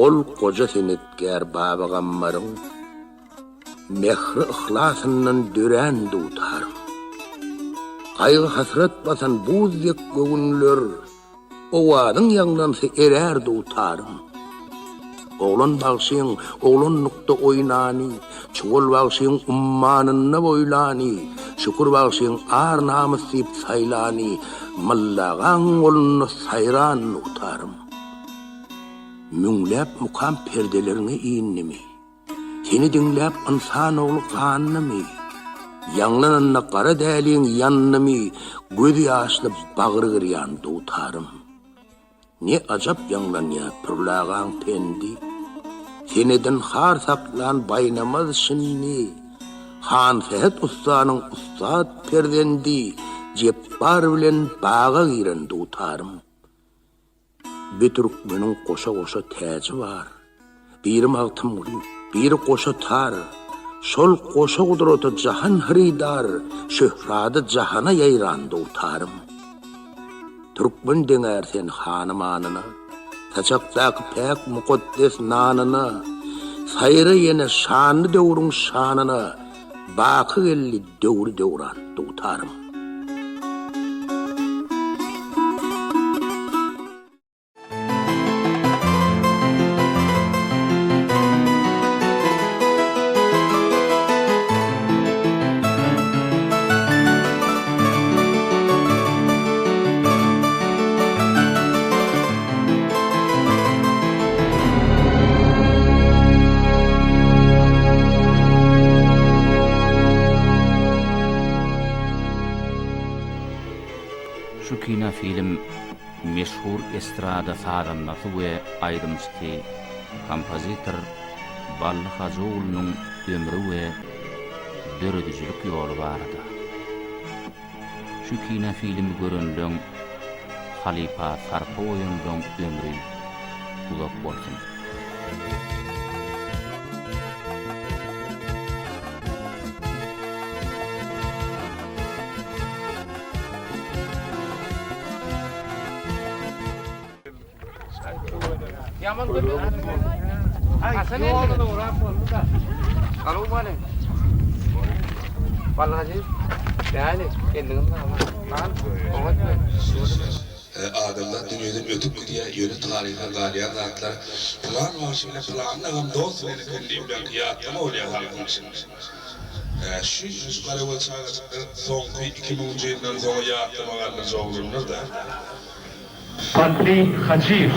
ol koca senetkär Baba Gammaryň mehri ihlasyndan dören dutarym. Gaýgy hasrat basan buzyk gögünler owadyň ýaňdansa erer dutarym. Oğlan bagşyň oğlanlykda oýnany, çuwul bagşyň ummanyna boýlany, şükür bagşyň ar namys diýip saýlany, mallagan oluny sayran utarym. Müňläp mukam perdelerini iýnimi, seni dinläp insan ogly ganymy, ýaňlanyna gara däliň ýanymy, gözi ýaşly bagry girýän utarym. Ne ajap ýaňlanya pürlägän pendi, seneden har saklan baynamaz şinni, Han Sehet Ustanyň ustad perdendi, jepbar bilen baga giren utarym. Bituruk meniň goşa-goşa täji bar. Biri magtymly, biri goşa tar. Şol goşa gudraty jahan haridar, şöhrady jahana ýaýrandy utarym. Türkmen deňär sen hanymanyna, taçakdaky pek mukaddes nanyna, saýra ýene şanly döwrüň şanyna, baky gelli döwri döwran utarym. Şu kina film meşhur estrada sadanlary we aýdymçy kompozitor Bally Hajoğlunyň ömrü we döredüjilik ýoly barada. Şu kina filmi görenden Halipa Sarpoýanyň ömrü ulap bolsun. Yaman görüyor. Hasan ne oldu da uğrap oldu da. Alo bana. Vallahi yani kendin ama. Lan oğlan adamlar dünýeden ötüp gidýär, ýöne taryha galýan zatlar. Plan başy bilen planlagam dost bilen kendimden ýatdym olýar halkyň üçin. Şu garawa çağda soňky 2000-nji ýyldan soň ýatdym agarlar joğlunlar da. Fatli Hacir.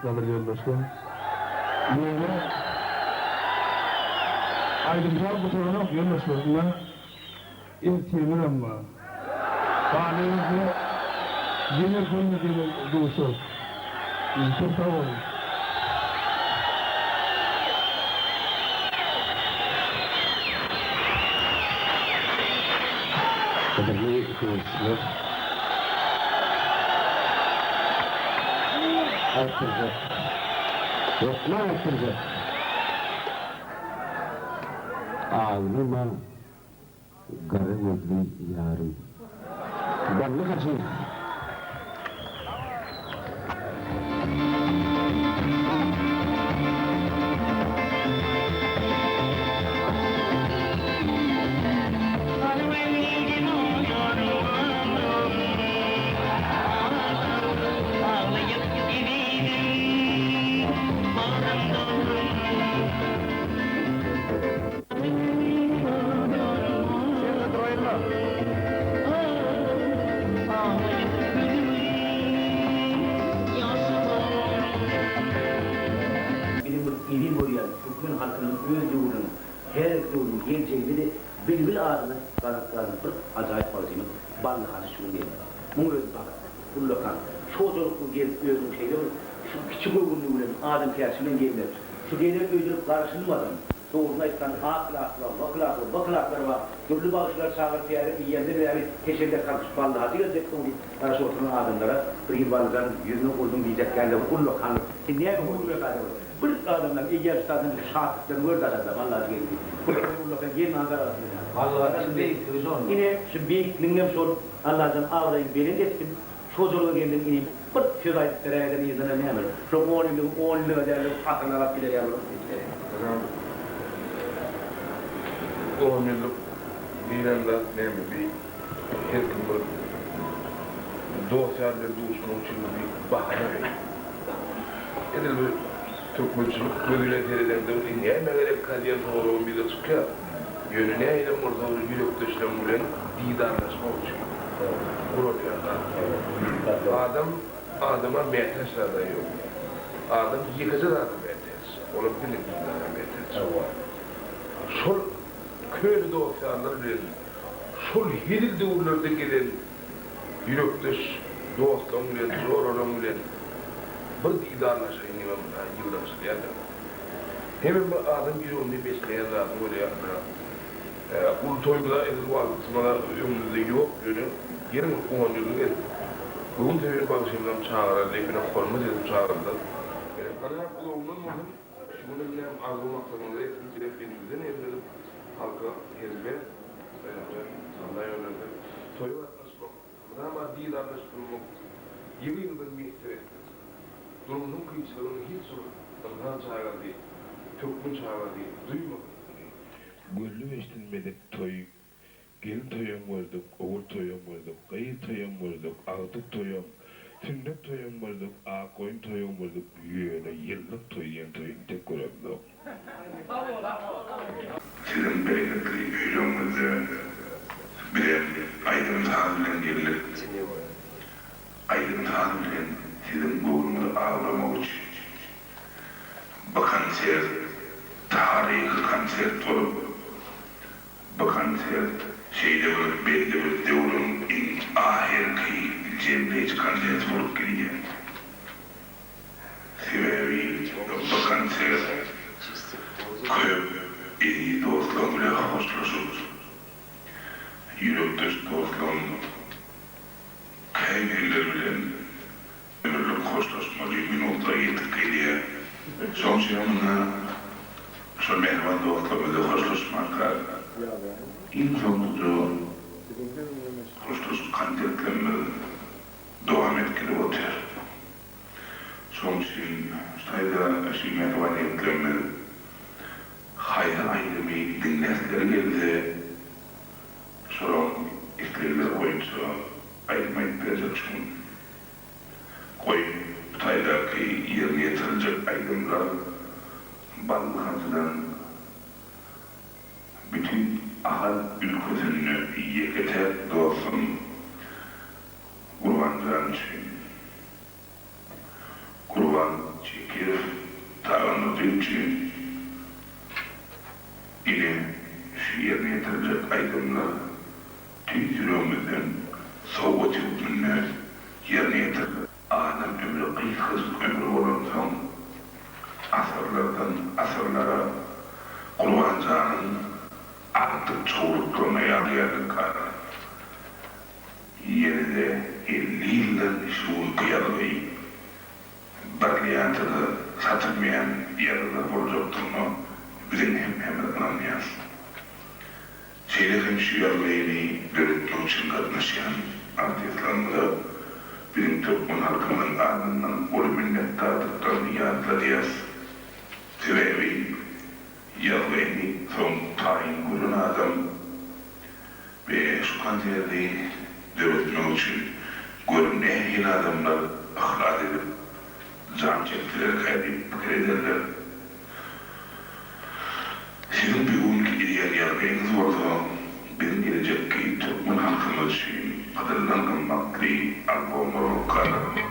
kalır yoldaşlarım. Böyle aydınlar bu tarafa yoldaşlarımla erteğimin ama bağlığınızı yine konuda doğuşur. Çok sağ olun. Kaderli kuvvetler. Artıracak. Yok mu artıracak? Ağlıma garı gözlü yarım. Ballı kaçın. İyi buraya, Türkmen halkının öz yurdunu, her yurdun geleceğini de bilbil ağzını, kanatlarını bir acayip fazlayım. Ballı hadi şunu diyelim. Bunu öz bakın, bunu lokan. Çoğuluklu gelip özüm şeyde olur. Şu küçük uygunluğu bilen, adam tersinden gelmez. Şu gelen özürüp karşılmadan, doğruna istan vakılaklar var. Türlü bağışlar çağır piyade, iyiyende ve yani teşekkür kalmış ballı hadi gelecek onu karşı oturan adamlara, bir ballıların yüzünü koydum diyecek yani bunu lokanlık. Niye mi koyduyor kadar? Bir adamlar iyi üstadın şahitlerini gördü adam Allah'a geldi. Burada gelin Ankara. Allah'ın büyük yine şu büyüklüğünden sonra Allah'tan ağlayın belin ettim. Çocuğuna geldim ineyim. Bir söz ayıp tereyden izine ne yapayım? Şu 10 yıl değerli akıllara bile yavrum. 10 yıllık Milan'da ne mi bir her gün bir dosyalar duşmanın için bir bahane verir. Edil bir Türkmençilik bölüne terilerinde niye meğer kadiyen doğru bir de çıkıyor. Yönüne eyle orada yürek dışından bulan didarlaşma için. Adama mehteşlerden yok. Adam yıkıcı da mehteş. Onu bilin didara mehteş. Şol köylü dosyalar bilir. Şol hiril doğrularda gelen yürek dış dostlar bilen, zorlar bilen bir didarlaşayım yıldan söyleyelim. Hemen bir adam yüreğinde besleyen zaten öyle yapmıyor. Ultoy'da edil var, sana önümüzde yok yönü. Yerin 10 yıllık edil. Bugün tevir bağışımdan çağırar, lefine kormaz edip çağırdı. Karayap oğlunun muhim, şunu bileyim arzu maksamında etkin telefenimizden evlenip halka hezbe, sallay önerdi. Toyu atmışmak, buna maddi darlaştırmak, 20 yıldır mihter ettik. Durumunun kıyıçlarını hiç sorun, Allah'ın çağıran değil, Türk'ün çağıran değil, duymadım. Gönlü estilmedik toy, gelin toyum vardık, oğul toyum vardık, kayı toyum vardık, ağdık toyum, sünnet toyum vardık, koyun toyum vardık, yöne yıllık toyun tek kuramdık. Sizin bereketli yüreğinizde birer aydın sağlıkla gelir. Aydın sağlıkla sizin boğulunuzu ağlamak için. Bakanser, tarihi kanser olup, bakanser, şeyde belli bir devrun ahirki cemreç kanser olup gidiyor. Sebebi bakanser, köp, iyi dostlarıyla hoşlaşır. Yürektaş dostlarım, kaybeller bilen ömürlük hoşlaşma minutta yetip gidiyor. Son şeyimine şu mehvan dostlarıyla hoşlaşmakta insanlıca hoşlaşıp kantetlenme devam etkili otur. Son şeyin sayıda şu mehvan etkilenme hayır ayrımı dinlesleri geldi. Sonra isterler koyunca ayrılmayıp verecek şunu. Koyun Tay'daki yerine yatırılacak aydınlar Ballıkhan'dan bütün ahal ülkesini yekete doğsun kurban için için ile şu yerine yetirecek aydınlar tüyürümüzden soğuk günler yerine yetirecek adam ömrü kıyıksız ömrü olursan asırlardan asırlara kullanacağının artık çoğuluklarına yarlayarak kadar yerine 50 yıldan şu kıyarlayı barliyatıda satılmayan yerine vuracaktığını bizim hem anlayız. Şeylerin şu yerlerini öğretmek için katlaşan artistlarında bizim Türkmen halkının ardından olu minnettarlıklarını yadlayız. Sebebi yerlerini son tayin kurun adam ve şu kanserliği öğretmek için görünmeyen adamlar ahlak edip can çektiler, kaydedip ederler. Sizin bir gün ideal yerleriniz varsa benim gelecek ki Türkmen halkımız için adırlanılmaklı albümü kalır.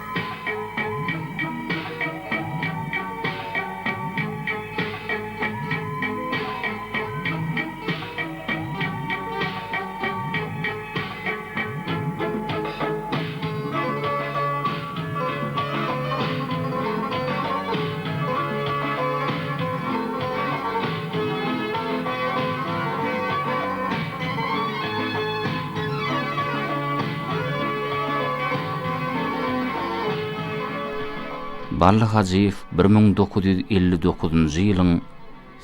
Ballı Hacıyev 1959-njy ýylyň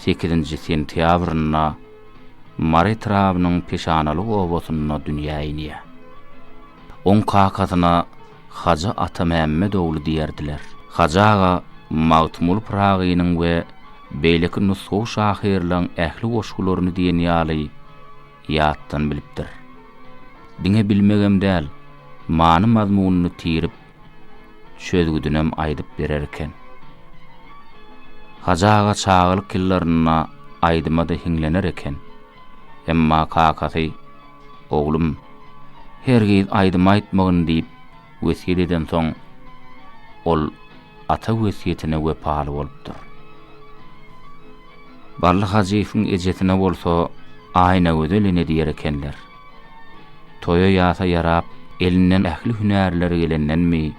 8-nji sentýabrynda Mary Trabynyň peşanalyk obasyna dünýä ýenýär. Oň kakatyna Haja Atamammadowly diýerdiler. Haja aga Mawtmul Pragynyň we beýleki nusgu şahyrlaryň ähli goşgularyny diýen ýaly ýatdan bilipdir. Diňe bilmegem däl, many mazmunyny tirip şözgüdünem aýdyp bererken. Hajaga çağılık killaryna aýdyma-da hiňlener eken. Emma kakaty, oglum, hergiz aýdyma aýtmagyn diýip wesiýet eden soň, ol ata wesiýetine wepaly bolupdyr. Bally Hacıyewiň ejetine bolsa aýna gözelene diýer ekenler. Toya ýasa ýarap, elinden ähli hünärler gelennenmi,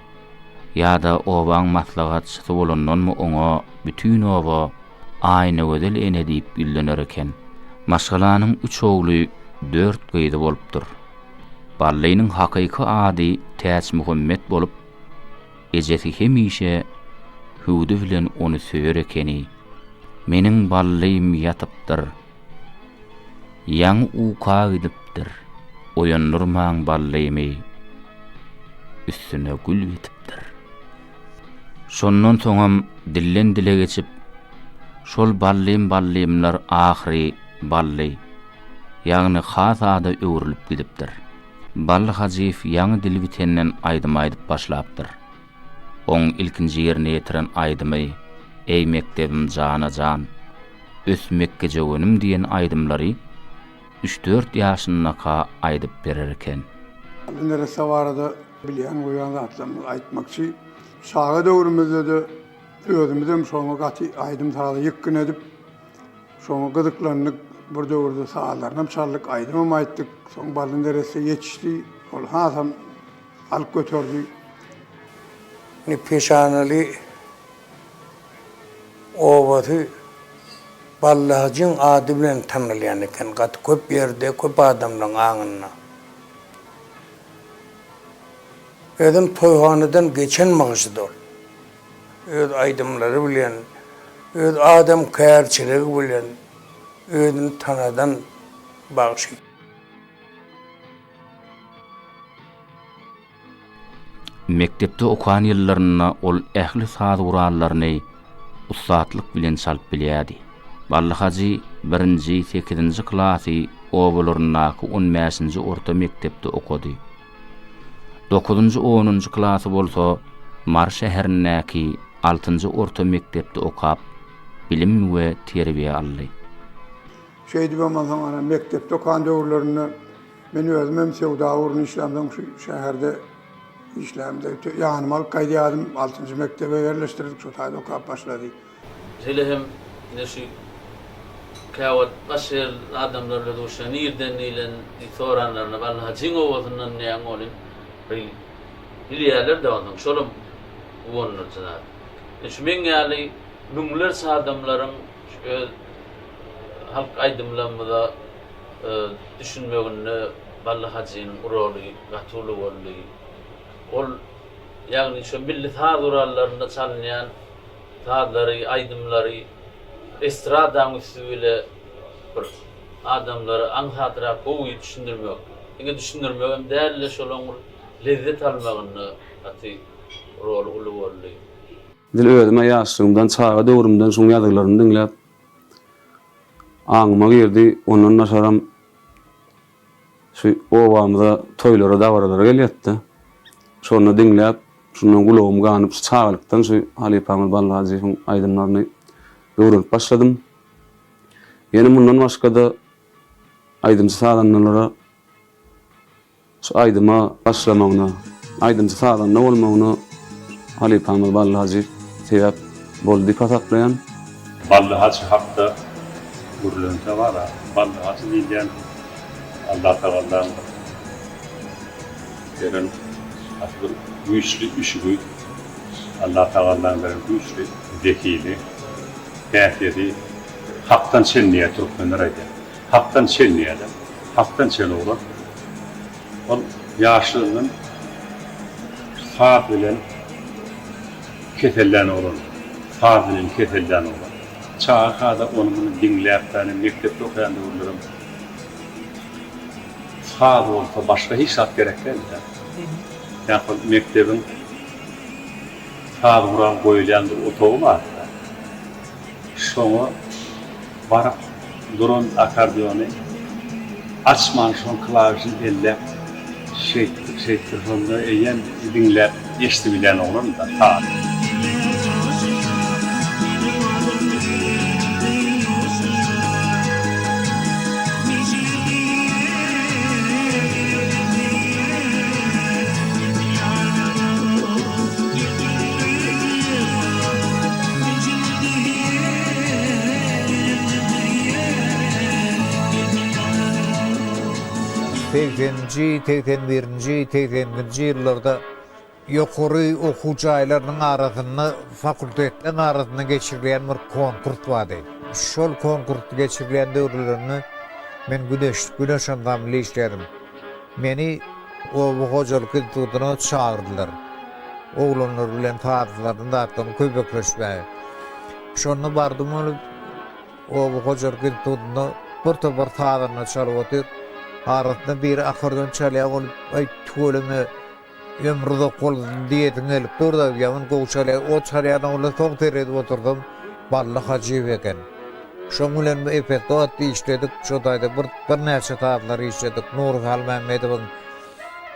ýa-da obaň maslahatçysy bolannanmy oňa bütün oba aýna gözel ene diýip bildiler eken. Maşgalanyň 3 ogly 4 gyýdy bolupdyr. Ballynyň hakyky ady Täç Muhammed bolup, ejeti hemişe hüwdi bilen onu söýer ekeni. Meniň ballym ýatypdyr. Ýaňy uka gidipdir. Oýanlyrmaň ballymy üstüne gül bitipdir. Şondan soňam dillen dile geçip, şol ballymlar ahry bally, ýagny has ada öwrülip gidipdir. Bally Hacıyew ýaňy dil bitenden aýdyma aýdyp başlapdyr. Oň ilkinji ýerine ýetiren aýdymy, ey mektebim jana jan, ösmekke jogenim diýen aýdymlary 3-4 ýaşyndaky aýdyp berer eken. Nere savarada bilýän goýan zatlarmy aýtmakçy, şaga döwrümizde de özümizem şoňa gaty aýdym tarada ýykgyn edip, şoňa gydyklaryny bir döwürde sağlarynam çarlyk aýdym aýtdyk. Soň balyn derese ýetişdi, ol hasam alyp götürdi. Ni peşanaly owaty Ballahjyň ady bilen tanylýan eken, gaty köp ýerde köp adamlaryň aňyna. Edim toýhanadan geçen magyşdyr. Öz aýdymlary bilen, öz adam kärçiligi bilen özüni tanadan bagşy. Mektepde okuan ýyllaryna ol ähli saz gurallaryny ustatlyk bilen çalyp bilýärdi. Bally Hacı 1-nji 8-nji klasy obalarynaky 15-nji orta mektepde okudy. 9-njy 10-njy klasy bolsa Mar şäherindäki 6-njy orta mektepde okap bilim we terbiýe aldy. Şeýdi bolmaň soňra mektepde okuan döwürlerini men özüm hem Sewdawyň işlemden şu şäherde işlemde ýanymal gaýdýadym 6-njy mektebe ýerleşdirdik, şu taýda okap başlady. hele hem neşi kağıt başır adamlarla doşan irden ilen soranlarına vallahi cin oğlundan ne angolin biliyorlar da onun şolum wonurlar. Şumen ýaly nunglar adamların halk aydymlamada düşünmeginde vallahi cin roly gatulu boldy. Ol ýagny şu millet hadurallarynda çalynýan taadlary, aydymlary estradan üstüyle bir adamları anhatıra koyu düşündürmek. Enge düşündürmek hem değerli şolun lezzet almagyny aty rol ulu boldy. Dil ödüme ýaşlygymdan çağa döwrümden soň ýazgylaryny dinläp aňyma girdi. Ondan naşaram şu obamda toýlara dagaralara gelýärdi. Şonu dinläp, şundan gulagym ganyp çağlykdan şu Ali Pamir Ballahajiň aydymlaryny öwrenip başladym. Ýene bundan başga da aydymsy sadanlara şu aydyma başlamagyna, aydymsy sadanlar bolmagyna Ali Pamir Ballahaji sebäp boldy patatlayan. Ballahaji hakda gurulunta var. Ballahaji diýen Allah Teala'dan beren asıl güýçli üşügi Allah Teala'dan beren güýçli zekili täsiri hakdan çelniýe turupdylar edi. Hakdan çelniýe, hakdan çel bolan. Ol ýaşlygynyň saat bilen ketellen olan, saat bilen ketellen olan. Çağa kada onu dinläp tane mektepde okuyan döwürlerim. Saat bolsa başga hiç zat gerek değil. Ýa-da mektebin saat vuran goýulýan bir otogy bar. Şoňa barap duran akordeony açman şoň klawişini ellep şeýtir sonda eýen dinläp eşitibilen olan da saat. Ýyllarda ýokary okuwçy aýlarynyň arasyny fakultetlerin arasyna geçirilýän bir konkurs bardy. Şol konkursy geçirilýän döwürlerini men güneş andamly işledim. Meni o hojalyk institutyna çağırdylar. Oglanlar bilen taatlaryny dağıtdan köpekleşmäge. Şonu bardym o hojalyk institutyna bir topar taatlaryny çalyp otyr. Arasında bir akordeon çalýan olup, ay tölüme ömrüde kol diýetin elip durda, ýaman gow çalýan, o çalýan ola soň teredip oturdum, Ballahaji eken. Şoň bilen epet işledik, şo daýda bir näçe taatlar işledik, Nur Halmammedowyň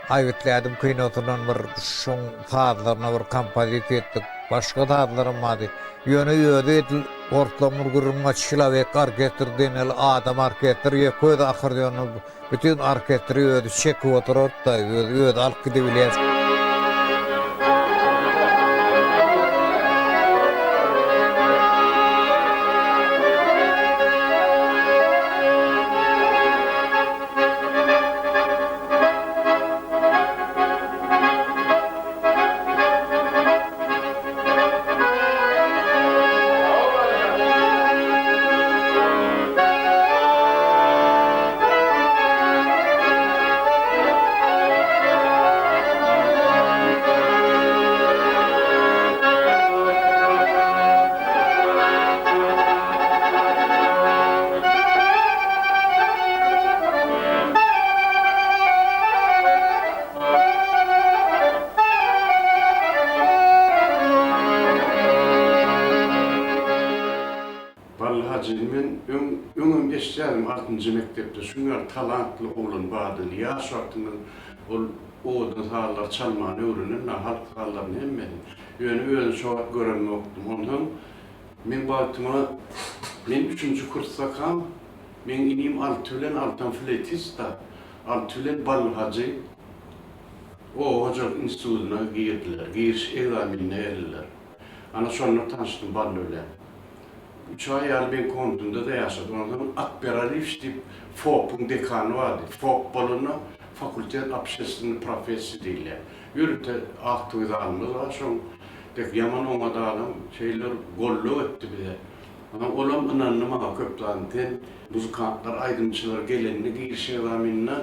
aýytlaýdym kinotundan bir şoň taatlaryna bir kompozisiýa etdik, başga taatlarym bady. Ýöne ýöde ortamur gurulma şilawek orkestr denil adam orkestr ýöküde akordeony bütün orkestri ýöde çekip oturup da ýöde alyp gidebilýär. Öňüm eşdädim 6-njy mektepde şuňar talantly oglan bady. Ýaş wagtyny ol oda hallar çalmany öwrenen, halk hallaryny hemme. Ýöne özü şoňa görenmekdim. Ondan men wagtyma men 3-nji kursda kam, men inim alt bilen altan flötista, alt bilen Ballahaji o hojalyk institutyna girdiler. Giriş egzamini eldiler. Ana şonu tanışdym Balla bilen. 3 ay ben kontunda da yaşadım. Ondan Akberalif deyip FOP'un dekanı vardı. FOP balına fakültet apşesinin profesi değil. Yürüte aktıydı almaz var. Son yaman olmadı adam şeyler gollu etti bize. Ama olam inanma köplanten muzikantlar, aydınçılar gelenini girişe zaminine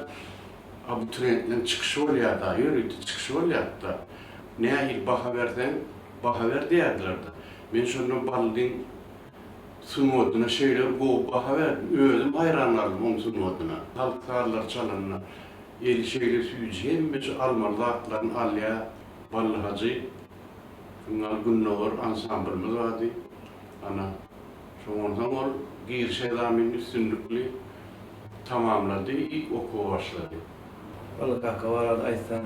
abituriyentlerin çıkışı oluyor da, yürüydü çıkışı oluyor da. Ne ayır baha ver diyerlerdi. Ben sonra baldin sunmadığına şeyler bu baha verdim. Öldüm hayranlarım onun sunmadığına. Halklarlar çalanına. El şeyler süyeceğim. Mesela Almarlı atların Alya, Ballı Hacı. Bunlar Günnor ansamblımız vardı. Ana. Sonradan o girişe zamin üstünlükli tamamladı. İlk okula başladı. Vallahi kaka var adı aysan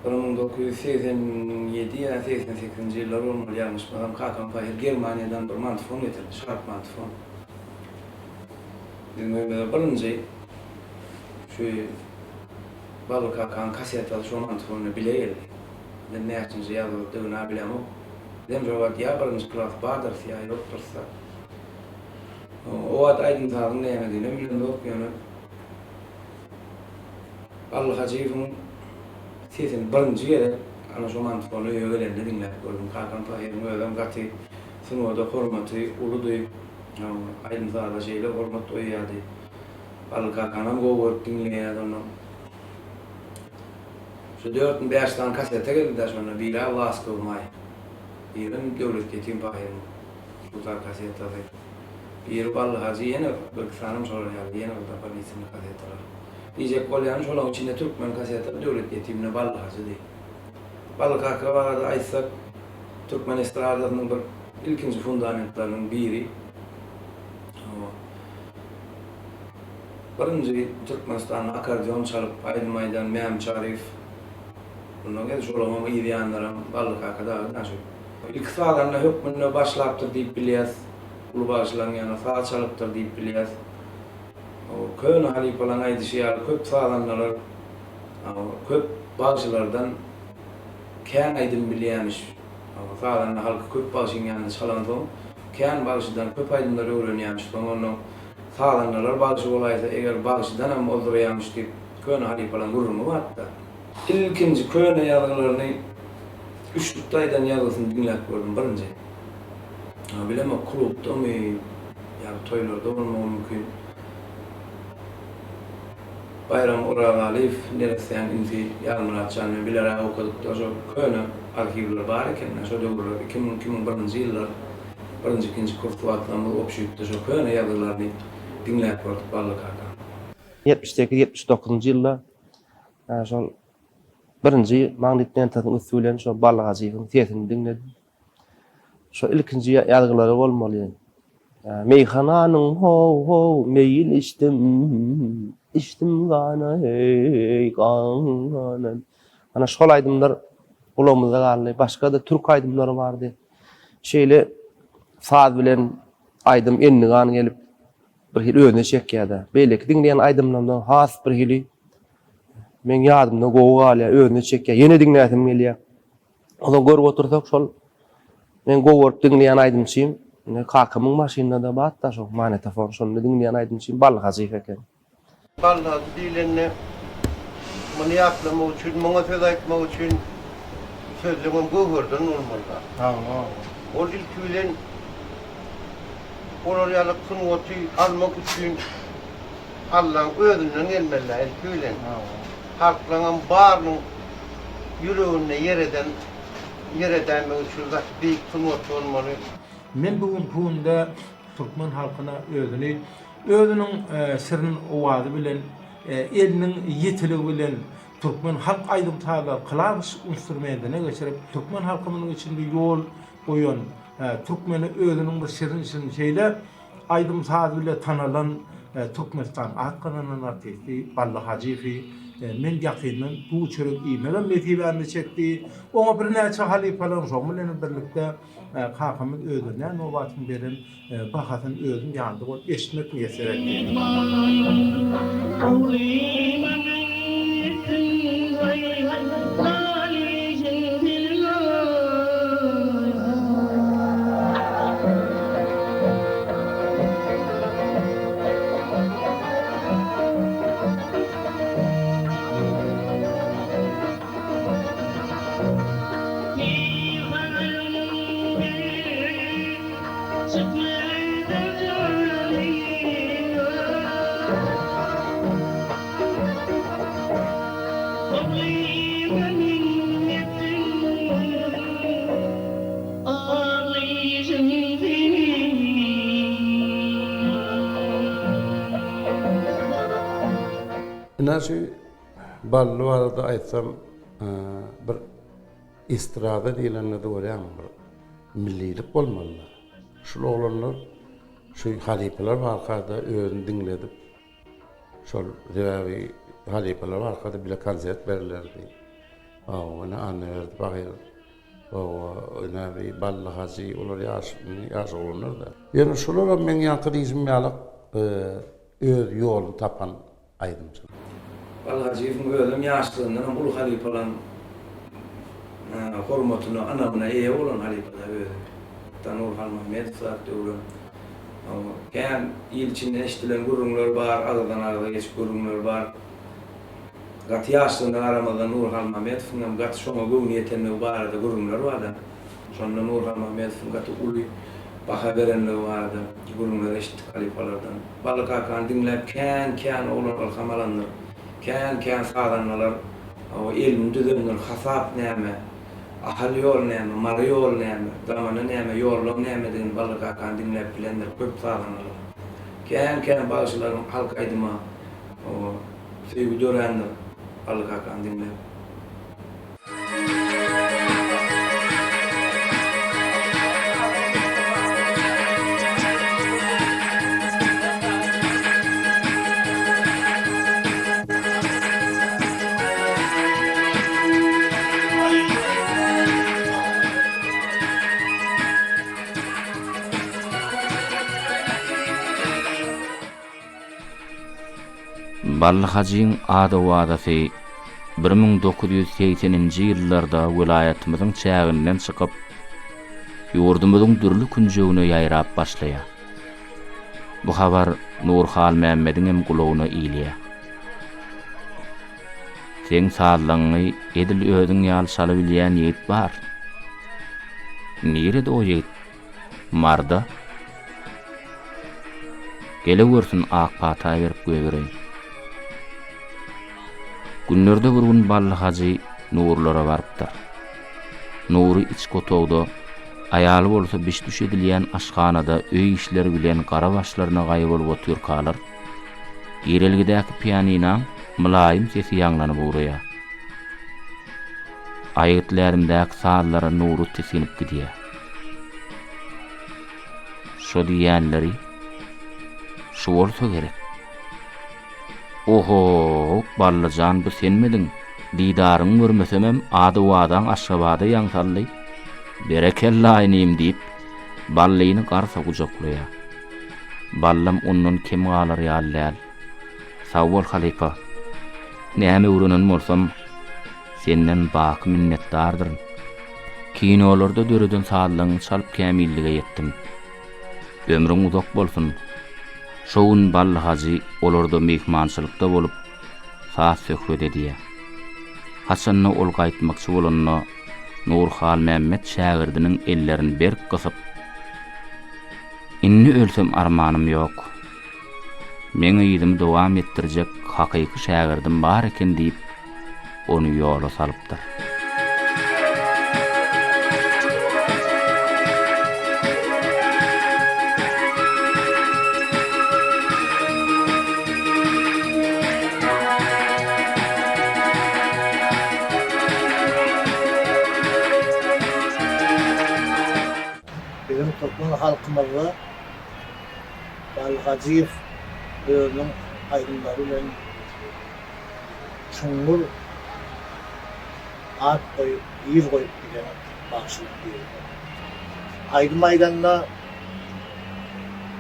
1987 ya 88 yıllar olmalı yanlış mı? Kakam Fahir Germanya'dan bir mantfon getirdi, şarp mantfon. Bizim evde balınca şu balı kakan kaset alı şu mantfonunu bile geldi. Ben ne açınca yazıldığını bilem o. Dem cevap ya balınca klas bağdır siyah yoktursa. O adı aydın sağlığında yemediğini milyon okuyonu. Balı Hacı'nın sesini birinci kere ana şu mantfonu öğrendiğini dinleyip gördüm. Kakan Fahir'in öğren katı sunuda hürmeti uludu. Aydın sağlığı şeyle hürmet oyyadı. Balı kakanam goğurt dinleyedi onu. Şu 4-5 tane kasete geldi de sonra biri Allah'a sıkılmay. Birim devlet yetim Fahir'in uzak kasetleri. Bir Balı Hacı yeni bir sanım sonra geldi. Yeni bir defa isimli kasetler. Diyecek kolyanış olan içinde Türkmen kasetleri devlet yetimine Balı Hacı değil. Balı Kaka vardı aysak Türkmen estradasının bir ilkinci fundamentlarının biri. Birinci Türkmenistan'ın akordeon çalıp Aydın Maydan, Mehmet Çarif. Bundan geldi şu olamamı iyi diyenlerim Balı Kaka'da nasıl? İlk sağlarına hükmünü başlaptır deyip biliyoruz. Ulu başların yanına sağ çalıptır deyip biliyoruz. Köyün halip olan aydı şeyler, köp sağlanlar, köp bağcılardan kendi aydın biliyormuş. Sağlanlar halkı köp bağcının yanında çalan son, kendi bağcıdan köp aydınları öğreniyormuş. Onun sağlanlar bağcı olaysa eğer bağcıdan hem öldürüyormuş deyip köyün halip olan gurumu var da. İlkinci köyüne yazılarını 3 aydan yazısını dinleyip gördüm birinci. Bilmem kulüpte mi, toylarda olma mümkün. Bayram Ural Alif, neresinden inti yarımlatacağını bilerek okuduk da şu köyüne arşivler var iken, şu dövrler 2001 yıllar, birinci ikinci kurtulatlarında okşuyup şu köyüne yazılarını dinleyip gördük Balı Kaka. 78-79 yıllar, şu birinci Magnetmentat'ın usulüyle şu Balı Hacı'nın sesini dinledim. Şu ilkinci yazgıları olmalı. Meyhananın ho meyil içtim gana hey ganan. Ana şol aydımlar ulumuzda gally. Başka da Türk aydımları vardı. Şeyle saat bilen aydım enni gan gelip bir hil öne çekýärdi. Beýleki dinleýän aydymlardan has bir hili men ýadymda gowy öne çekýär. Ýene dinläsim gelýär. Ola görüp otursak şol men gowy dinleýän aydymçym. Kakamın maşinada bat da şu magnetofon şonu dinleýän aydymçym Balı Hacı eken. Balı Hacı diýilende muny ýaklamak üçin, muňa söz aýtmak üçin sözlüğüm gowurdan olmaly. Ol ilk bilen olar ýalyk sunwaty almak üçin Allah'ın özünden gelmeli ilk bilen. Halklaryň barynyň ýüregine ýereden üçin büyük sunwaty olmaly. Men bugün kunda Türkmen halkyna özüniň sirin owazy bilen, eliniň ýetiligi bilen Türkmen halk aýdymtaýlar klavş instrumentine geçirip Türkmen halkynyň içinde ýol goýan, Türkmeni özüniň bir sirin şeýle aýdymtaýlar bilen tanalan Türkmenistan akanynyň artisti Balı Hacı men ýakyndan bu çörek iýmeden netibäni çekdi. Oňa bir näçe halifalar şol bilen birlikde kakamyň özüne nowatyny beren bahasyn özüm ýandy bolup eşitmek ýeserek. Nasıl ballı arada aytsam bir istirada diýilende döwren bir millilik bolmaly. Şol olanlar şu halipeler arkada özünü dinledip şol rewawi halipeler arkada bile konsert berillerdi. Ona annerdi bagýar. Ona bir ballı hazy olar ýaş olanlar da. Ýani şolara men ýankyrysym ýalyk öz ýoluny tapan aýdymçy. Balgacıyım öldüm yaşlığından ulu halife olan hormatını anamına iyi olan halifede öldüm. Tanur Halmahmet Fırat'ta olan. Yani il içinde eşitilen gururlar var, adadan arada geç gururlar var. Gat yaşlığından aramada Nur Halmahmet Fırat'ın gat şoma gövün yetenliği var da gururlar vardı. Sonra Nur Halmahmet Fırat'ın ulu baka verenliği vardı. Gururlar eşitlik halifelerden. Balık hakan dinlep kän olan alhamalanlar. Kän sağlanmalar, o ilm düzümler, hasap näme, ahal yol näme, mary yol näme, zamana näme, ýollam näme diýen balyk hakan dinlep bilenler köp sağlanmalar. Kän başlaryň halk aýdyma, o sevgi görenler balyk hakan dinlep. Ballı Hacı'nın ada wadasy 1980-nji ýyllarda vilayatymyzyň çäginden çykyp ýurdumyzyň dürli künjegine ýaýrap başlaýar. Bu habar Nurhal Mämmediň hem gulagyna iýleýär. Seň sağlaňy edil özüň ýaly saly bilýän ýigit bar. Nirede o ýigit? Marda. Gele görsin ak pata berip göýbereýin. Günlerde bir gün Ballı Hacı Nurlara barıpdyr. Nuru iç kotowda aýaly bolsa biş düş edilýän aşganada öý işleri bilen gara başlaryna gaýy bolup otur kalar. Ýerelgidäki pianina mylaýym sesi ýanglanyp uğraýar. Aýetlerimdäki sazlara Nuru tesinip gidýär. Şo diýenleri şu bolsa gerek. Oho, Ballıcan bu senmedin. Didarın görmesemem adı wadan aşabada ýaňsally. Berekella aýnym diýip Ballyny garsa gujaklaýar. Ballam ondan kim galar ýalylar. Sawol halifa. Näme urunan bolsam senden baky minnetdardyr. Kinolarda döreden sağlaň çalyp kämillige ýetdim. Ömrüň uzak bolsun. Şoğun Ballı Hacı olarda mehmançylykda bolup saat söhbet edýär. Haçanna ol gaýtmakçy bolanna Nurhal Mämmed şägirdiniň ellerini berk gysyp "Inni ölsem armanym ýok. Meňe ýylymy dowam etdirjek hakyky şägirdim bar eken" diýip onu ýola salypdyr. Türkmen halkymyzy Bally Hacıyew özüniň aýdymlary bilen çuňur at goýup, ýyl goýup bilen başlyk berdi. Aýdym maýdanda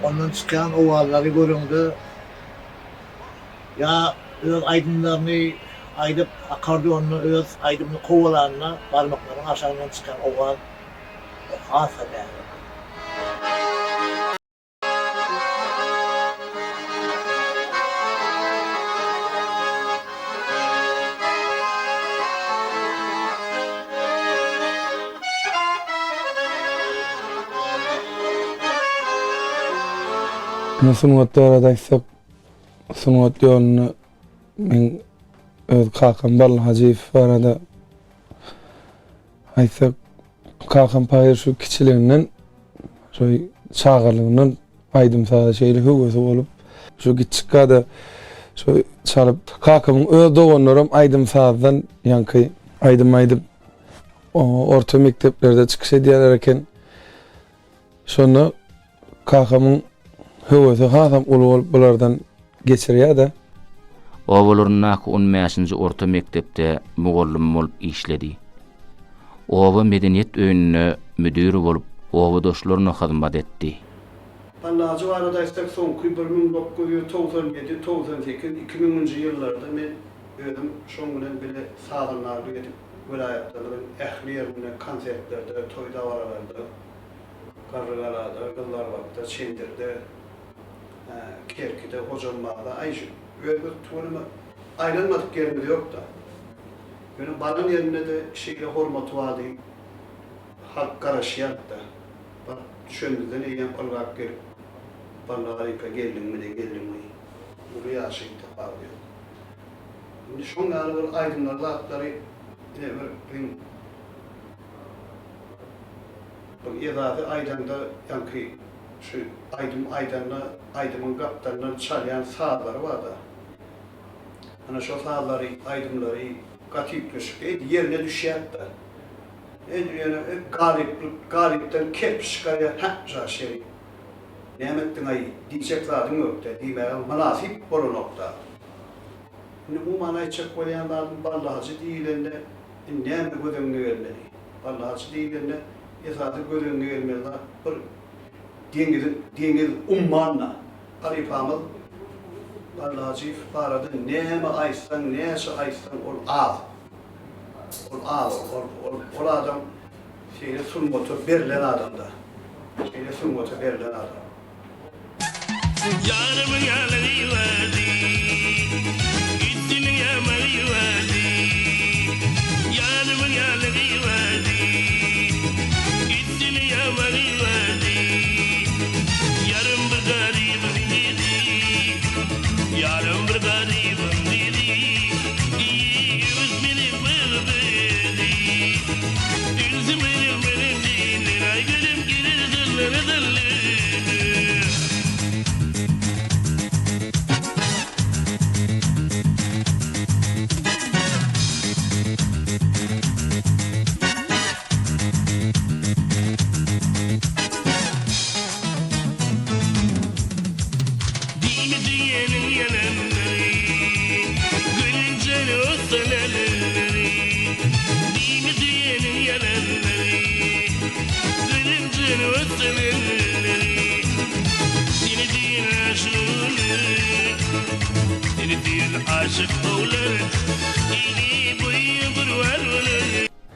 ondan çykan owallary görüňdi. Ya öz aýdymlaryny aýdyp akordeonny öz aýdymny kowalanyna barmaklaryň aşagydan çykan owal hasa berdi. Sungatda aýtsak, sungat ýoluny men öz kakam Bally Hacıyew barada aýtsak, kakam paýer şu kiçiliginden, şu çağırlygyndan aýdym sada şeýle höwesi bolup, şu kiçikde Şu çalıp kakamın öz doğanlarım Aydın sazdan yankı aydım orta mekteplerde çıkış ediyorlarken sonra kakamın hövesi hasam ulu bulardan geçiriyor da Owalarnak 15-nji orta mektepde mugallim bolup işledi. Owa medeniyet öýününe müdiri bolup owa doşlaryna hyzmat etdi. Ballacı arada istek soňky 1997-98-2000-nji ýyllarda men özüm şoň bilen bile saganlardy edip vilayatlaryň ähli ýerine konsertlerde, toý dawaralarda, garrygalada, Gyllarbatda, Çendirde, Kerkide, Hojambagda aýşy öýgür tuğruma aýlanmadyk ýerimiz ýok da. Ýöne balan ýerine de şeýle hormat wady halk garaşýar da. Düşünmeden eýen olgak gelip Ballarayka geldiňmi? Bu ýaşykda bardy. Şimdi şoňa bir aýdymlar zatlary bir ýa-da aýdanda ýa-ki şu aýdymyň gapdaryndan çalýan saatlar bar da. Ana şo saatlary, aýdymlary gatyp düşüp ýerine düşýär da. Galipden kep çıkarıyor, şaşırıyor. Nimettin ayı, diyecek zaten yok da, diyemeyen manasip boru nokta. Şimdi bu manayı çek koyanlardan ballahacı değillerine, neyme gödönge vermeli. Ballahacı değillerine, esası gödönge vermeliler. Dengizin ummanla, arifamız, ballahacı ifaradı, neyme aysan, neyse aysan, ol ağız. O adam şeyle sun motor verilen adamda. Şeyle sun motor verilen adam. Yarımın yalanı vardı, gittiğinin yamanı vardı. Yarımın yalanı vardı, gittiğinin yamanı vardı. Yarım bir garibim dedi, yarım bir garibim dedi. İyi yüz benim bildi. Yüzüm benim değil, ay gülüm gelir zırları zırları.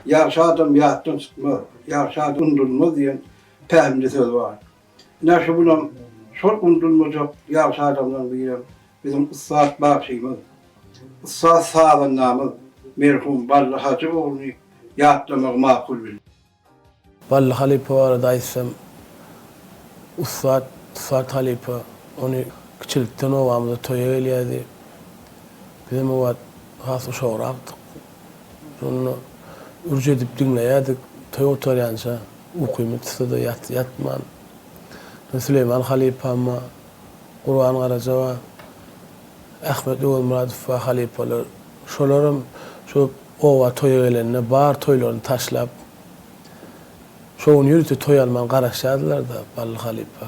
Yaşadım yattım sıkma, yaşadım undurma diyen pehmli söz var. Nasıl bunun çok undurma çok yaşadımdan bilen bizim ıssat bakşıyımız, ıssat sağlığınamız, merhum Ballı Hacıoğlu'nu yattırmak makul bilir. Ballı Halipe arada isem Issat Halipe onu küçülükten ovamızda toya geliydi. Bizim o hası şoğraktık. Sonra urcu edip dinleyerdik. Toya oturyanca ukuyumu tısıda yatman. Süleyman Halipe ama Kur'an Karacava, Ahmet Oğul Muradov ve Halipe'ler. Şolarım şu ova toya gelenine bar toylarını taşlap şoğun yürütü toyalman qaraşadılar da Ballı Halipe.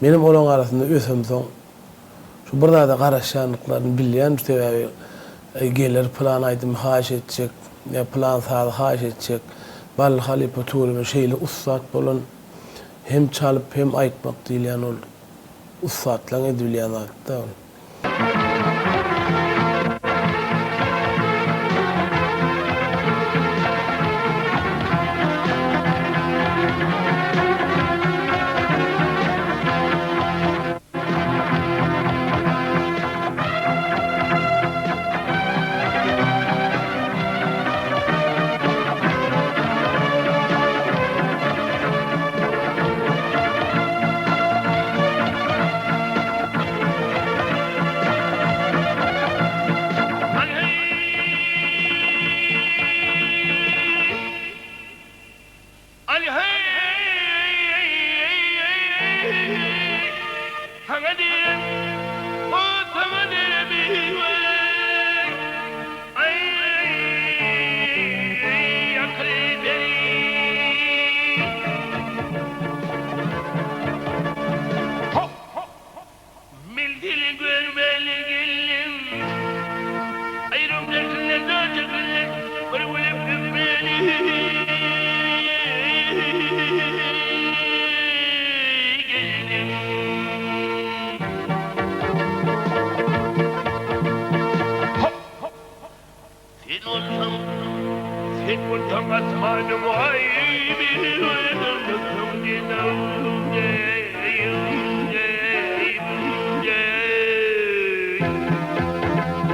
Benim olan arasında ösümden şu burada da qaraşanlıklarını bilýän tebäbi gelir plan aydım haş edecek, ya plan sağ haş edecek. Ballı Halipe tuğruma şeyle ussat bolan hem çalıp hem aýtmak diýilýän ol ussatlaň edilýän da. Hangadir, o tangadir atmanım ay bir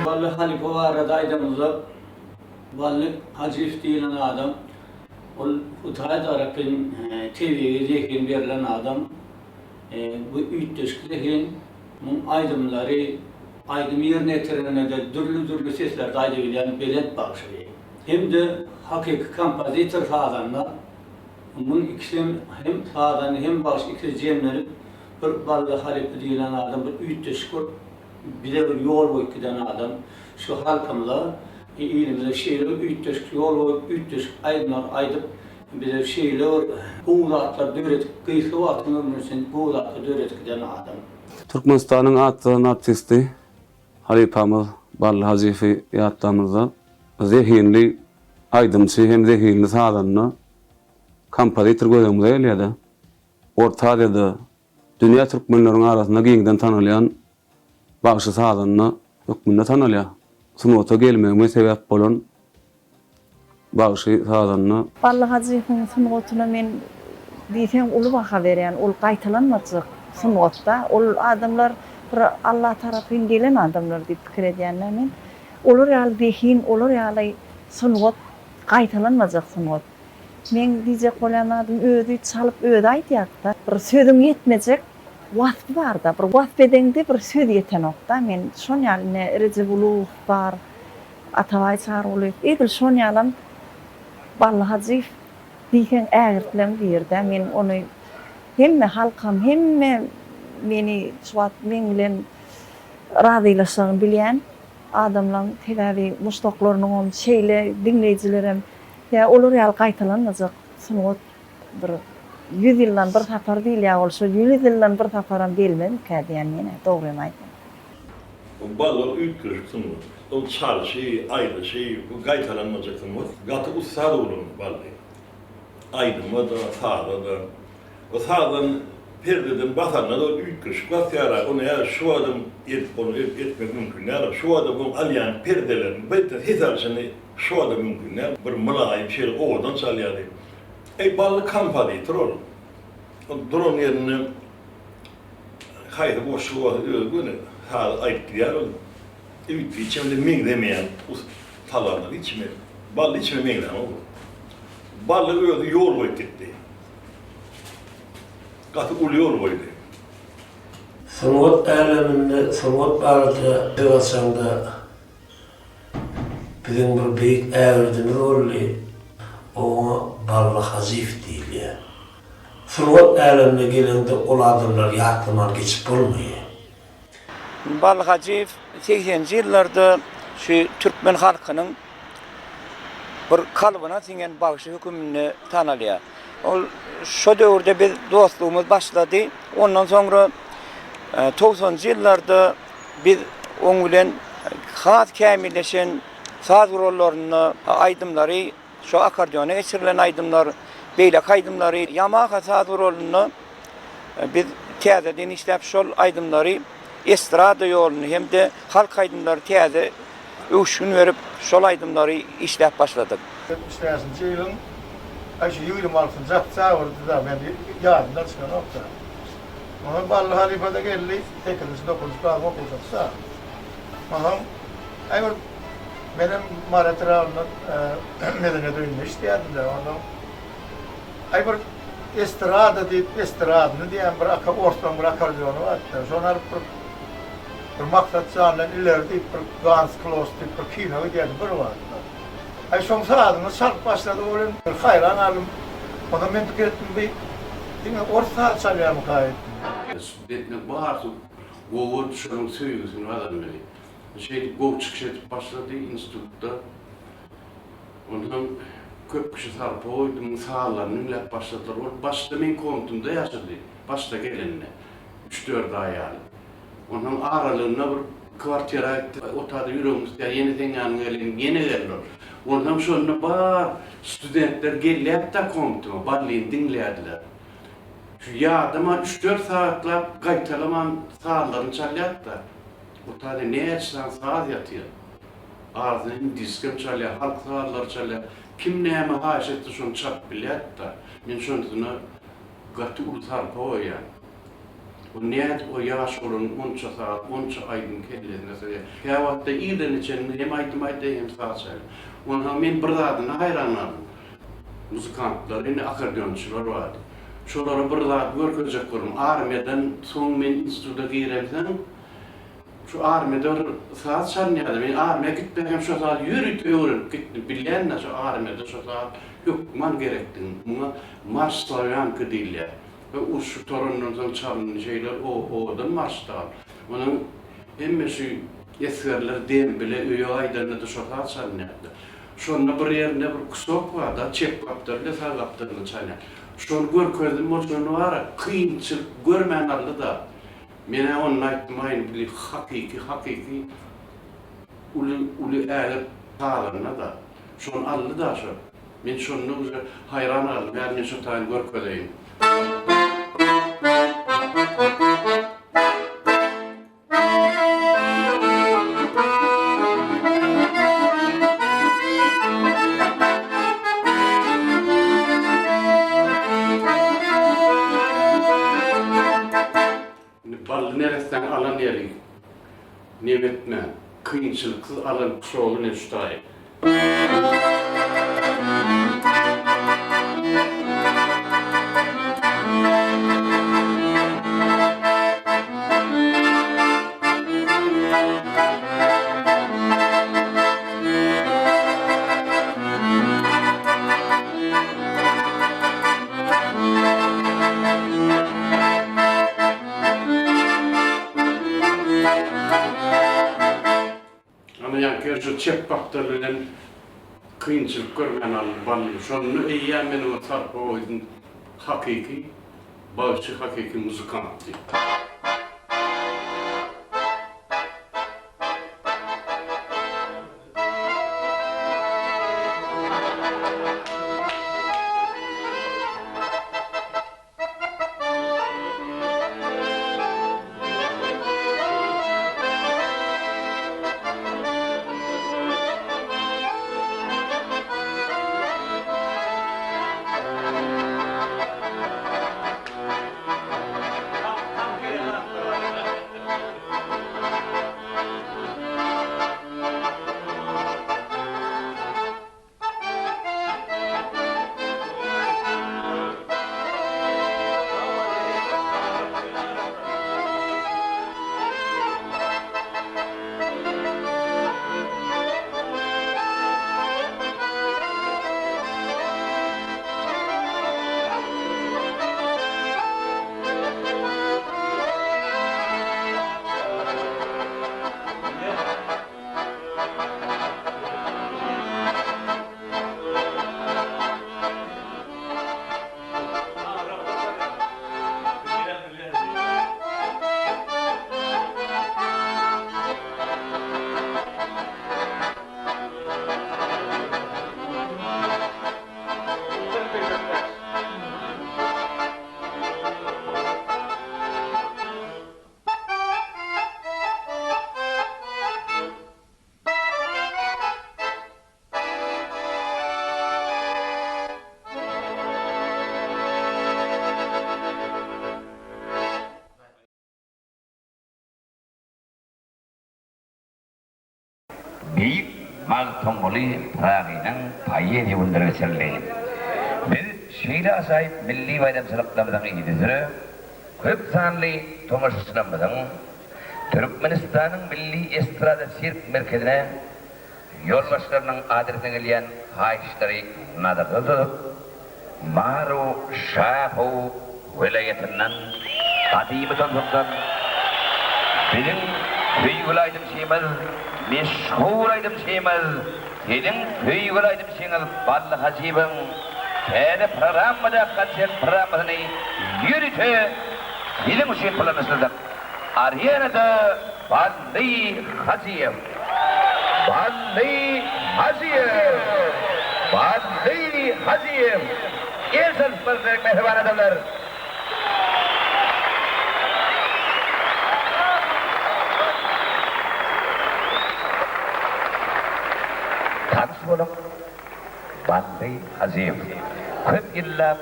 Vallahi Halife var adaydığımızda vallahi Hacif diyen adam o Utay tarafın TV'ye zekin verilen adam bu ütteşkilerin aydımları aydım yerine etirene de dürlü sesler daydı bilen belet bağışlıyor. Hem de hakiki kompozitör sağdanlar bunun ikisinin hem sağdan hem başka ikisi cemleri bir vallahi Halife diyen adam bir ütteşkir bir de bir yol boyu giden adam şu halkımla ilimizde şeyler ütteşk yol boyu ütteşk aydınlar aydıp bize şeyler buğdatlar döret kıyısı vatın ömrüsün buğdatlar döret giden adam. Türkmenistan'ın attığı artisti Halifamız Ballı Hazifi yattığımızda zehinli aydımçı hem zehinli sağdanını kompozitör gözümüze eliydi. Ortada da dünya Türkmenlerin arasında giyinden tanılayan bağışı sağdanını hükmünde tanılıyor. Sunota gelmeme sebep olan bağışı sağdanını. Ballı Hacif'in sunotuna men diýsem ulu baha beren, ul gaýtalanmajak sunotda. Ol adamlar Allah tarapyn gelen adamlar diýip pikir edýänler men. Olar ýaly dehin, olar ýaly sunot gaýtalanmajak sunot. Men diýjek bolan adam özi çalyp özi aýtýar-da. Bir sözüm yetmejek wagt bar da, bir wagt bedende bir söz yeten okda. Men şon ýaly Recep Uluw bar, Atabay Çaruly, edil şon ýaly Ballı Hacif diýen ägirt bilen birde. Men onu hemme halkam, hemme meni şuat men bilen razylaşygyny bilýän adamlaryň tedavi muştaklarynyň şeýle dinleýijilerim ýa olar ýaly gaýtalanmajak sunut bir 100 ýyldan bir tapar diýil ýa bolsa 100 ýyldan bir taparam bilmem kädiýän mene dogry aýtdym. O ballar ütkürüksün mü? O çal şey, ayrı şey, bu gaytalanmayacaksın mı? Gatı ustad olun ballı. Aydın da, sağda da. O sağdan perdeden batanla da ütkürüş var yara. Onu ya şu adam etmek mümkün. Ya şu adamın alyan perdelerini, belki hizarşını şu adam mümkün. Ya bir mılayım şey oradan çalıyor. Ballı kampadı, troll. O drone yerine haydi boş var öyle. Ha ayıtlılar oldu. Evet, içimde min demeyen talanlar içime, ballı içime min demeyen oldu. Ballı öyle yol boyu gitti. Katı ulu yol boydu. Sunut aleminde, sunut barıda devasında bizim bir büyük evrdimi oldu. O Ballı Hazif değil ya. Sunut alemine gelende ol adamlar yaktılar geçip olmuyor. Ballı Hacif 80-nji ýyllarda şu Türkmen halkynyň bir kalbyna siňen bagşy hükümini tanalýar. Ol şo döwürde biz dostluğumuz başlady. Ondan soňra 90-njy ýyllarda biz oň bilen has kämilleşen saz rollaryny aýdymlary, şo akordeona geçirilen aýdymlar, beýlek aýdymlary, Yamaha saz rollaryny biz täzeden işläp şol aýdymlary estrada yolunu hem de halk aydınları tiyade uşun verip şol aydınları işlep başladık. 70-nji ýylyň aşy 26-njy hafta orada ben ýarynda çıkan nokta. Ona Ballı Halifada geldi, 8-9 bar okuduksa. Aha, aýyr benim Maratrawynyň medeniýet öýünde işleýärdiler. Onda aýyr estrada diýip estradany diýen bir ortadan bir akordeonu bar. Şonar bir maksat çağırlan ileri deyip bir Gans Klos deyip bir kino giderdi bir var. Ay şoň sağadını çalıp başladı oğlum bir hayran alım. Ona men tükettim bir dinle orta çalýar mukayet. Studentlik barsı gowu düşürüň söýgüsini adam beri. Şey gow çykyş etip başlady institutda. Ondan köp kişi sarp oýdum sağlarını ilep başladylar. Ol başda men kontumda ýaşady. Başda gelenine 3-4 aýaly. Ondan aralygyna bir kwartira otada ýüregimizde ýene gelýär. Ondan şonu bar studentler gelýär da kontum, barlyny dinleýärdiler. Şu ýadama 3-4 saatlap gaýtalaman sağlaryny çalýar da. Otada näçe saz ýatýar. Arzyny diskem çalýar, halk sağlary çalýar. kim näme haşetdi şonu çap bilýär da. Men şondyna gaty ultar koýan. O niyet o yaş olan onça saat, onça aydın kellesine söyle. Ya vatta iyiden için hem aydım hem saat söyle. Ona men bir zadına hayranlarım. Muzikantlar, yine akordeonçular vardı. Şolara bir zat görkezek görüm. Armeden son men instituda giremsen, şu armeda saat çalınıyordu. Men armaya gitmeyem şu saat yürüt öğrenip gittim. Bilenler şu armada şu saat yokman gerektin. Buna marslar yankı değiller. Ve uçu torunlardan çalınan şeyler odan marşta. Onun hemmesi eskerler dem bile üye aydarına da şoka çalınıyordu. Şonda bir yerinde bir kusok var da çep kaptırlı sağ kaptırlı çalınıyor. Şonu görkezdim şonu var kıyınçılık görmeyen aldı da mene onun aytmayın bile hakiki ulu eğer sağlarına da şonu aldı da şu. Men şonu hayran aldım. Yani şu tayin görkezeyim. Ballı neresinden alan yeri, nimetme, kıyınçılıksız alan kuşoğlu ne şutayı. Şu çep baktırılan kıyınçılık görmeyen ballı. Şonu eyyâmen o tarpa oydun hakiki, bağışı hakiki muzikanttı. Büyük Maltomoli Pragi'nin payı yılları serleyin. Bir şehre sahip milli bayramçılıklarımızın iyidir. Köp sanlı tomaşçılarımızın Türkmenistan'ın milli estrada sirk merkezine yolbaşlarının adresine gelen haişleri nazarda tutup Maru Şahu vilayetinden Adimi Tanrı'dan bizim Büyülaydım şeyimiz, meşhulaydım şeyimiz, senin büyülaydım şeyimiz, Ballı Hacib'in kendi programda kaçan programını yürütü, bizim için kullanmıştırdık. Ariyana'da Ballı Hacib, Ballı Hacib, Ballı Hacib, Ersel Spazerek mehriban adamlar. Bandai Hazim. Köp yıllar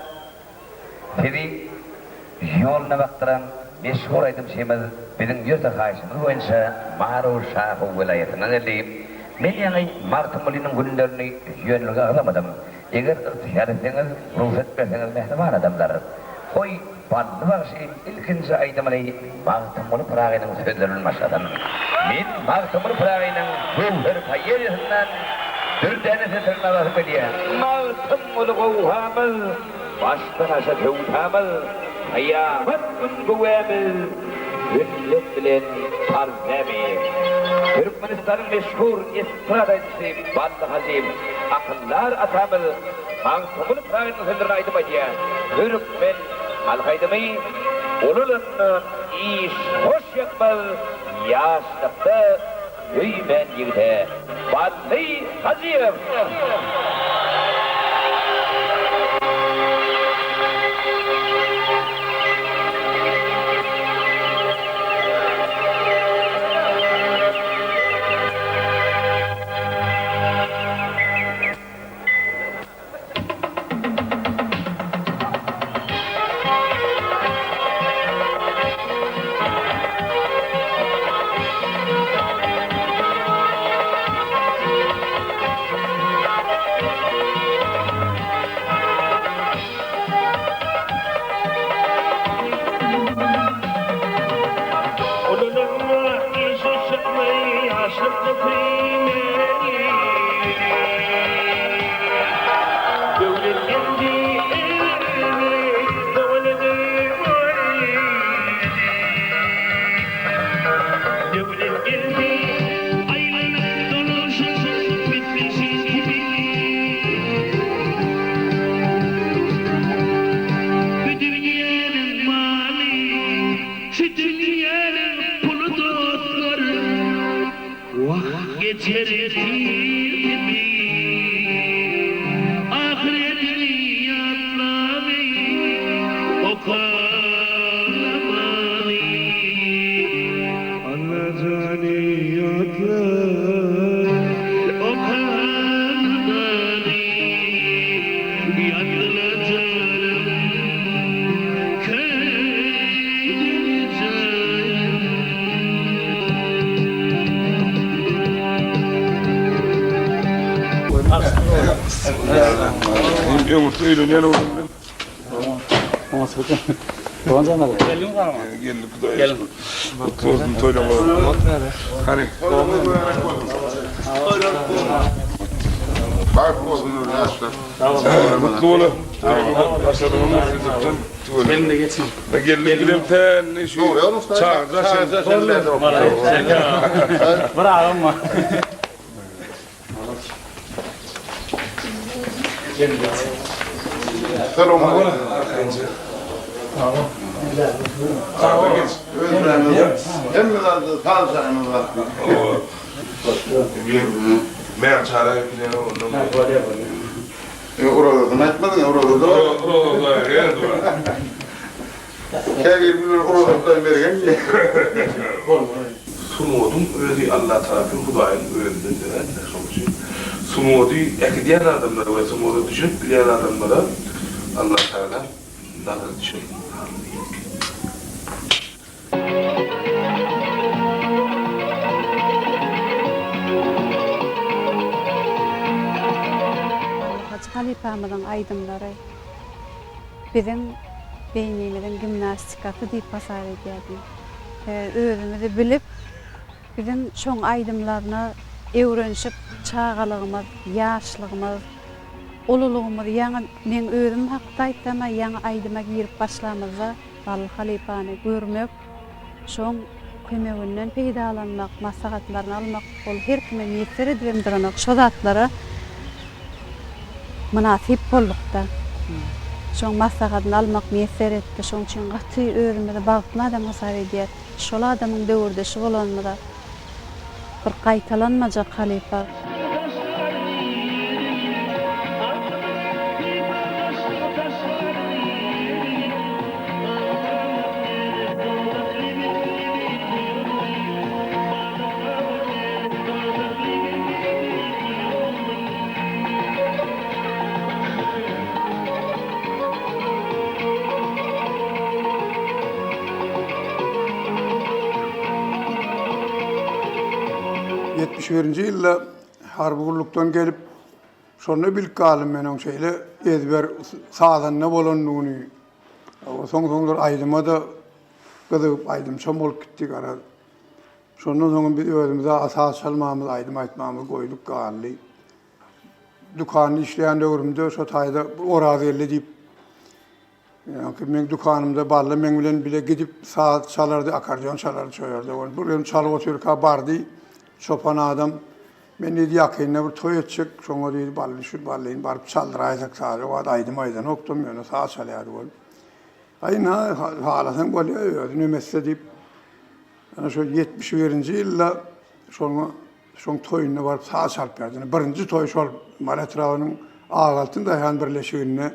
tedi yoluna baktıran meşhur aydım şeyimiz bizim yüzde karşımız boyunca Maru Şahı vilayetinden eleyim. Men yani Martımlı'nın günlerini yönlüğe alamadım. Eğer ihtiyar etseniz, ruhsat verseniz mehriban adamlar. Koy bandı var şeyin ilkinci aydımını Martımlı Pırağı'nın sözlerinin başladım. Men Martımlı Pırağı'nın ruhları payyerisinden Türklerine seslerine basıp ediyor. Martımlı kovhamız, baştan aşağı tevtamız, kıyamet gün güvemiz, günlük bilen tarzemi. Türkmenistan'ın meşhur estradacısı Bandai Hazim, akıllar atamız, Martımlı Pırağı'nın sözlerine aydım ediyor. Türkmen halkaydımı, olulunun iş hoş yapmaz, yaşlıkta Hüymen yigite Bandai Hazim. Yumurta eğleniyor oğlum. Tamam sakın. Doğan canlar. Gelin var mı? Gelin kudaya. Gelin. Mutlu olsun toylama. Hani. Bak olsun yaşlar. Mutlu olun. Gelin de geçin. Gelin gidelim ten. Çağıracak. Bravo ama. Gelin geçin. Selam aleyküm. Tamam. Tamam. Hemimiz tanışanımız var. Meğer çare yapacağını ondan. Orada etmedin ya orada. Orada yer dur. Kegir bir orada vergen ki. Sunudum öyle Allah tarafından Hudayın öğrendiğinden sonuçta. Sunudu ekleyen adamlara ve sunudu düşüp bilen adamlara Allah Teala nazar düşüyor. Hacı Halifamızın aydımları bizim beynimizin gimnastikası deyip basar ediyordum. Özümüzü bilip bizim şoň aydımlarına öwrenşip çağalygymyz, ýaşlygymyz, ululygymyz, ýa-ni men özüm hakda aýtdym, ýa-ni aýdyma girip başlamyza Bally Halifany görmek, şoň kömeginden peýdalanmak, maslahatlaryny almak, ol her kime meýser edip şo zatlara münasip boldukda. Şoň maslahatyny almak meýser etdi, şoň üçin gaty özümizi bagtly adam hasar edýär. Şol adamyň döwürdeşi bolanmyda bir gaýtalanmajak halifa. 71-nji ýylda harby gullukdan gelip şonu bilip galym men oň şeýle ezber sazanna bolandygyny. O soň-soňlar aýdyma da gyzyp aýdym çam bolup gitdik ara. Şondan soň biz özümize asas çalmamyz, aýdym aýtmamyz goýduk galy. Dukany işleýän döwrümde şo taýda oraz elli diýip men dukanymda balla men bilen bile gidip saat çalardy, akordeon çalardy, çoýardy. Bu benim çalyp oturka bardy. Çopan adam men dedi ýakynda bir toý etjek, şoňa diýdi balla şu ballaýyn baryp çaldyraýsak sady. O aýdym aýdan okdum men saat çalýardy bol. Aýna halasyň bolýar, nümesse diýip ana şo 71-nji ýylda şoň toýuna baryp saat çalyp berdi. Birinji toý şol Malatrawynyň agaltynda ýan birleşigine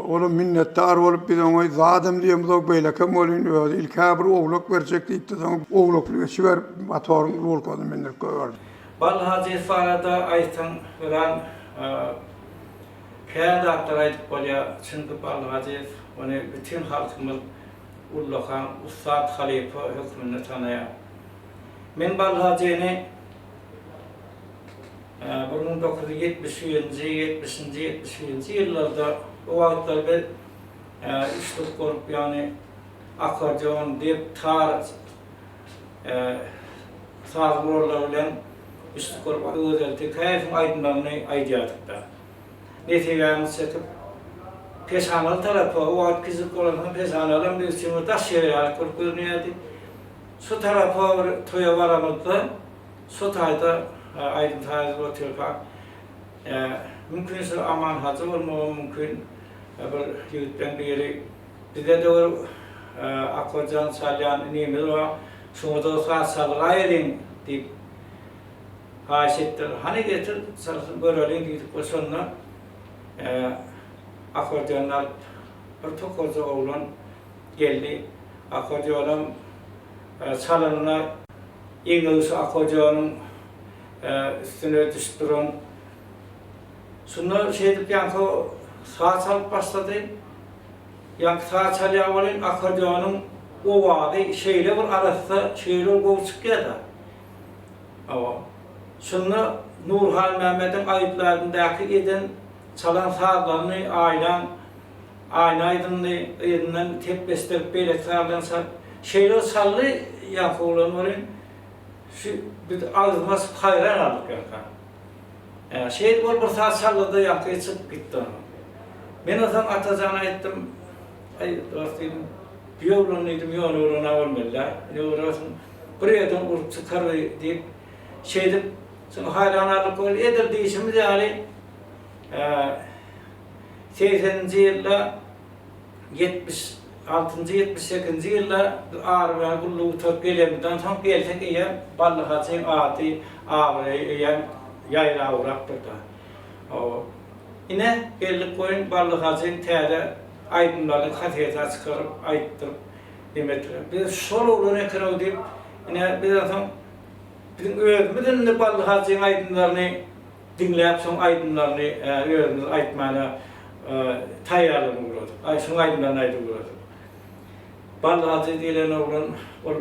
olam minnetdar bolup biz oňa zadym diýemiz ok beýlekem bolýan öýde ilkä bir ogluk berjek diýdi. Ogluklygy şiwer motoryň rolkady mendir gördüm. Balhaji farada aýtan bilen kädatlar aýdyp bolýar. Çünki Balhaji ony bütün halkymyz ullahan Ustad Halifa hökmünde tanaýar. Men Balhaji'ni 1970-70-70-70 ýyllarda o wagtlar bir işlik gorup ýani akordeon diýip tar sazgorlar bilen işlik gorup özellikle käýfim aýdymlaryny aýdýardyk. Netijämiz çekip peşanal tarapy o wagt kizik bolan peşanalarym bir çymy taşýar gorup görnýärdi. Şu tarapy toýa baramyzda şu taýda aýdym taýyz oturpak. Mümkünse aman hazy bolmagy mümkün. Bir ýigitden beri bizde de akordeon çalýan nemiz bar. Şoňa da saýaýyn diýip haýyş etdi. Hani getir sarysyn görelim diýip bolsonda akordeonlar bir tokoza oglan geldi. Akordeonum çalanyna ýeňi akordeonyň üstüne düşdüren. Şunu şeydip yankı saat çalıp başladı. Yankı saat çalıya bolyn akordeonyň o wagty şeýle bir arasda şeýle goýup geldi. Awa şunu Nurhan Mehmet'in aýtlaryndaky eden çalan sazlaryny aýnaýdyny ýerinden tepestirip beýle çalansa şeýle çaldy yankı bolan şu bir ağzımas hayran aldık yanka. Şehit bol bir saat salladı yankıya çıkıp gitti. Ben o zaman atacağına ettim. Ay dostum, bir yolun neydim, yolun olmalılar. Buraya vurup çıkar deyip şeydim. Sonra hayran aldık öyle edir deyişimiz yani 80-nji ýylda 76-78-nji ýylda arwa gullugy top gelemden soň gelsek eýer Balhajiň aty awraýan ýaýra awrapdyr. Ine geldik goýun Balhajiň täze aýdymlary hatyrda çykaryp aýtdyryp demetler. Biz şol ulan ekran diýip ine biz soň bizim özümizden Balhajiň aýdymlaryny dinläp soň aýdymlaryny özümiz aýtmana taýýarlyk boldy. Ay şoň aýdymlaryny aýdyp boldy. Balhaji diýilen oglan ol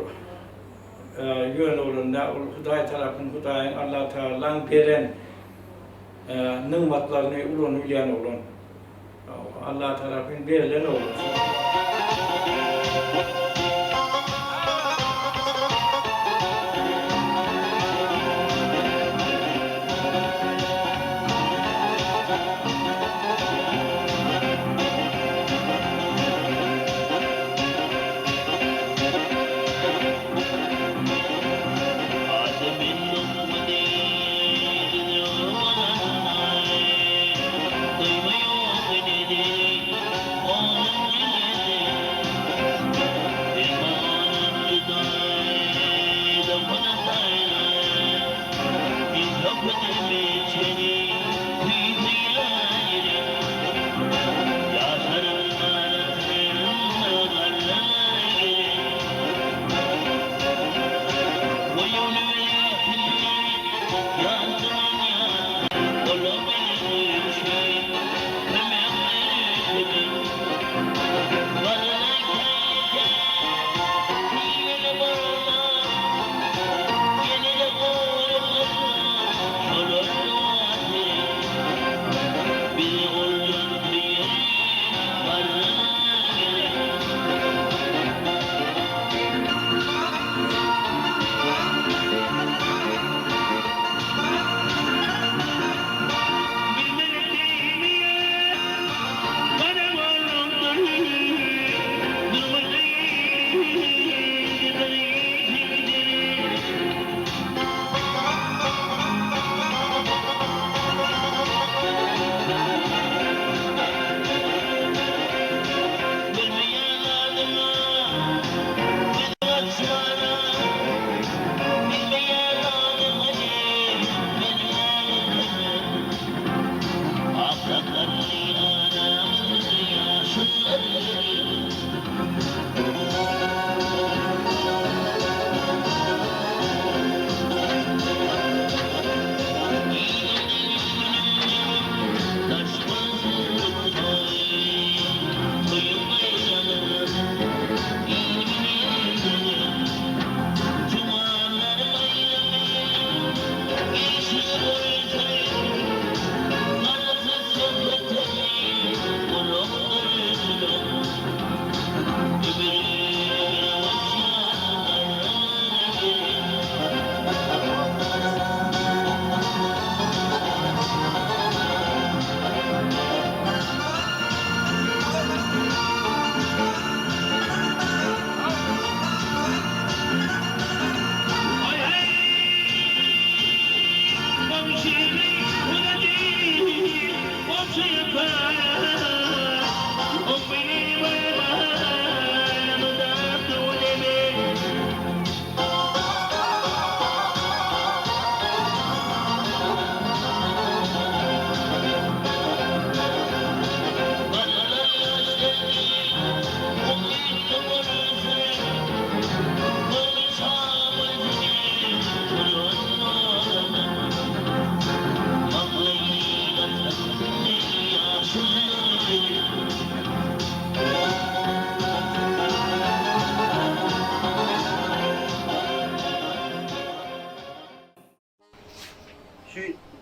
ýön olanda ol Hudaý tarapyn Hudaýyň Allah Taalaň beren nymatlaryny ulan bilýän oglan. Allah tarapyn berilen oglan.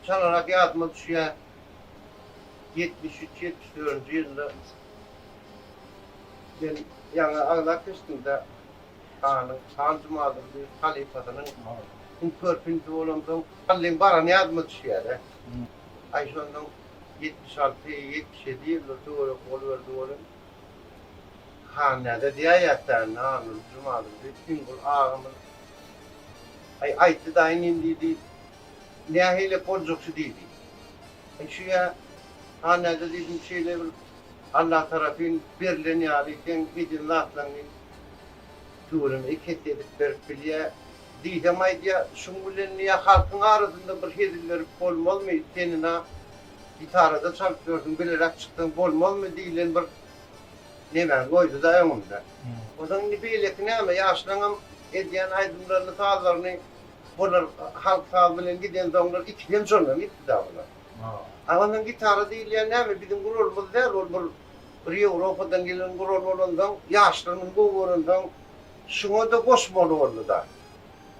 çalarak yadıma düşüyor. 73-74 yılında ben yani Ağlak üstünde Han Cumadım bir halifatının körpüntü olandım. Hallin baranı yadıma düşüyor. Ay sonundan 76-77 yılda doğru oluverdi. Hanede diye yatlarını Han'ın Cumadım bir gün ağamın aytı da aynı dedi. Nihayet korcuksu dedi. Şu ya Hanede dedim şeyle Allah tarafın birliğini yarayken gidin laflarını durum iket edip verip biliye diyeceğim aydiya şungulen niye halkın arasında bir hediyeler bolmol mu tenine gitarada çalıp gördüm bilerek çıktım bolmol mu diyilen bir ne ben koydu da yanımda. O zaman ne bilek ne ama yaşlanım ediyen aydınlarını sağlarını bunlar halk sağlığıyla giden donlar ikiden sonra gitti daha bunlar. Ama gitarı değil yani ne bizim gururumuz değil olur bir Avrupa'dan gelen gurur olandan yaşlının gururundan şuna da koşmalı oldu da.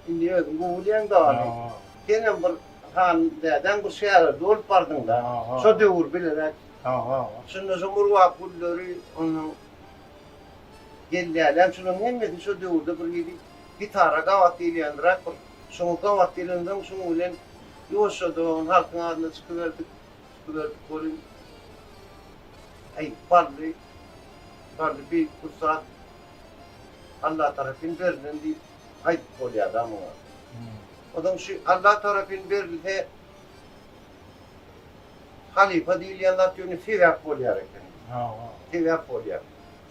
Şimdi öyle gururlayan da hani. Gene bir haneden bu şehre dolup vardın da. Şu devur bilerek. Şimdi Cumhurbaşkanı kulları onun geldiler. Şunun hemmeti şu devurda bir gitara kavat diyendirak şunu kavat dilenden şunu ulen yoşadığın halkın adına çıkıverdik kolun ay varlı bir kutsat Allah tarafından verilen bir ayet oluyor adamı var. O da şu Allah tarafından verilen halife değil yanlar yönü fiyat oluyor. Fiyat oluyor.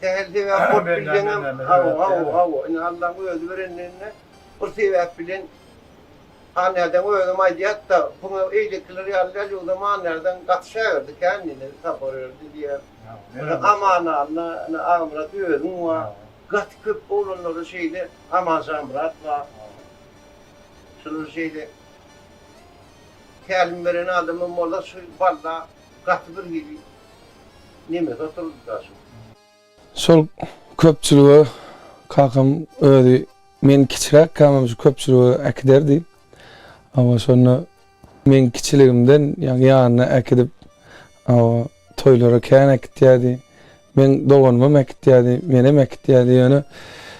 Tehel fiyat bildiğin havu. Allah'ın öldürenlerine o fiyat bilen Annerden öyle maddiyat da bunu iyilikleri yerler o zaman nereden katışıyordu kendini taparıyordu diye. Amanlarla amrat ödüm var. Kat küp olanları şeyde aman zamrat var. Şunu şeyde kelimelerin adamın mola şu valla kat bir gibi nimet oturdu da şu. Sol köpçülüğü kakam öyle men kiçirak kalmamış köpçülüğü ekderdi. Ama sonra men kiçiligimden yani yanına ekidip toylara kän ekitýärdi. Men doğanmam ekitýärdi, menem ekitýärdi yani.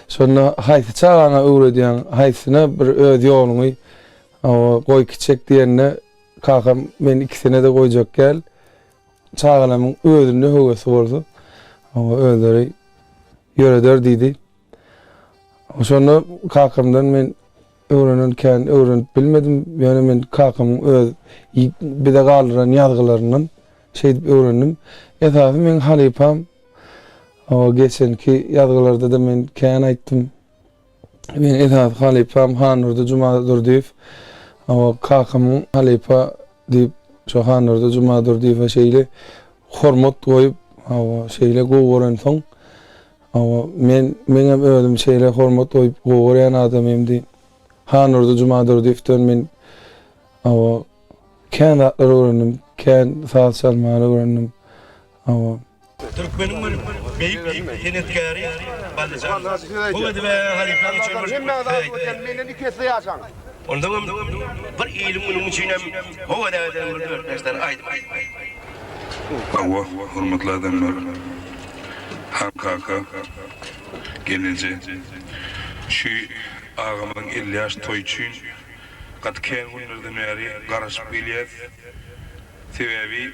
Sonra haýsy çağana öwredýän haýsyna bir öz ýoluny goý kiçek diýende kakam men ikisine de goýjak gel. Çağalamyň özüne höwesi boldy. Ama özleri ýöreder diýdi. Sonra kakamdan men öğrenip bilmedim. Yani men kakamın öz bir de galyran ýazgylaryndan şey öğrendim. Esasy men halipam o geçenki ýazgylarda da men kän aýtdym. Men esas halipam Hanurda Jumadur diýip o kakamın halipa diýip şu Hanurda Jumadur diýip şeýle hormat goýup o şeýle goýuran soň o men özüm şeýle hormat goýup goýuran adamym diýip Hanurda Jumadur diýipden men o kän atlar öğrendim, kän saz çalmagy öğrendim. O Türkmenin beýik senetkary Baldacan. Bu edebe halifa geçen Menden ikisi ýaşaň. Ondan bir ilim unuň üçinem o adadan bir dörtleşler aýdyp. Allah hurmatly adamlar. Hakka gelince şu ağamın 50 yaş toy üçün kat kän günlerden beri garaşyp gelýär. Sebebi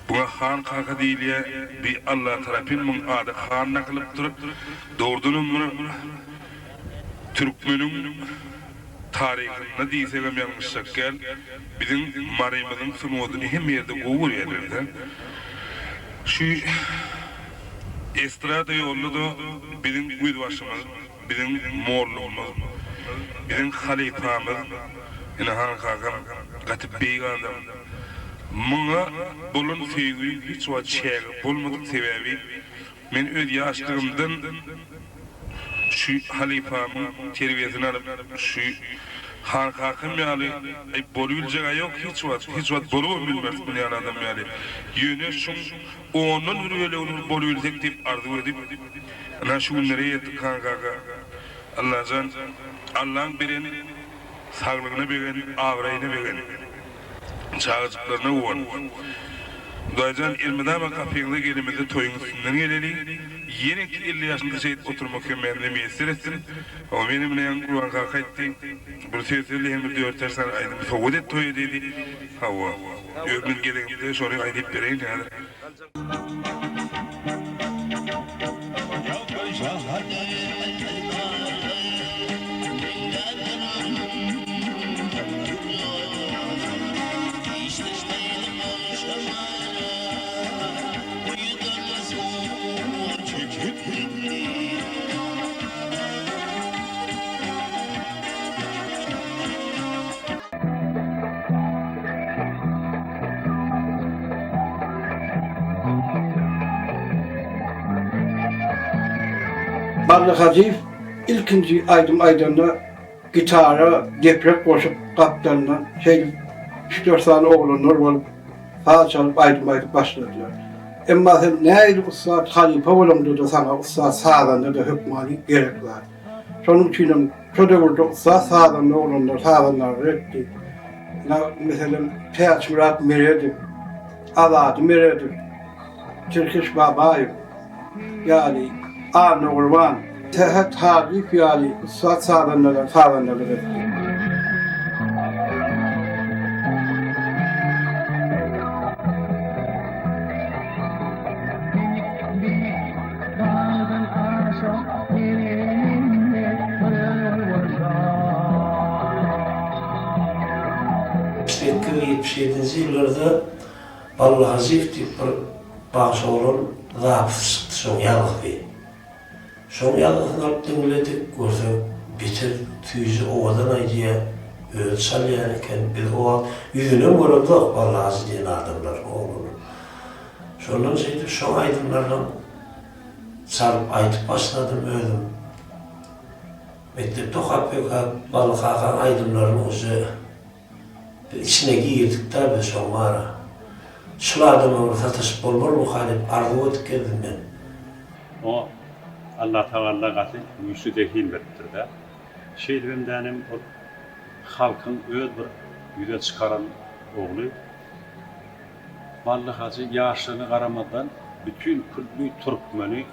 buna han kaka diýilýär. Bir Allah tarapyndan ady han naklyp durup doğrudunum Türkmeniň tarihyny diýsegem ýalňyşak gel. Bizim marymyzyň sunwadyny hem ýerde gowur ýerlerde. Şu estrada ýolunda da bizim güýdbaşymyz, bizim morlugymyz, bizim halifamyz, ine han kakam gatyp beýik adam. Muňa bolan sevgi hiç wagt çäge bolmadyk sebebi men öz ýaşlygymdan şu halifamyň terbiýesini alyp şu han kakam ýaly bolubiljek ýok hiç wagt bolup bilmez bu ýaly adam ýaly. Ýöne şu onun ürüle onu bolubiljek diýip arzu edip ana şu günlere ýetdik kaka. Allah'ın birini sağlığını beren, avraýyny beren. çağıcıklarına uğan. Daycan ilmidama kapıyında gelimizde toyun üstünden geleli, yeni 50 yaşında şehit oturmak ömründe müyesser etsin. O benim neyan Kur'an kalka etti. Bu sözlerle hem de 4 aydan aydım. Soğud et toyu dedi. Hava. Ömrün gelimizde şoraya aydıp vereyim yani. Barlı Hazif ilkinci aydanda gitara, deprek koşup kaptandan 3-4 tane oğlanlar olup sağ çalıp aydım başladılar. Ama sen neydi Ustad Halife olamdı da sana Ustad sağdan da hükmani gerek var. Sonun için şu devirde Ustad sağdan da oğlanlar sağdanlar etti. Mesela Peyç Murat Meredi, Aladı Meredi, Türkiş Babayım, yani Ağrı Urban, Tehet Harif yani Ustad sağdanlar etti. Yıllarda Ballı Hazif deyip bir bağış oğlum zafı çıktı son yalık bir. Son yalıkını alıp dinledik, görsek bitir tüyüzü ovadan aydiye öyle çalıyanken bir ova yüzüne gördük Ballı Hazif diyen adamlar oğlunu. Sondan şeydi son aydınlarla sarıp aytıp başladım öldüm. Mektepte kapıya Ballı Hakan aydınların özü içine girdik tabi sonra. Şulardan onu satışıp olmur mu halip arzu edip geldim ben. O Allah Teala katı yüzü de hilmettir de. Benim denim o halkın öz bir yüze çıkaran oğlu. Ballı Hacı yaşını karamadan bütün kültürlü Türkmeni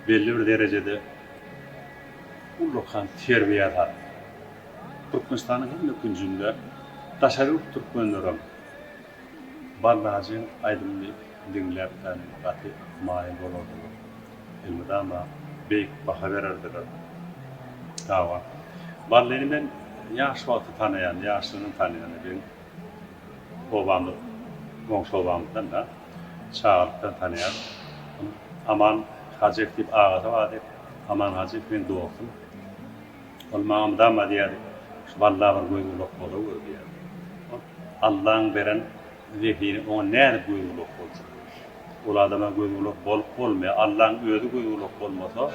belli bir derecede ulukan terbiye eder. Türkmenistan'ın hem küncünde Taşaruf Türkmenlerim Ballı Hacı'nın aydınlığı dinlerken katı mail olurdu. Elmede ama büyük baka verirdiler. Dava. Ballı'nı ben yaş vakti tanıyan, yaşlının tanıyan ben babamı, komşu babamdan da çağırıptan tanıyan. Aman Hacı deyip ağası vardı. Aman Hacı ben doğdum. Olmağımda ama diye Ballı'ya bir göğülük olur diye. Allah'ın veren zihni ona nerede göğülük olacak? O adama göğülük olmuyor. Allah'ın özü göğülük olmasa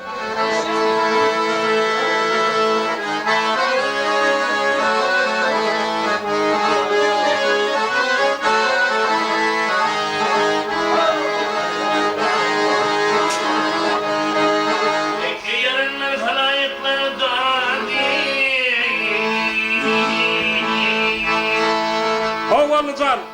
Can.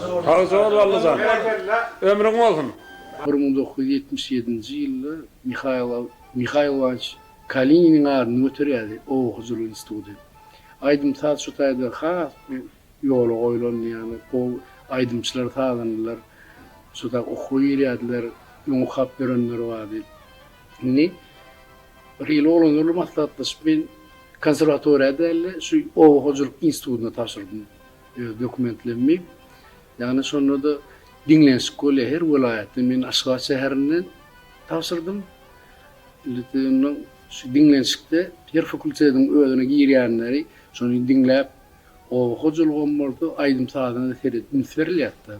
Sağ ol Allah'ım. Ömrün olsun. 1977-nji ýylda Mikhailovich Kalinin adyny göterýärdi o huzur instituty. Aydym saat şu taýda has ýoly goýulan ýani o aydymçylar taýdandylar. Şu da okuýýardylar, ýoňy hap berenler bardy. Ni bir olanlar maslahatlaşyp men konservatoriýada şu o huzur institutyna taşırdym. Dokumentlenmi. Yani sonra da dinlenşik kolu her vilayette men Aşgabat şäherinden tapşyrdım. Lütfen şu dinlenşikde her fakülteden öğrenci girýänleri şonu dinläp o hojulgymlarda aydym saatynda verilýärdi.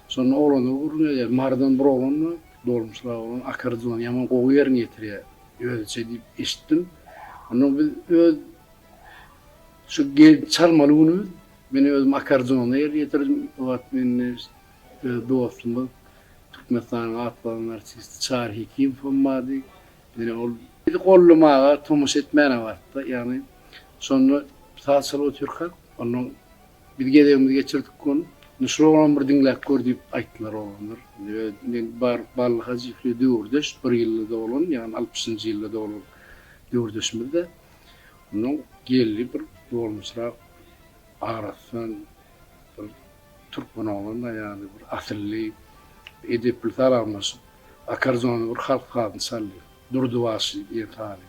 Sonra oğlanı vurunýar, mardan bir oğlanı dolmuşlar olan akordeon yaman gowy ýerine ýetirýär. Öýçe diýip eşitdim. Onu biz şu çalmaly bunu beni özüm akordeonla ýetirdim. Wagt men dostum Türkmenistan'ın atlanan artisti Çar Hekim fonmady. Yani ol bir gollamağa tomuş etmene vardı. Yani sonra saçalı Türkan onun bir gedegimizi geçirdik kon. Nuşroğlan bir dinlep gördüp ayttılar olanlar. Ballı Hacifli döwürdeş bir ýylda olan yani 60-njy ýylda olan döwürdeşimizde onun geldi bir dolmuşlar arasın bir Türkmen oğlanla yani bir asıllı edepli talanmış akarzonu bir halk kadın salli durduvası yetali.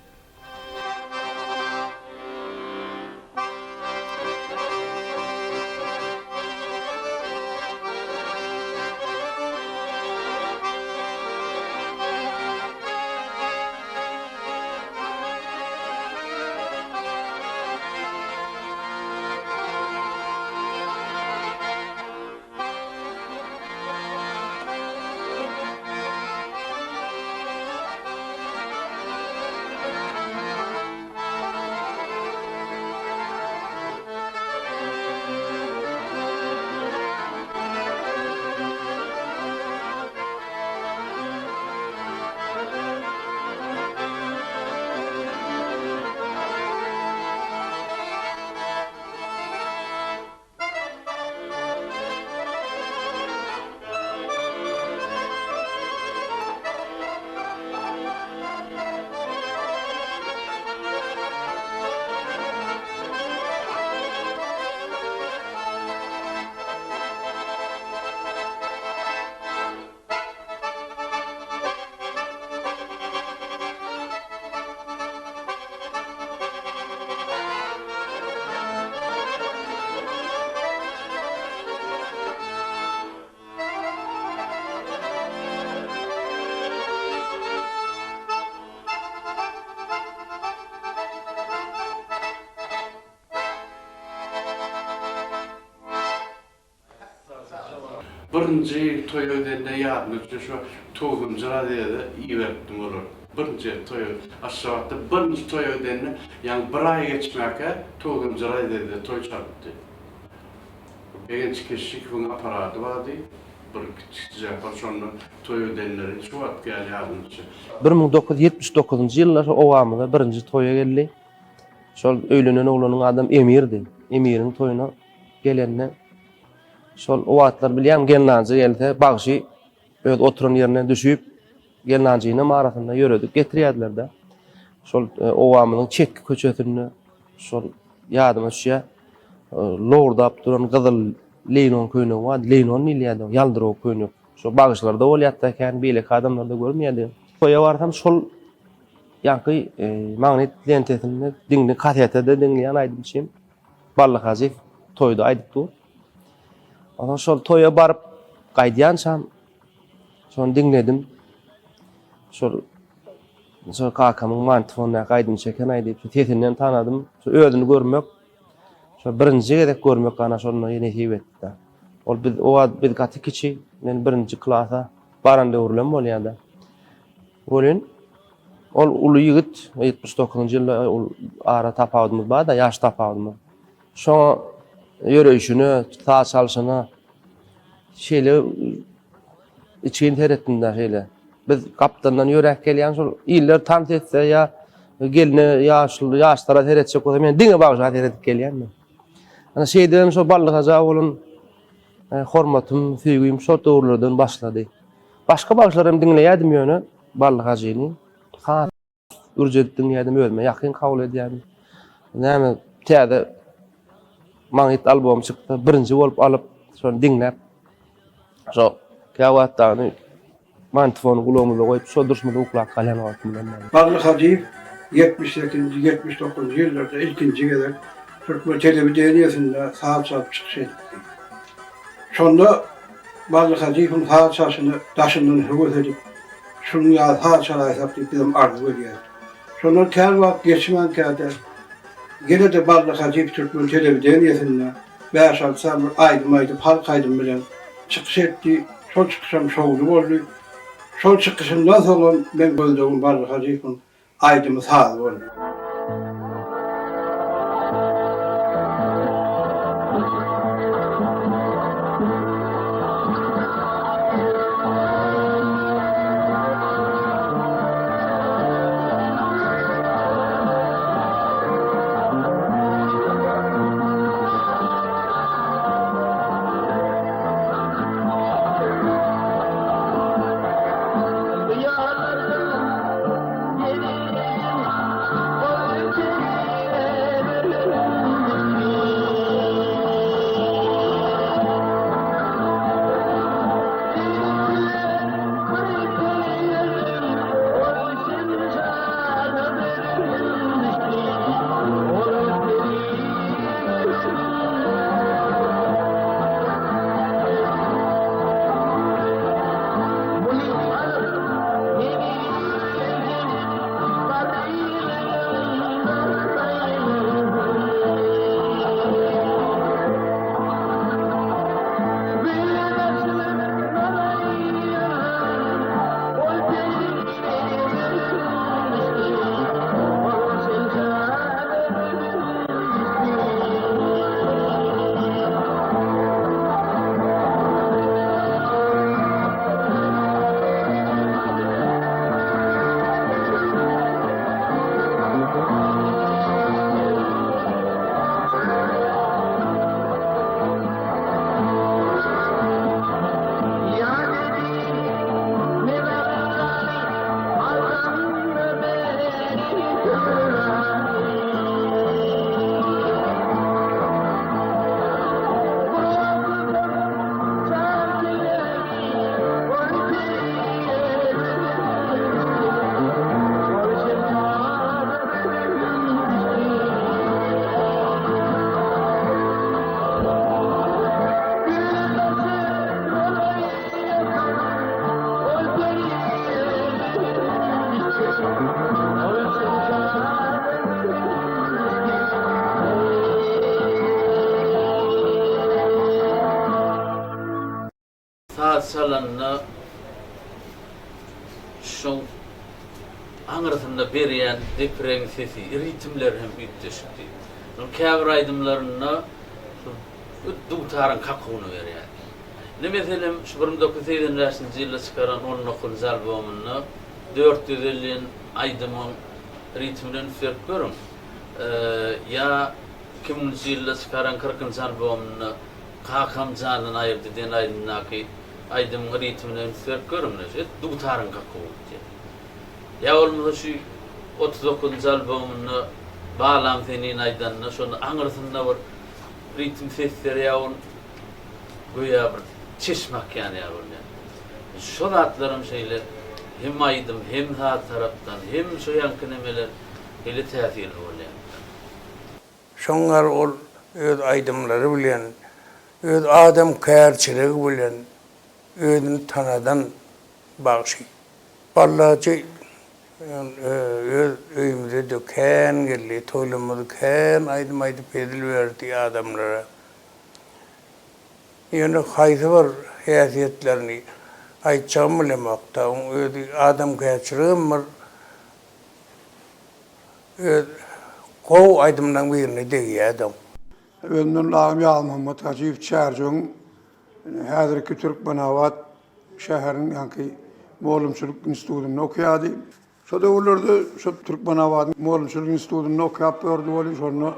Birinci toy ödende ýadyny şu Togumjyra diýdi, iýerdim olur. Birinci toy Aşgabatda birinci toy ödende ýani bir ay geçmäke Togumjyra diýdi, toy çapdy. Birinci kişi bu aparaty bardy. Bir kiçikçe şonu toy ödenleri şu wagt gelýärdi. 1979-njy ýyllar owamyda birinci toýa geldi. Şol öýlenen oglanyň adam Emirdi. Emiriniň toýuna gelende şol o wagtlar bilýän gelnanjy gelse bagşy öz oturan ýerine düşüp gelnanjyny marasynda ýöredik getirýärdiler de. Şol owamynyň çekki köçetini şol ýadyma düşýär. Lordap duran gyzyl Leynon köýnegi bar. Leynon milýärdi, ýaldyraw köýnek. Şo bagşlarda bolýatda ekän beýlek adamlarda görmeýärdi. Toýa barsam şol ýanky magnet lentesini diňli kasetede dinleýän aýdymçym Ballı Hacif toýda aýdypdy. Ondan şol toýa baryp gaýdýansam şonu dinledim. Şol kakamyň mantyfonyna gaýdym çeken aýdyp tesinden tanadym. Şo özüni görmek, şo birinji gedek görmek gana şonu ýene etdi. Ol biz gaty kiçi, men birinji klasa baranda urlan bolýanda. Bolyn ol uly ýigit 79-njy ýylda ara tapawdymyz bar da, ýaş tapawdymyz. Şo ýöreýişini, ta çalyşyny şeýle için teretinde şeýle. Biz kaptandan ýörek gelýän şol ýyllar tanıt etse ýa gelne ýaşlara teretsek bolsa men diňe bagşa teretip gelýän. Ana şeýdem şo Ballı Haja bolan hormatym, süýgüm şo döwürlerden başlady. Başga bagşlarym dinleýädim ýöne Ballyk hasyny. Ha, urjet dinleýädim ölme, ýakyn kabul edýärim. Näme täze magnit albom çykdy, birinji bolup alyp şonu dinläp şo käwatdany mantfonu gulağymyza goýup şo durşmada uklap galan wagtym bilen. Ballyk Hajiýew 78-79 ýyllarda ilkinji gezek Türkmen telewizionyasynda saat çykyş etdi. Şonda Ballyk Hajiýewiň saat çaşyny daşyndan höwet edip şunu ýa saat çalaýsak diýip bizim arzu edýär. Şonda kär wagt geçmen käde gene de Ballyk Hajiýew Türkmen telewizionyasynda 5-6 saat aýdym halk aýdym bilen çykyş etdi. Şol çykyşam şowlu boldy. Şol çykyşyndan soň men gözlegim Ballyk Hajiýewiň aýdymy saz boldy. Saat salanna şu anırtında beriyen deprem sesi, ritimler hem ütteşti. Käbir aydımlarına dutarın kakunu veriyor. Ne mesela şu 1980 yılda çıkaran 19 albümünü 450'in aydımın ritminin fark görüm. Ya 2000 yılda çıkaran 40. albümünü Kakam canın ayırdı den aydımnaki aydımın ritminin fark görüm. Dutarın kakunu diye. Ya olmadı şu 39. albümünü bağlam senin aydanına sonra anırsında var ritim sesleri yavun güya bir çeşmek yani yavun yani. Şu atlarım şeyler hem aydım hem sağ taraftan hem şu yankınemeler hele tesirli oluyor. Şonlar ol öz aydımları bilen, öz adam kayarçılığı bilen, özünü tanadan bağışı. Vallahi öyümüze döken geldi, toylumu döken, aydım pedil verdi adamlara. Yani haydi var hayatiyetlerini aytacağım bilemakta, adam kayarçılığım var, kov aydımdan birini değil adam. Ömrün lağım Yal Muhammed Hajiýew Çärjüň häzirki Türkmenabat şäheriniň ýa-ni Moğolumçylyk institutyny okuýady. Şo döwürlerde şo Türkmenabat Moğolumçylyk institutyny okuýap berdi bolup şonu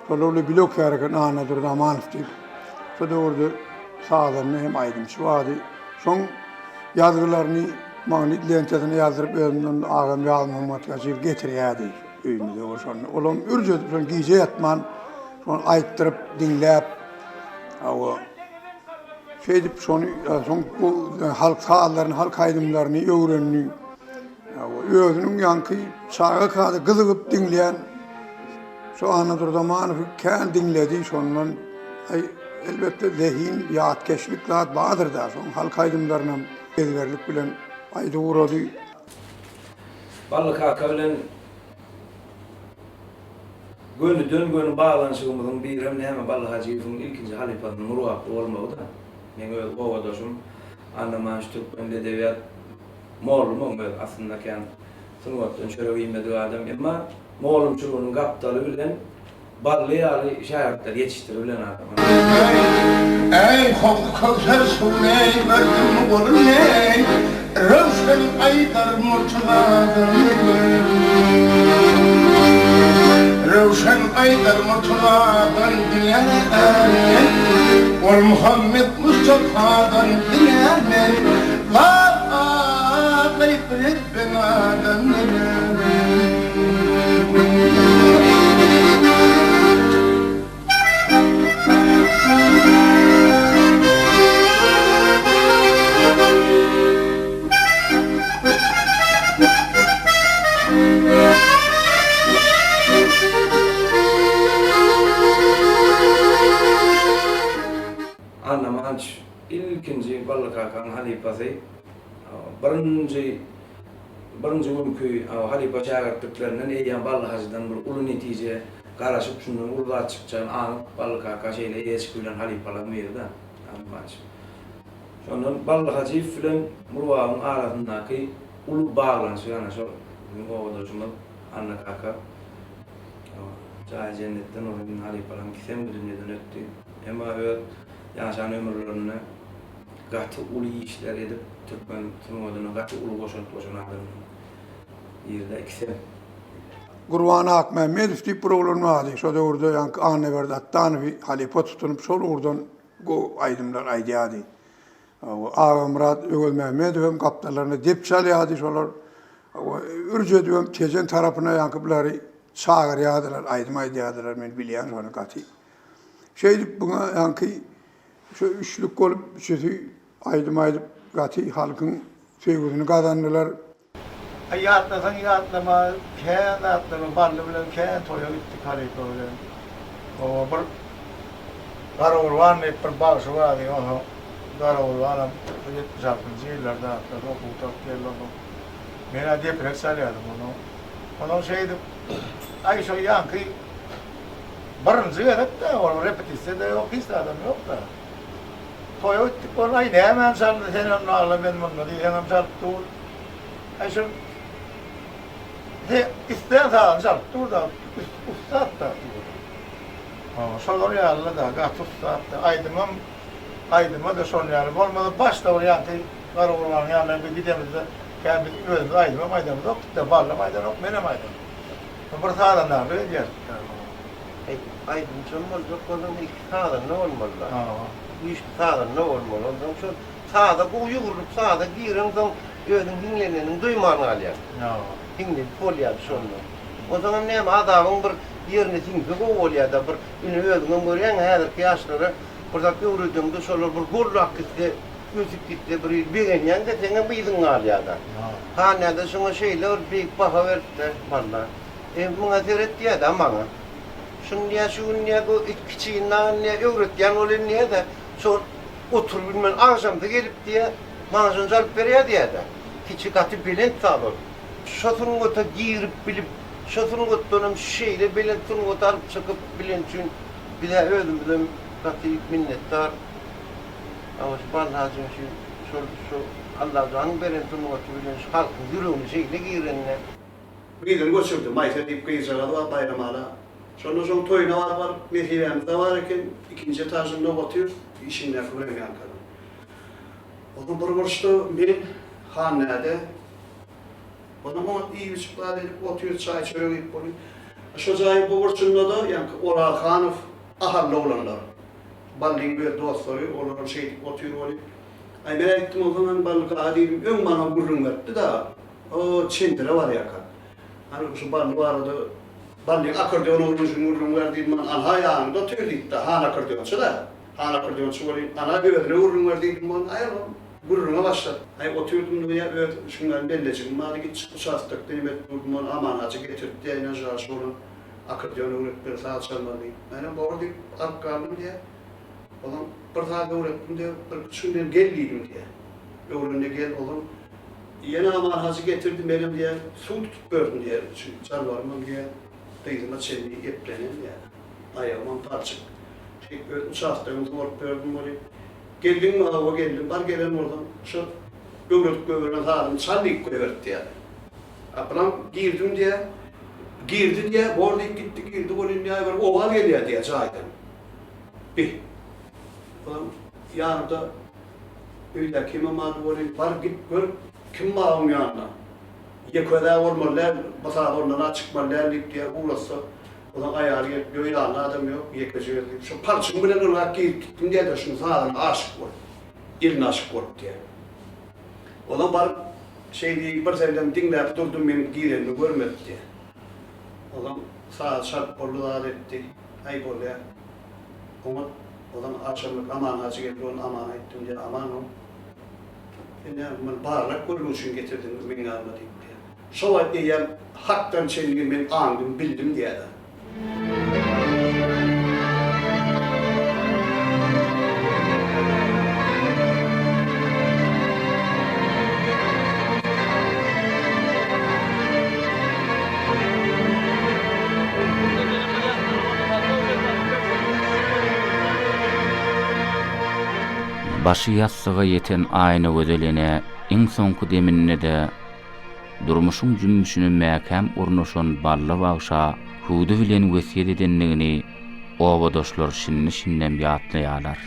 şolu bilok ýargan Anadır Ramanow diýip. Şo döwürde sağlarını hem aydımçı vardı. Son yazgılarını Magnit lentesine yazdırıp özümden ağam ve Muhammed Kaçır getiriyordu öyümüzde o sonra. Oğlum ürcüdü son gece yatman, son ayıttırıp dinleyip o şey deyip son bu halk sağlarını, halk aydımlarını öğrenini özünün yankı çağa kadı kızıgıp dinleyen şu anı zamanı kendi dinledi sonundan elbette zihin yatkeşlik zat bağdır da son halk aydımlarına ezberlik bilen ayda uğradı. Ballı kaka bilen gönlü bağlanışımızın bir hem hemen Ballı Hacı'nın ilkinci halifanın muruaklı olmağı da men öyle ovadaşım anlaman şu Türkmen edebiyat Moğolum aslında kendi sınıftan şöyle bilmediği adam ama Moğolumçuluğunun kaptalı bilen Ballı'yı şairler yetiştirilen adam. Ey kokser suney verdim golüney Rövşen aydar murtuladım Rövşen aydar murtuladan dilerim Ol Muhammed Mustafa'dan dilerim La gayret ben adamlarım Anlamanç ilkinci Ballı Kaka'nın halifası birinci mümkün halife şagirdliklerinden eýen Ballı Hacı'dan bir ulu netice garaşıp şundan uluğa çıkacağını anıp Ballı Kaka şeyle eýeşik bilen halifalar verdi da anlamanç. Şondan Ballı Hacı bilen Murvağın arasındaki ulu bağlanışı yani şu ovadaşımız Anna Kaka Cahil cennetten onun halifaların kisem bu dünyadan öttü. Ama yaşayan ömürlerine gatı ulu işler edip Türkmen sınıfına gatı ulu boşanadığını yerde ikisi. Kurbanı Ak Mehmet deyip bir oğlun vardı. Şu da orada yankı anne verdi. Hatta bir halife tutunup sol oradan o aydımlar aydiyadı. Ağam Murat Ögül Mehmet hem kaptanlarına dip çalıyordu şolar. Ürce diyorum tezen tarafına yankıpları çağır yağdılar, aydım aydiyadılar ben biliyen sonra katı. Şeydi buna yankı şu üçlük olup sözü aydım katı halkın sevgisini kazandılar. Yatlasan yatlama, kendi atlama, ballı bilen kendi toya gittik halife bilen. O bir Karaurvan bir bağışı vardı onu. Karaurvan'ım 76. yıllarda atladı, okutak geldi onu. Bana deprek salyadım onu. Onun şeydi, ay şu yankı birinci gerek de, onun repetisi de yok, hiç adam yok da. Toya gittik onu, ay ne hemen saldı, sen onu ağla ben bunu diye, hemen saldı dur. Ay şu isteyen sağlam saldı dur da, ustad da dur. Sonra yarlı da, gat ustad da, aydıma da sonra yarlı olmadı, başta o yankı Karaurvan'ın yanına bir gidemizde. Yani biz özümüz aydıma maydanımız oktuk da barla maydan ok, mene maydan. Bir sağdan böyle diyer. Aydınca olmalı, onun ilk sağdan ne olmalı? İş sağdan ne olmalı? Ondan sonra sağda bu yuvurlup sağda giyirin, ödün dinlenenin duymanı alıyor. Dinle, polyadı sonra. O zaman ne adamın bir yerini tinki o oluyor da bir ödünün görüyen her kıyaşları burada kıvrıdığımda sonra bir gurlak gitti. Müzik gitti, bir genyen de sana bildin alıyada. Hanede sana şeyler büyük baha verdiler valla. Buna seyretti ya da bana. Şunu niye bu küçüğünden niye öğretken olan niye de sonra otur bilmem akşamda gelip diye bana şunu çalıp veriyor diye de. Küçük atı bilinç sağlar. Şatırın ota girip bilip, şatırın otanın şeyle bilintini otarıp çıkıp bilinçin bir de ödüm katı minnettar. Ama şu Ballı Hacı'nın şu Allah'ın veren turnuvası bilen şu halkın yüreğini şeyle girenine. Gidelim götürdü, maysa deyip kıyıcılar var bayramada. Sonra toyuna var, mehiremde var iken ikinci etajında batıyor, işin yakılıyor yankada. Onun bir vuruşta benim hanede, o zaman iyi uçuklar edip batıyor, çay çörek edip oluyor. Şu çay bu vuruşunda da yankı Oral Hanov ahallı olanlar. Ballı'nın bir dostları, onların oturuyor oluyor. Ay ben ettim o zaman Ballı'ka adiydim, ön bana gurrun verdi da, o çentire var yaka. Hani şu Ballı vardı, Ballı'nın akordeon olmuşun gurrun verdiydim, anha yağında tüydük de, han akordeonçu da. Han akordeonçu oluyor, ana bir ödüne gurrun verdiydim, ayarım. Gururuna başladı. Ay oturdum diye öyle şunların bellecim. Mağda git uçastık diye durdum aman hacı getirdi diye inanca sonra akıdiyonu öğretmeni sağ çalmalıyım. Yani bu orada akkardım diye. Oğlum bir tane öğrettim diye bir şundan gelliydim diye. Öğründe gel oğlum. Yine aman hacı getirdim benim diye su tutup gördüm diye. Çünkü çalvarmam diye. Kıyızıma çelliği yeplenim diye. Ayağımın parçık. Uçastık gördüm orayı. Geldim mi hava geldim, var gelen oradan, şu göğürtüp sağladım, çalıyıp koyuverdi yani. Ablam girdim diye, girdi diye, orada gitti, girdi, golün diye, oval geliyor diye cahiden. Bir. Ablam yanımda, öyle kime madı golün, var git gör, kim mağım yanına. Yeköde olmalılar, basada ondan çıkmalılar diye uğrasa. Ulan ayarı göğe adam yok, yekeci şu parçamı bile olarak gittim diye de şunu sağdan aşık var. İlin aşık var diye. Ulan var diye bir sevden dinleyip durdum benim giyilerini görmedi diye. Ulan sağ şart bollular etti. Ay bol ya. Ulan akşamlık aman hacı geldi onu aman ettim diye aman o. Yani bağırarak görmüş için getirdim beni almadı diye. Şu vakti ya haktan çelgin ben andım bildim diye de. Başı yassıga yeten ayna gödelene, iň soňky deminine de durmuşyň jümmüşini mäkem urnaşan Ballı bagşa hudu bilen wesiýet edenligini owadoşlar şinni-şinnem ýatlaýarlar.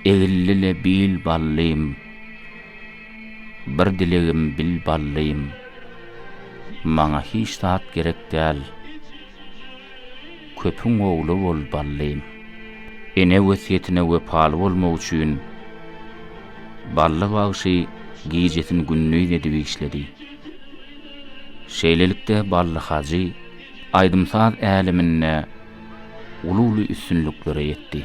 Egillile bil Ballym, bir dilegim bil Ballym, maňa hiç tat gerek däl, köpüň ogly bol Ballym. Ene wesiýetine wepaly bolmak üçin Ballı bagşy gijetin günnüýi edip işledi. Şeýlelikde Ballı hacı aýdymsaz älimine ulu üstünlüklere ýetdi.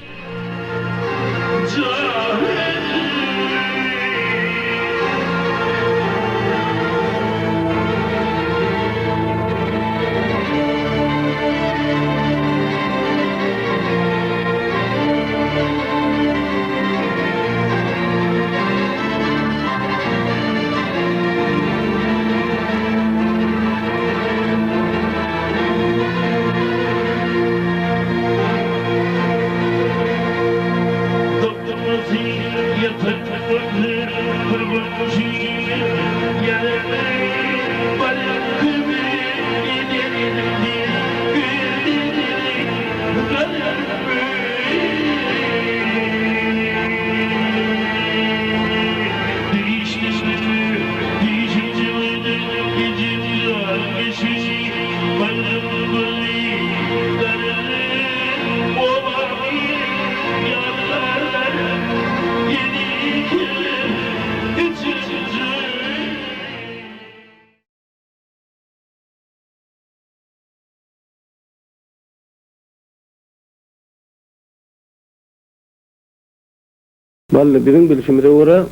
Ballı birin bilişimine göre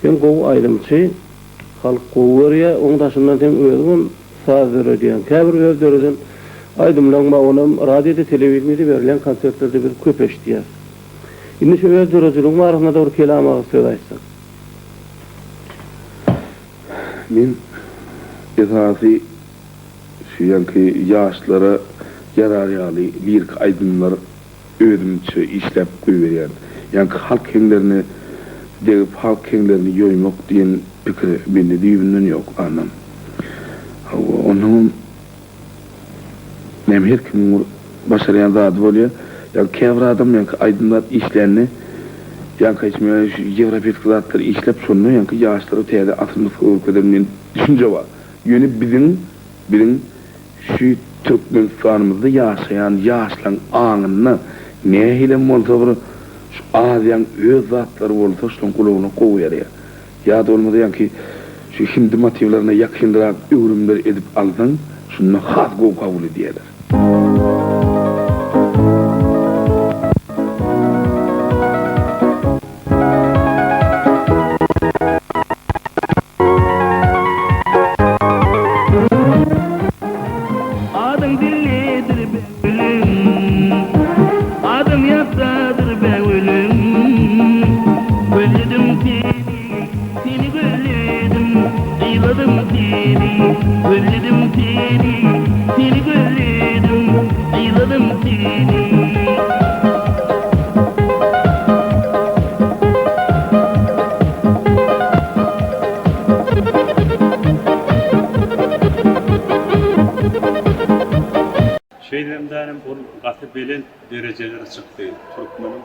ben gowu aýdymçy, halk gowu berýär, oň daşyndan hem özüm saz berýän. Käbir özlerden aýdymlaňma onam radioda, telewizionda berilen konsertlerde bir köp eşitýär. Indi şu özlerden barasynda da bir kelama söz aýtsak. Men esasy şu ýanky ýaşlara yarar ýaly lirik aýdymlar özümçe işlep goýberýär. Ýanky halk kenglerini degip halk kenglerini ýoýmak diýen pikir mende diýinden ýok anam. Onun her kim başarýan zat bolýar. Ýa käbir adam ýanky aýdymlar işlerini ýanky içme Ýewropik zatlar işlep şonu ýanky ýaşlara täze atylmak öwrükden düşünje bar. Ýöne biziň şu Türkmenistanymyzda ýaşaýan ýaşlaryň aňyny nähile bolsa bir şu ağzıyan öz zatları bolsa şunun kulağına koyar ya. Ya da olmadı yani ki şu şimdi motivlarına yakışındıran ürünler edip alsan şundan has go kabul ediyorlar. Şeylerimden bu katı belin dereceleri çıktı. Türkmen'in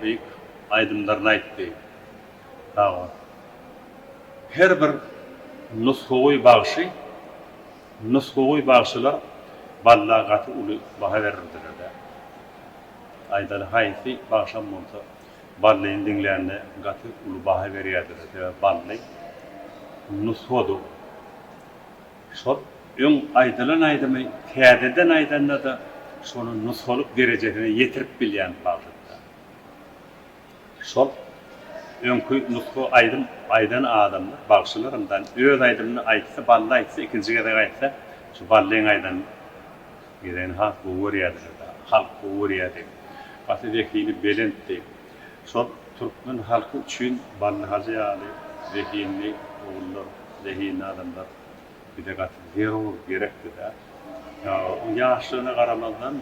büyük aydınlarına aitti. Tamam. Her bir nuskoy bağışı, balla katı ulu baha verirdiler de. Aydalı hayfi bağışan monta ballayın dinleyenine katı ulu baha veriyordur. Ballay nuskodu. Şol ön aydalan aydamı tiyadeden aydanla da şonun nusoluk derecesine yetirip bilyen bağışıkta. Şol önkü nusko aydan adamlar bağışılarından öz aydamını aytsa, balla aytsa, ikinci kadar aytsa şu ballayın aydan giren halk uğuryadır da, halk uğuryadır. Batı vekili belentti. Şol Türkmen halkı üçün balla hacıyalı, vekilli oğullar, vekilli adamlar bir de katı zerur gerekti de. O yaşlığına karamazdan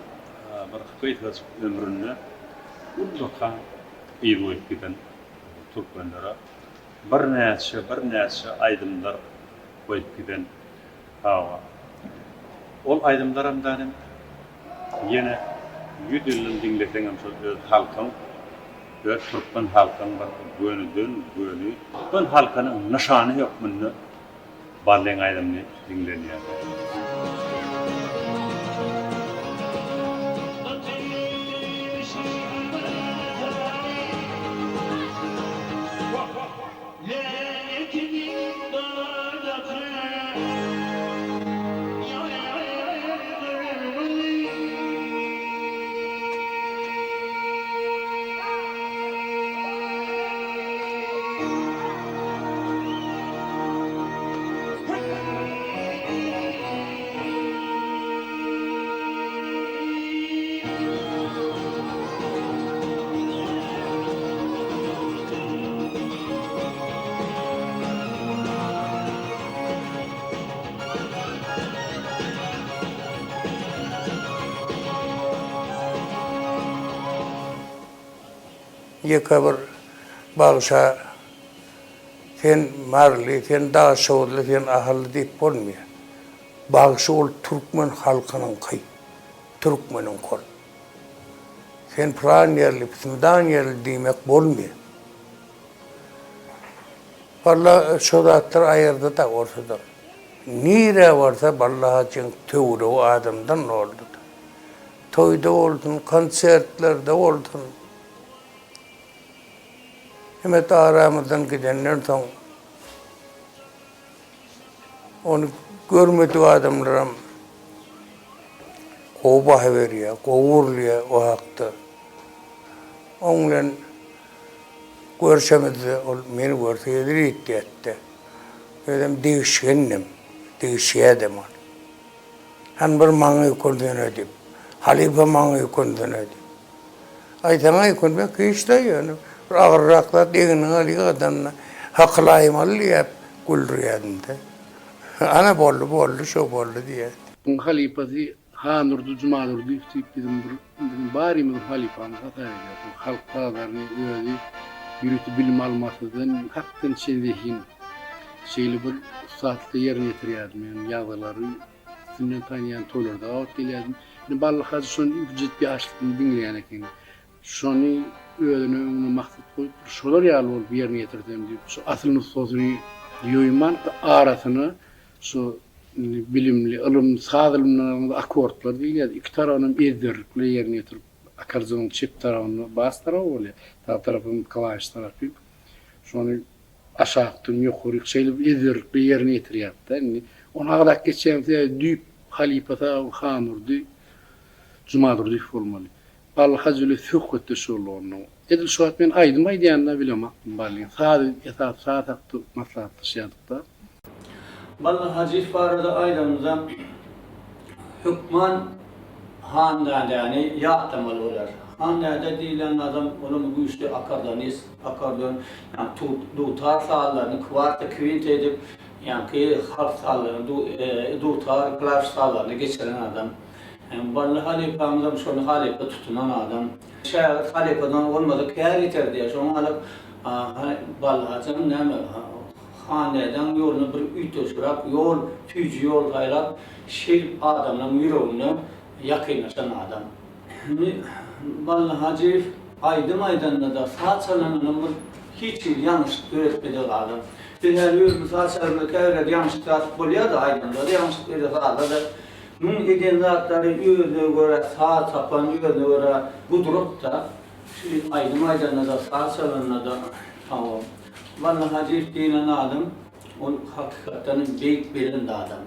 bir kıytacık ömrünü mutlaka iyi boyup giden Türkmenlere bir neçe aydımlar koyup giden hava. Ol aydımlarımdan yine 100 yılın dinleten öz halkın, öz Türkmen halkın gönü, Türkmen halkının nişanı yok bunu ballen aydımını dinleniyor. Yekabır bağışa sen marlı, sen daha şoğullu, sen ahıllı deyip olmuyor. Bağışı ol Türkmen halkının kıy, Türkmenin kol. Sen falan yerli, pısımdan yerli demek olmuyor. Vallahi şodatlar ayırdı da ortada. Nire varsa vallahi için tövbe o adamdan oldu. Toyda oldun, konsertlerde oldun. Hemet aramızdan gidenler son onu görmedi adamlarım kovbah veriyor, kovurluyor o hakta. Onunla görüşemedi, beni görseydi ritti etti. Dedim değişedim onu. Han bir manı yukundun edip, halife manı yukundun edip. Aytana yukundun ki işte yani. Ağırrakla değinin aliği adamına haklaymalı yap güldürüyordum. Ana bollu, şu bollu diye. Bunun halifesi Hanurdu, Cumadurdu, bizim bari mi halifamız hata ediyor. Halk dağlarını öyle yürütü bilim almasından hakkın şeylehin şeyli bir saatte yerine getiriyordum. Yani yağları üstünden tanıyan toylarda ağıt geliyordum. Balık hazır son ücret bir açlıkını dinleyen ekin. Şonu öğlene maksat koyup şolar yağlı olup yerine getirdim diyor. Şu asıl sözünü yoyman arasını şu bilimli, ılım, sağ ilimlerinde akortlar değil ya, iki tarafının ezdirlikle yerine getirip akordeonun çift tarafını bas tarafı oluyor. Ta tarafın klaviş tarafı. Şonu aşağıdan yukarı şeyle edirip bir yerine getiriyordu. Yani ona kadar geçeceğimde düyüp halifata hanurdu. Cumadır düyüp olmalı. Allah hazırlı thukkutte şolu onu. Edil şu at men aydım aydiyanla bilem aklım balin. Saat yatat saat aktı maslahattı şiyadıkta. Vallahi Hacif Barada aydamıza hükman handan yani yaptamalı olar. Handan deyilen adam onun güçlü akordeon yani dutar sağlarını kvarta kvinte edip yani ki harf sağlarını dutar klav sağlarını geçiren adam. Vallahi halifamızdan şunu halife tutunan adam. Şayet halifadan olmadı kâr yeter diye şunu alıp vallahi canım ne mi? Haneden yolunu bir ütüşürap, yol, tücü yol hayrap, adamla yüreğine yakınlaşan adam. Vallahi Hacif aydım aydanında da sağ çalanını hiç yanlış öğretmedi adam. Bir her yürümü sağ çalanını kevret yanlış tartıp oluyor da aydında da yanlış öğretmedi da bunun eden zatları yürüdüğü göre sağ tapan yürüdüğü göre bu durup da aydım aydanında da sağ çalanına da tamam. Vallahi Hacif denen adam, o hakikaten büyük birinde adam.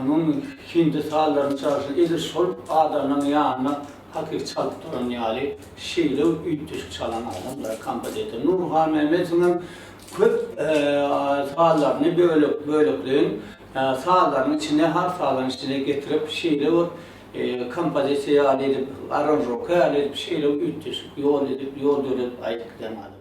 Onun hindi sağlarını çalışır, edir sol adamın yanına hakik çalıp duran yani şeyle ütüşük çalan adamlar kampedete. Nurhan Mehmet'in köp sağlarını bölüklüğün sağlarının içine harf sağlarının içine getirip şeyle o kampedete yal edip aranjoka yal edip şeyle ütüşük yol edip ayıklıdan adam.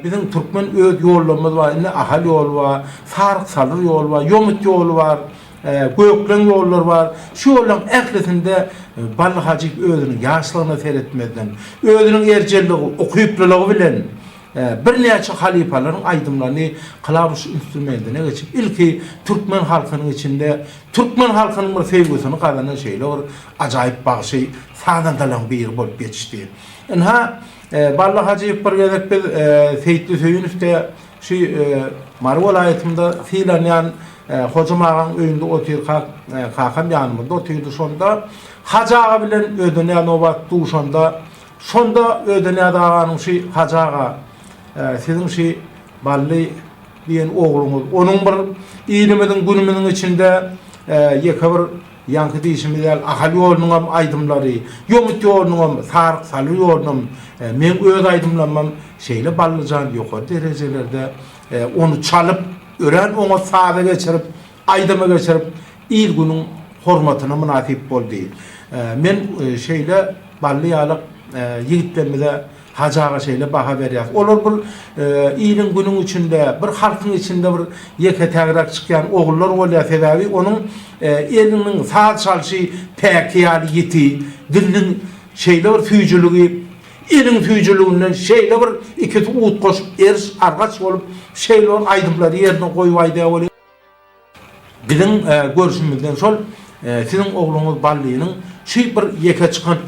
Bizim Türkmen öz yollarımız var, ne ahal yol var, sarık salır yol var, yomut yolu var, göklen yollar var. Şu yolların eklisinde Ballı Hacı özünün yaşlığını seyretmeden, özünün ercelliği, okuyupluluğu bilen bir neçe halifaların aydımlarını kılavuz instrumentine geçip ilki Türkmen halkının içinde Türkmen halkının bir sevgisini kazanan şeyler var. Acayip bir şey, sağdan dalan bir yer bolup geçti. Ballı Hacı bir gezek biz Seyitli Söyünüf'te şu Marı vilayetinde fiilanyan Hocam Ağa'nın öyünde otuyor, kakam yanımda otuyordu sonda. Hacı Ağa bilen ödüneye nobat duşanda, sonda ödüneye dağanın şu Hacı Ağa, sizin şu Ballı diyen oğlunuz, onun bir iyilimizin günümüzün içinde yekabır yankı deyişimizler, ahal yolunum aydımları, yomut yolunum, sarık salı yolunum, men öz aydımlanmam şeyle Ballıcan yukarı derecelerde onu çalıp, öğren ona sahada geçirip, aydıma geçirip, il günün hormatına münasip bol değil. Men şeyle Ballıyalık yigitlerimize Hacı Ağa şeyle baha veriyoruz. Olur bir ilin günün içinde, bir halkın içinde bir yeke tegrak çıkan oğullar oluyor sebebi onun elinin saat çalışı pekiyali yeti, dilinin şeyle bir füyücülüğü, elin füyücülüğünden şeyle bir ikisi uğut koşup eriş argaç olup şeyle aydımları yerine koyup oluyor. Bizim görüşümüzden sol sizin oğlunuz Ballı'nın şu bir yeke çıkan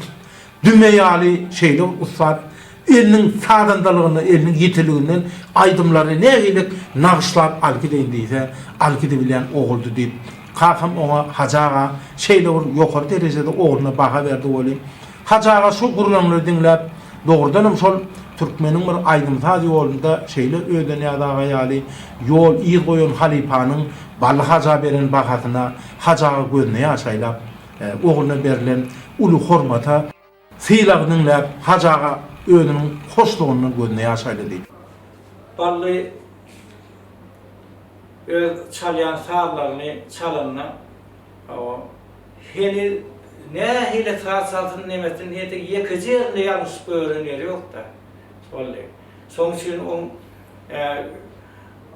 dünyali şeyle ustad elinin sağdandalığını, elinin yetiliğinden aydımları ne iyilik nağışlap alkideyin deyse alkidebilen oğuldu deyip kakam ona Hacı Ağa şeyle yukarı derecede oğluna baha verdi olayım. Hacı Ağa şu kurulanları dinlep doğrudanım sol Türkmenin bir aydımsaz yolunda şeyle ödeneye dağa yali yol iyi koyun halifanın Ballı Hacı Ağa'nın bakatına Hacı Ağa gözüne yaşaylap oğluna verilen ulu hormata sıyılağının Hacı Ağa özünün hoşluğunun gözüne yaşaylı değil. Ballı çalyan sağlarını çalanla heli ne hile saat saltın nemetin hete yekıcı yerine yanlış öğreniyor yok da. Son için o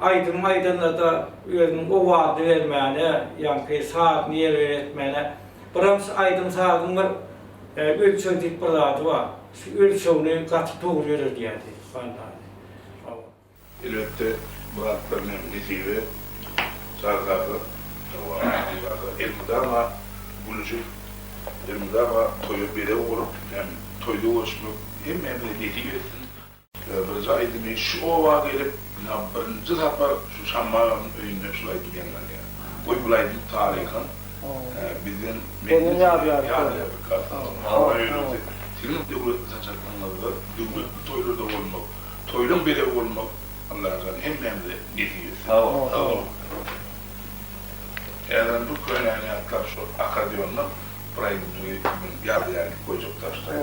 aydınla da özünün o vaadi vermeyene yankı saat niye öğretmeyene bırakmış aydın saatin var ölçöldük bir adı var. Ölçöldüğünü katı doğruyor diye. Elbette Muratların nesibi Sarıkakı elmide ama bulucu elmide ama toyu bire olup hem toyda oluşmak hem nesibi etsin. Bir zaydını şu ova gelip birinci defa şu Şammar'ın öyünde şulay gidenler yani. Koy bulaydım tarihin bizim benim yani ama öyle senin de bu saçaklanlarda toylarda olmak toylun bire olmak Allah'ın hem de nesibi. Tamam. Yani bu köylerde karşı akadyonla burayı yardı yani koyacak taşlar.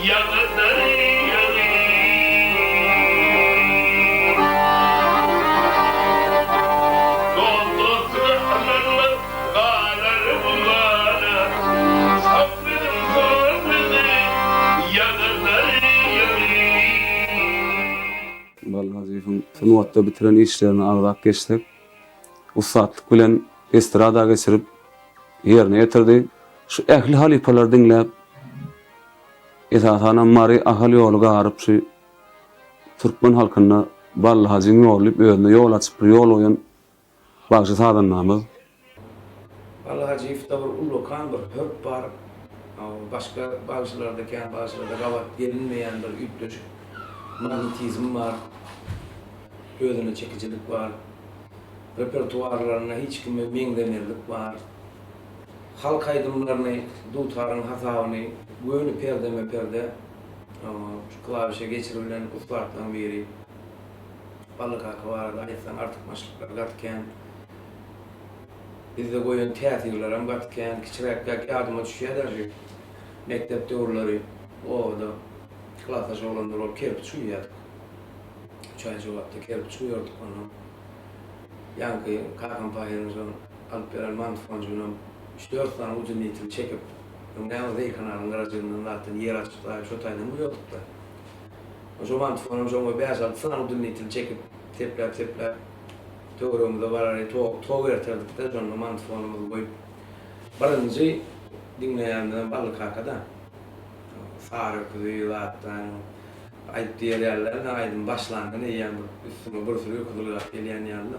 Young 6-njy wagtda bitiren işlerini agzap geçdik. Ustatlyk bilen estrada geçirip ýerine ýetirdi. Şu ähli halipalar dinläp esasana mary ahal ýolu garyp şu Türkmen halkyna Bally Hajiň ýolyp özüne ýol açyp ýol oýan bagşy sadanlamyz. Bally Hajiýewde bir ulokan bir höp bar. Başka bagşylarda kän bagşylarda gawat gelinmeýän bir üýtdüş magnetizm bar. Özüne çekijilik bar. Repertuarlaryna hiç kime meňdemerlik bar. Halk aýdymlaryny, dutaryň hasabyny göni perde şu klavişe geçirilen ustalardan biri. Bally kaka var, aýtsan artyk maşlyklar gatken. Bizde goýan teatrlar hem gatken, kiçirek ýadyma düşýär şu mektep döwürleri. Oda klasa şolanlar ol kelip çuýýardyk. Çaýjy wagtda kelip çuýýardyk onu. Yankı kakan paýynyň Alper Manfonjunun 3-4 tane uzun nitil çekip Nälde kanalın garajynyň altyn yer açyplar, şu taýdan bu ýokda. O zaman fonum joňa bäş altyn uzun nitil çekip tepler töwerümde barary tog erterdik de joňa manfonumuzy goýup barynjy dinleýänler Bally kakada sary kuýlatdan aýdyp diýerler, aýdym başlandyny ýa-da üstüme bir sürü ýoklular gelýän ýaly.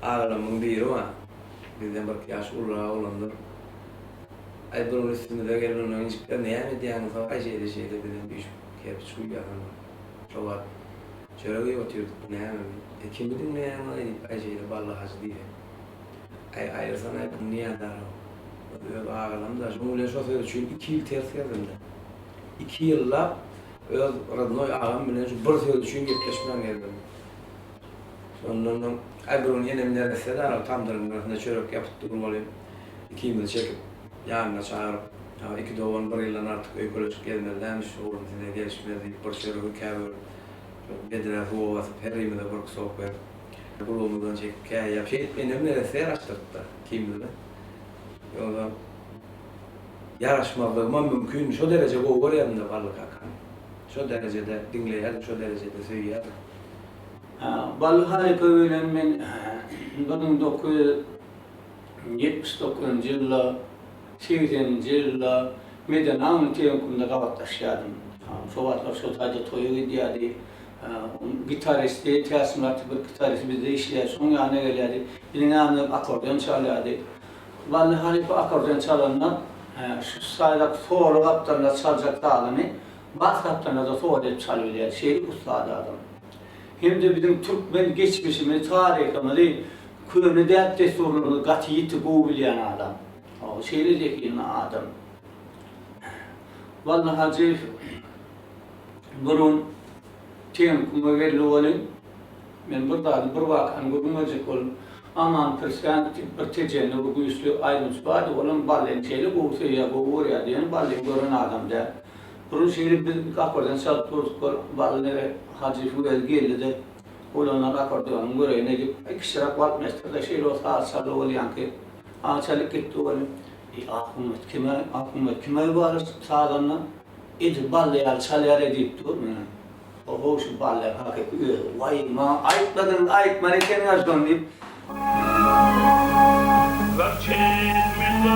Ağlamın biri var. Bizden bir yaş ulağı olanlar. Ay bunun üstünde gelin öncükler ne mi diyen falan şeyde bizden bir kep çuýýar. Şolar. Çöreğe oturduk ne mi? Kim bilir ne mi? Ay şeyde Bally Haji diye. Ay sana niye dar? Öyle ağlam da şöyle şoför için 2 ýyl ters geldi. 2 ýylla öz radnoy ağam bilen şu bir söz için gepleşmem geldim. Ondan Aybirun yenemlerine sedar tamdırın çörek yapıp durmalıyım. 2 ýyl çekip yanına çağırıp 2 doğan 1 ýyldan artık öýkolojik gelmeden şu oruntyna gelişmedi. Bir çörek käbir bedre hova perrimde bir sohbet. Bulunmadan çekip käýap şey yenemlerine sedar açtırdı 2 ýylda. Ýa-da yaraşmazlygyma mümkin şu derece gowy ýerinde Bally kaka. Şu derecede dinleýär, şu derecede söýýär. Bally Haji bilen men 1979 ýylda 80-nji ýylda Medeniýanyň teýenkunda gawatdaşýardym. Şo wagtlar şu taýda toýa gidýärdi. Gitarist, teatr bir gitarist bizde işleýär, şoň ýanyna gelýärdi. Biriniň ýanyna akordeon çalýardy. Bally Haji akordeon çalandan şu saýda solo gapdarlar çaljak dağlyny, bas gapdarlar da solo edip çalýardy. Şeýle ustady adam. Hem de bizim Türkmen geçmişimiz, tarihimiz, köhne dert desturlarını gaty ýitip bilýän adam. O şeýle zekin adam. Bally Haji burun teýenkuma geldi bolan. Men bir wakan görmejek bolup aman persent bir tejenli bu güýçlü aýdym spady bolan Bally şeýle gowy ýa gowy ýa Bally gören adam da. Burun şeýle bir akordan çalyp durýar, Bally Haji şuýa geldi de olanlar akordeon göreyne gidip ikişerak waltmeister da şeýle olsa çaldy bolýan ki çalyp gitdi bolan. Ahmet kime var sağdanla edi Bally çalýar edip durmuşlar. O şu Bally hakik vay ma aytmadın aytman eken ýaşdan dip. Şehirli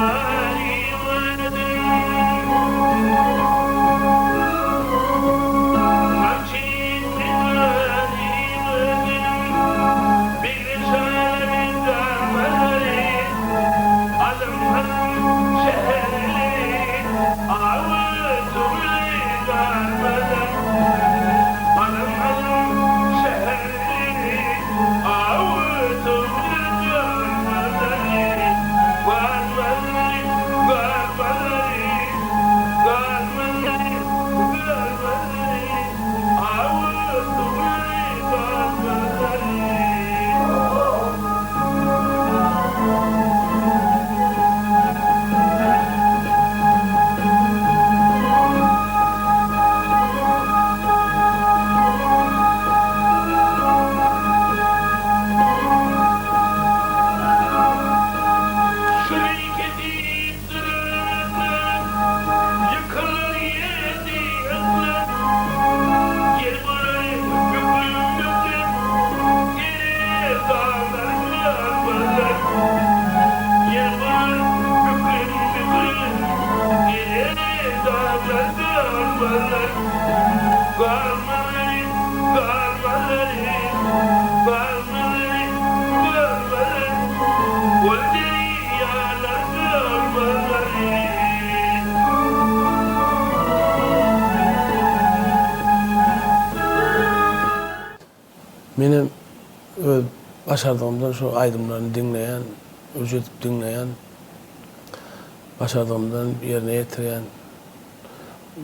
ağır Benim başardığımdan şu aydımlarını dinleyen, ücretip dinleyen, başardığımdan yerine getiren,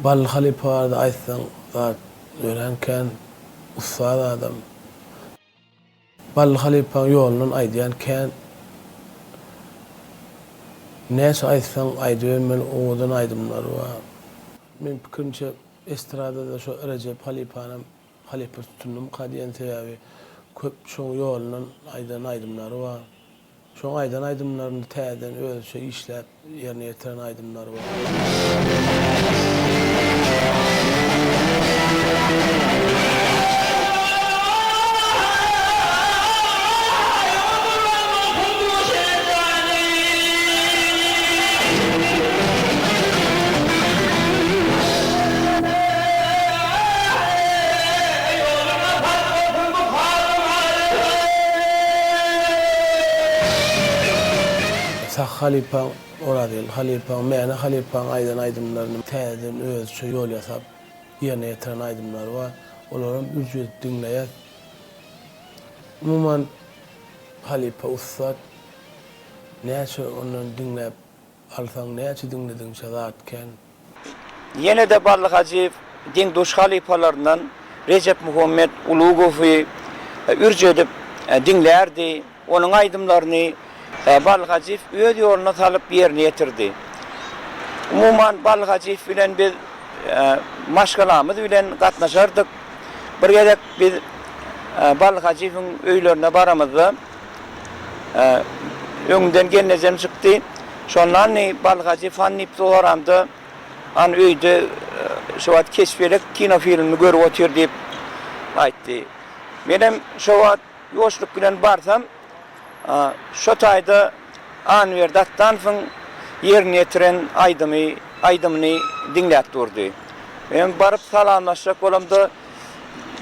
Ballı Halipa vardı aytsan, zat öğrenken, ustad adam. Ballı Halipa'nın yolunun aydiyanken, neyse aytsan aydiyen, men oğudan aydımları var. Benim fikrimce estradada şu Recep Halipa'nın Halipa tutunum kadiyen teyavi köp şoň ýolundan aydan aydymlary var. Şoň aydan aydymlaryny täzeden özçe işläp ýerine ýetiren aydymlary var. Halipa ora değil, Halipa, mene Halipa aydan aydımlarını täzeden özçe yol ýasap ýerine ýetiren aydymlar var. Olaram ücret dinleýär. Umuman Halipa ustad näçe onuň dinläp alsaň, näçe dinlediň şazatken. Yine de Ballı Hacıyev din duş halipalarından Recep Muhammed Ulugov'u ürcedip dinlerdi. Onun aydımlarını Ballı Hacıyev öz yoluna salıp yerine getirdi. Umuman Ballı Hacıyev bilen biz maşgalamız bilen gatnaşardyk. Bir gedek biz Ballı Hacıyev'in öýlerine baramyzda öňünden gelnejem çykdy. Şondan Ballı Hacıyev fannyp soramdy. An öýde şu wagt keşfelek kino filmini görüp otur diýip aýtdy. Menem şu wagt ýoşluk bilen barsam şu taýda Anwer Dattanowň ýerine ýetiren aydymyny dinläp durdy. Men baryp salamlaşjak bolamda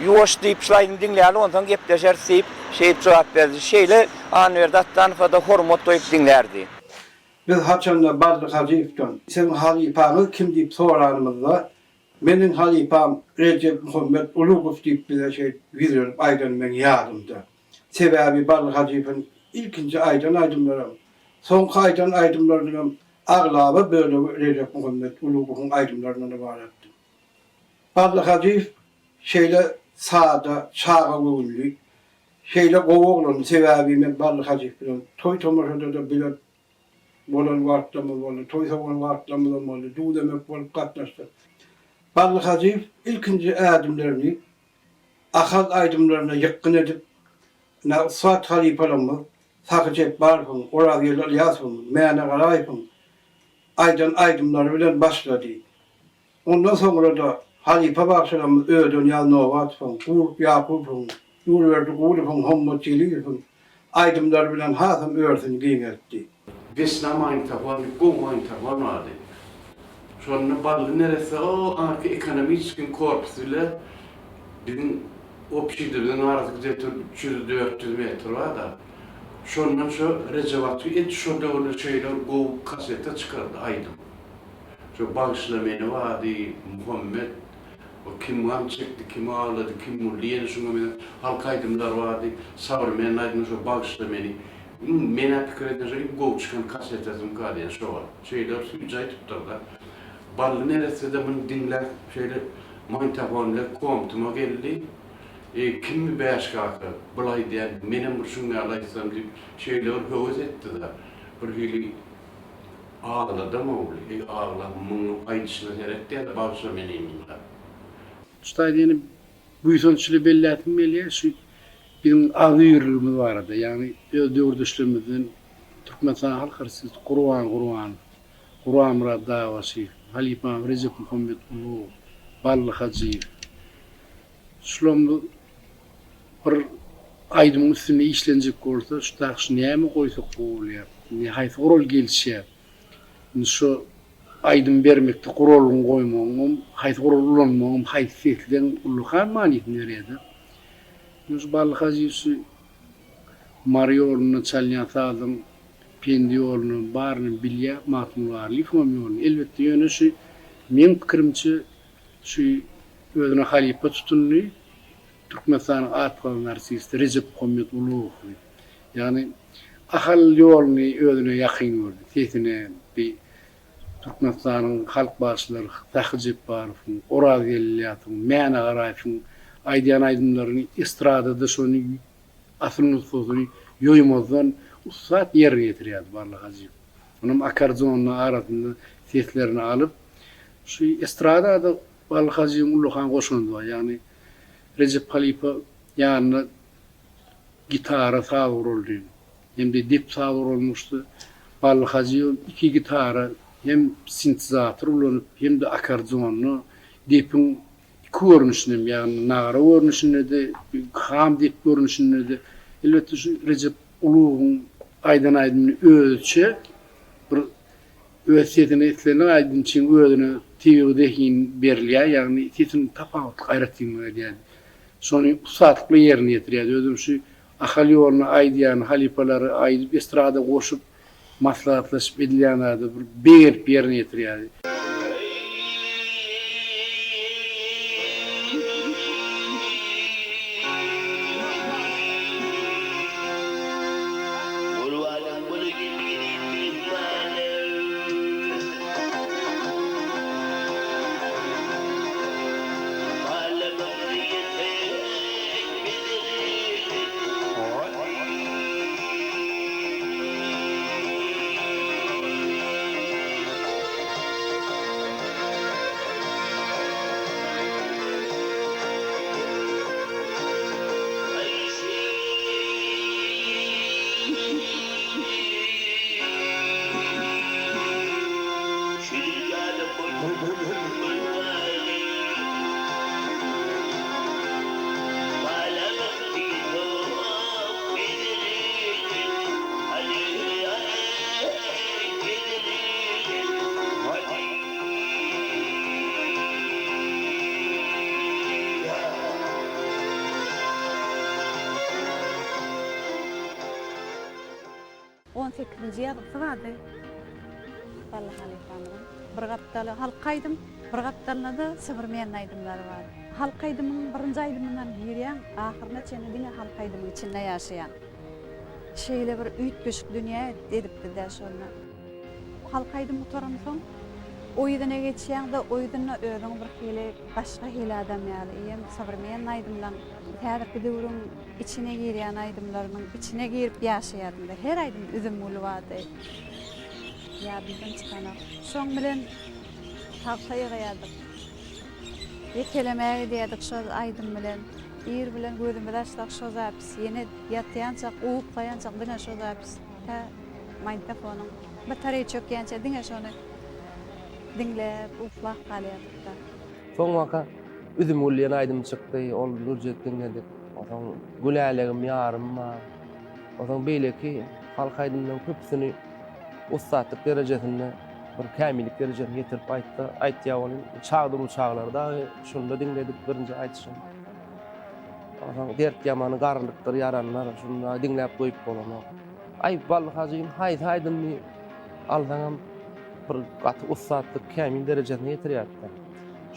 ýoş diýip şaýdyny dinläýär, ondan gepleşer diýip şeýip jogap berdi. Şeýle Anwer Dattanow da hormat toýup dinlärdi. Biz haçanda Ballı Hacıyev'den sen halipamı kim diýip soranymyzda meniň halipam Recep Muhammed Ulugov diýip bize bildirip aydan men ýadymda. Sebäbi Ballı Hacıyev'in ilkinci aydan aydımlarım. Soňky aydan aydımlarym aglaba böyle Recep Muhammed Ulugov'un aydımlarından ibaretdi. Ballı Hacıyev şeýle sada, çağa göwüllü, şeýle gowuglan sebäbi men Ballı Hacıyev bilen toý tomaşada da bilen bolan wagtlarymyz boldy, toý soňky wagtlarymyz boldy, duw demek bolup gatnaşdyk. Ballı Hacıyev ilkinji adımlaryny ahad aydımlaryna ýakyn edip Suat halipalarymyz Sakıcep Barfın, Oravyel Alyasfın, Mene Garayfın aydan aydımları bilen başlady. Ondan sonra da halipa başlaramız ödön Yalnovatfın, Uğur Yakup'ın, Uğurverdi Uğur'fın, Hommut Çeliyef'in aydımları bilen hasam öğretini giýerdi. Besnamayın tabanı, gomayın tabanı vardı. Sonra Ballı neresi o arka ekonomik korpusu ile bizim o pişirdiğinin artık 300-400 metre var da şondan şu rezervatı et şu dövrü şeyler bu kasete çıkardı aydım. Şu bağışlamayını vardı Muhammed o kim var çekti, kim ağladı, kim mulliyen şuna benim halk aydımlar vardı. Savrmeyen aydım şu bağışlamayını mena fikir edince gol çıkan kasetezim kadiyen şu var. Şeyler hüccayı tutturdu. Ballı neresi de bunu dinler şeyler mantafonla komutuma geldi. Kim mi beşkakı, bulay diyen, menem şunu alaysam deyip şeyler hövüz etti de. Bir hili ağladı mı oğlu? Ağladı, bunu aydışına seyretti ya da bağışla meneyim de. Ustad yani bu yüzünçülü belli etmeli, şu bizim ağlı yürürlüğümüz vardı. Yani dördüşlüğümüzün Türkmenistan halk arası Kur'an Murad davası, Halipam Recep Muhammed Ulugov, Ballı Hacıyev. Şulamda bir aydımın üstüne işlenecek olsa, şu näme koysak bolýar, nähaýsy rol gelişýär. Şu aydın bermekde kuralın koymagyň, haýsy kurallanmagyň haýsyýetden ullukan maniyetini berýärdi. Ýüz Ballyk Hajiýewsi Mariyolunu çalyan sazın pendiyolunu barını bilýär, matmulary, fomyolunu. Elbetde ýöne şu men pikirimçe şu özüne halipa tutunly Türkmenistanyň atgaly narsisti Recep Muhammed Ulugy. Yani ahal ýoluny özüne ýakyn gördü. Tesine bir Türkmenistanyň halk başlary Tahjip Barowyň, Oraz Ýelliýatyň, Mäne Garaýewiň aýdýan aýdymlaryny estradada şonu asylyny sözüni ýoýmazdan usat ýerine ýetirýärdi Ballyk Hajiýew. Onuň akordionuna arasynda seslerini alyp şu estradada Ballyk Hajiýew Ulluhan goşundy. Yani Recep Halipa ýanyna gitara sawur boldy. Hem de dip sawur bolmuşdy. Ballyk Hajiýew iki gitara hem sintezator ulanyp hem de akordionny dipin görnüşinem yani nagara görnüşinde de ham dip görnüşinde de elbette şu Recep Ulugyň aýdan aýdyny ölçe bir öwsetini etlerini aýdyn için özüne tiýigdekin berilýär yani titin tapawut gaýratyny edýär. Şonu usatly ýerine ýetirýär. Özüm şu ahal ýoluny aýdýan halipalary aýdyp estrada goşup maslahatlaşyp edilýänlerde bir berip ýerine ýetirýär. Ýazgysy bardy. Ballyk Halipamyň bir gapdaly halkaýdym, bir gapdalyna da Sıbırmayan aýdymlary bar. Halkaýdymyň birinji aýdymyndan ýürýän, ahyrına çene diňe halkaýdymyň içinde ýaşaýan. Şeýle bir üýt beşik dünýä edipdi de şonu. Halkaýdym oturan soň oýdyna geçýän de oýdyna özüň bir hili başga hili adam ýaly. Ýem Sıbırmayan aýdymdan häzirki döwrüň içine girýän aýdymlarynyň içine girip ýaşaýardy. Her aýdym üzüm bolup bardy. Ya bizden çıkanak. Şoň bilen tagtaýa gaýardyk. Ýetelemäge diýdik şo aýdym bilen. Bir bilen gözüme daşlak şo zapis. Ýene ýatýançak, uwup gaýançak diňe şo zapis. Ta magnitofonyň batarya çökýänçe diňe şonu dinläp uflak galýardyk. Soň waka üzüm bolýan aýdym çykdy, ol Nurjet dinledik. Otaň gülälegim ýarym bar. Otaň beýleki halk aýdymlaryň köpsini ustatlyk derejesinde bir kämillik derejesine ýetirip aýtdy. Aýtýar bolan çagdyr uçaglarda şunda dinledik birinji aýtşym. Otaň dert ýamany garlykdyr ýaranlar şunda dinläp goýup bolanok. Aý Ballyk Hajiýew haýsy aýdymny aldaňam bir gaty ustatlyk kämil derejesine ýetirýärdi.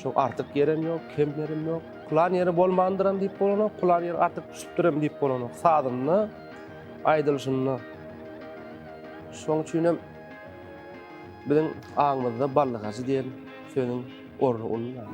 Şo artyk ýerim ýok, kemlerim ýok. Kulan ýeri bolmandyram diýip bolanok, kulan ýeri artyk düşüpdirem diýip bolanok. Sadyny, aýdylşyny. Şoň üçin biziň aňymyzda Ballyk Hajiýew diýen söýüň orny ulunýar.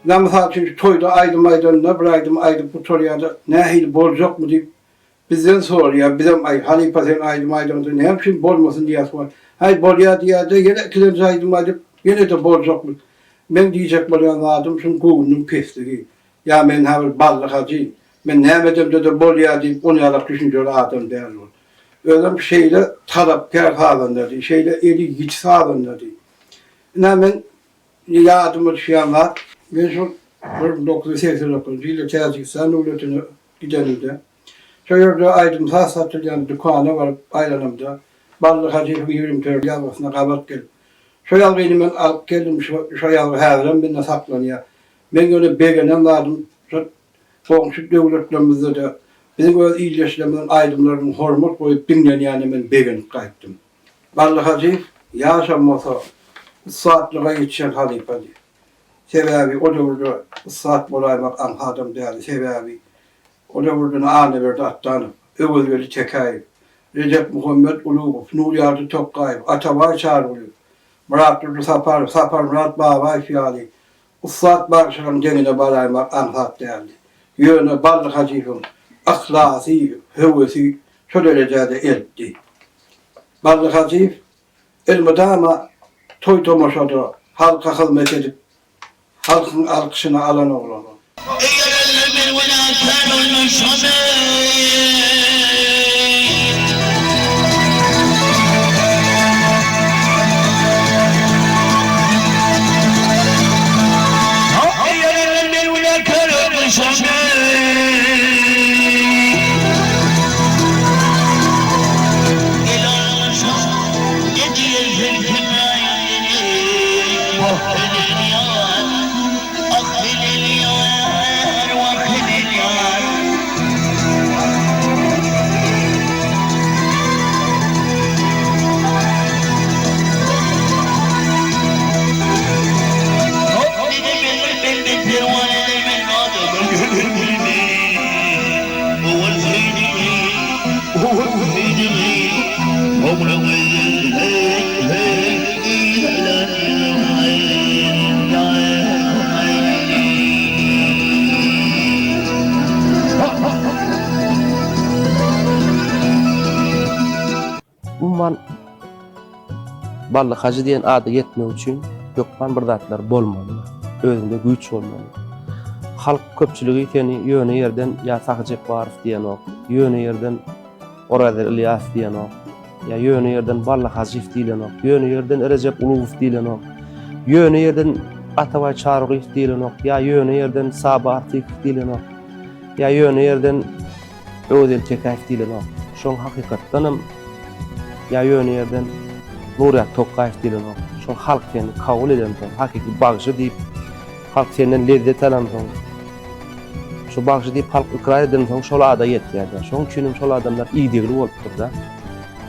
Namazal çünkü toyda aydım aydanına bıraktım aydım bu soruya nehil bolacak mı deyip bizden soruyor. Bizim Halife sen aydım aydanında ne yapayım bolmasın diye sor. Hay bolya diye de yine kilen aydım aydım yine de bolacak mı? Ben diyecek bolyan adım şun kovunun pesliği. Ya men haber ballık hacı. Men nemedim de bolya deyip onu yarak düşünce adam değerli. Öyle bir şeyle talapkar halinde, şeyle eli güç halinde. Ben yardımı düşüyenler, ben şu 1989 yılda Kazakistan devletine gidenimde, şöyle aydım satılan dükkanı var aylanımda, ballık hacı bir 24 yavrusuna kabat geldim. Şöyle benim alıp geldim, şöyle havram beni saklanıyor. Ben öyle beğenen vardım, komşu devletlerimizde de, bizim o iyileştirmenin aydımlarının hormat koyup binlen yani ben beğenip kayıttım. Ballık hacı yaşamasa, saatlığa yetişen halife diye. Sebebi o da burada saat bolaymak anhadım değerli sebebi. O da burada anı verdi attanıp, övül veri çekayip. Recep Muhammed Uluğuf, Nur Yardı Tokkayip, Atabay çağrılıyor. Murat Durdu Sapar Murat Bağbay Fiyali. Ustad Barışı'nın denine balaymak anhat değerli. Yönü ballık hacifim, ahlası, hüvesi, şu derecede elbdi. Ballık hacif, elmedama toy tomaşada halka hizmet edip halkın alkışını alan oğlanı. Umman ballık hacı diyen adı yetmek için gökman bir zatlar bolmalı. Özünde güç olmalı. Halk köpçülüğü seni yöne yerden ya Sakıcep Varif diyen ok, yöne yerden Oradır İlyas diyen ok, ya yöne yerden ballık hacif diyen ok, yöne yerden Recep Uluğuf diyen ok, yöne yerden Atabay Çağrılıyf diyen ok, ya yöne yerden Sabah Artif diyen ok, ya yöne yerden Özel Çekayf diyen ok. Şoň hakykatdanam ya yöne yerden Nuryat Tokkayf diyen ok. Şoň halk seni kabul eden soň, hakiki bagjy diýip halk senden lezzet alan soň, şu bagjy diýip halk ikrar eden soň şol ada ýetýär. Şoň üçin şol adamlar iýdigli bolupdyr da.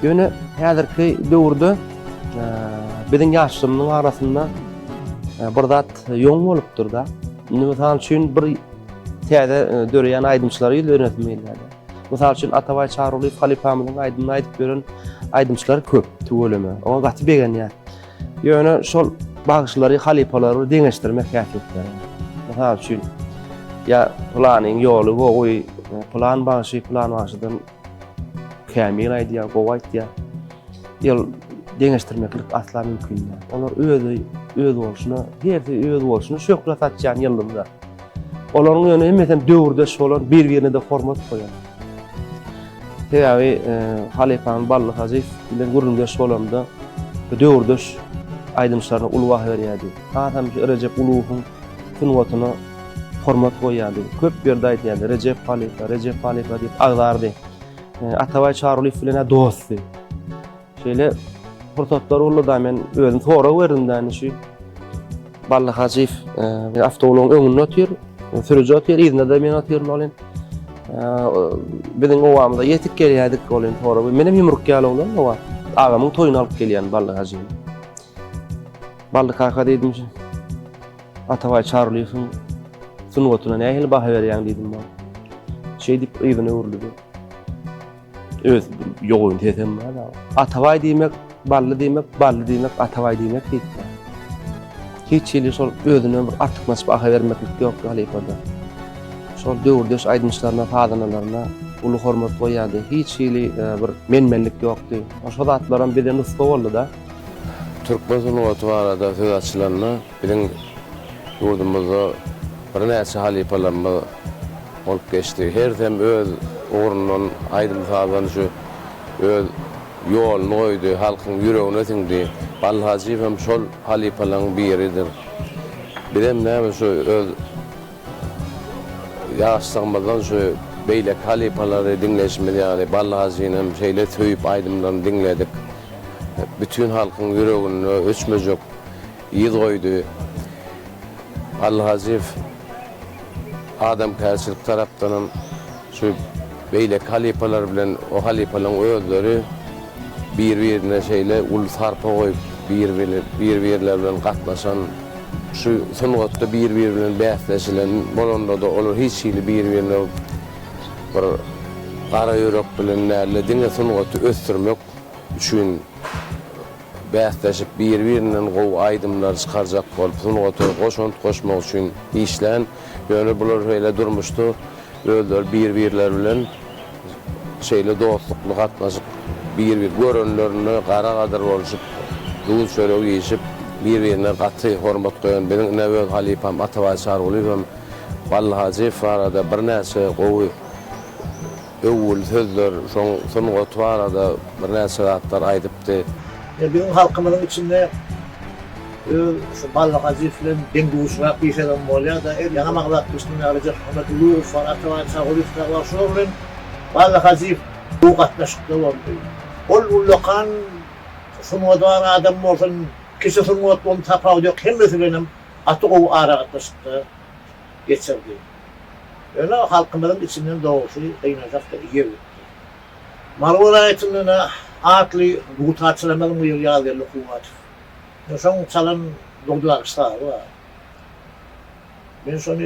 Ýöne häzirki döwürde biziň ýaşlymyň arasynda bir zat ýoň bolupdyr da. Misal üçin bir täze döreýän aýdymçylary ýönetilmeýär. Misal üçin Atabay Çağrılıyf halifamyzyň aýdymy aýdyp beren aýdymçylar köp tüweleme. Oňa gaty begen ýa. Ýöne şol bagşylary, halifalary deňeşdirmek häsiýetler. Misal üçin ya planyň ýoly gowy, plan bagşy, plan bagşydan kämil aýdýar, gowy aýdýar. Ýol deňeşdirmeklik asla mümkin ýa. Olar öz bolşuna, herse öz bolşuna şökle satýan ýyldymda. Olaryň ýöne hemmesem döwürde şolar bir-birine de hormat goýar. Teýäbi halifanyň ballyk hacif bilen gurulýan şolamda döwürde aýdymçylaryna ulwah berýärdi. Hatam Recep Uluğufyň sunwatyna hormat goýýardy. Köp ýerde aýdýardy. Recep Halifa diýip agdardy. Atabay Çağrılıyf bilen dostdy. Şeýle fırsatlar boldy da men özüm sonra berdim şu ballyk hacif awtogularyň öňünde otýar, sürüji otýar, ýerine de men otýarym bolen. Biziň owamyza ýetip gelýärdik bolen sonra. Menem ýumruk ýaly bolan owa. Agamyň toýuny alyp gelýän ballyk hacif. Ballyk kaka dedim ki, Atabay Çağrılıyfyň sunwatyna nähili baha berýän dedim ben. Şey dip ýygyny öwrüldi. Öz ýoğun desem da. Atabay diýmek, bally diýmek, Atabay diýmek diýip. hiç ýeli şol özüne bir atykmasy baha bermeklik ýok halipada. Şol döwürdeş aýdymçylaryna, fadanalarına ulu hormat goýýardy. Hiç ýeli bir menmenlik ýokdy. Şol zatlaram birden usta boldy da. Türkmen sunugaty barada söz açylanna biziň ýurdumyzda bir näçe halipalarmy bolup geçdi. Her dem öz ornundan aýdym sahaban şu öz ýoluny goýdy, halkyň ýüregine singdi. Balhaji hem şol halipalaryň biridir. Birem näme şu öz ýaşlygymyzdan şu beýlek halipalary dinleşmeli ýaly Balhajiň hem şeýle söýüp aýdymlaryny dinledik. Bütün halkyň ýüregine öçmejek ýyl goýdy. Balhaji adam kärçilik tarapdan şu beýlek halipalar bilen o halipalaryň özleri bir-birine şeýle ul sarpa goýup bir-birler bilen gatnaşan şu sunugatda bir-biri bilen bäsleşilen bolanda da olar hiç ýyly bir-birine bir gara ýürek bilen näle diňe sunugaty ösdürmek üçin bäsleşip bir-birinden gow aýdymlar çykarjak bolup sunugaty goşunt goşmak üçin işlen ýöne bular şeýle durmuşdy. Özler bir-birler bilen şeýle dostlukly gatnaşyp bir-bir görenlerini gara gadar boluşup duýul şöyle ýeşip bir-birine gaty hormat goýan benim näwet halipam Atabay Sargulym Balhaji farada bir näçe gowy öwül sözler soňga barada bir näçe zatlar aýdypdy. Bizim halkımızın içinde şu Balhaji bilen denguşmak bir şeyden bolýar da ýa maglap üstüne arajak Ahmet Uluýew var, Atabay Sargulym var, şol bilen Balhaji bu gatnaşykda boldy. Ol ullakan sunuwdan adam bolsun, kişi sunuwdan tapaw ýok, hemmesi bilen atygow ara gatnaşykda geçirdi. Öyle halkımızın içinden doğuşu ýynaşak da ýer. Marwara aýtyldyna atly gutaçlamalyň bu ýaly kuwat. Şoň çalan dogdular ştaby bar. Men şonu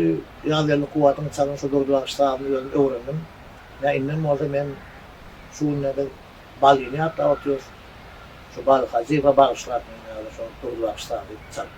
ýaly kuwatyň çalan şu dogdular ştabyny öwrendim. Ya innen bolsa men şu näde balyny atda atýar. Şu Balhaji we bagşlap men şu dogdular ştaby çalan.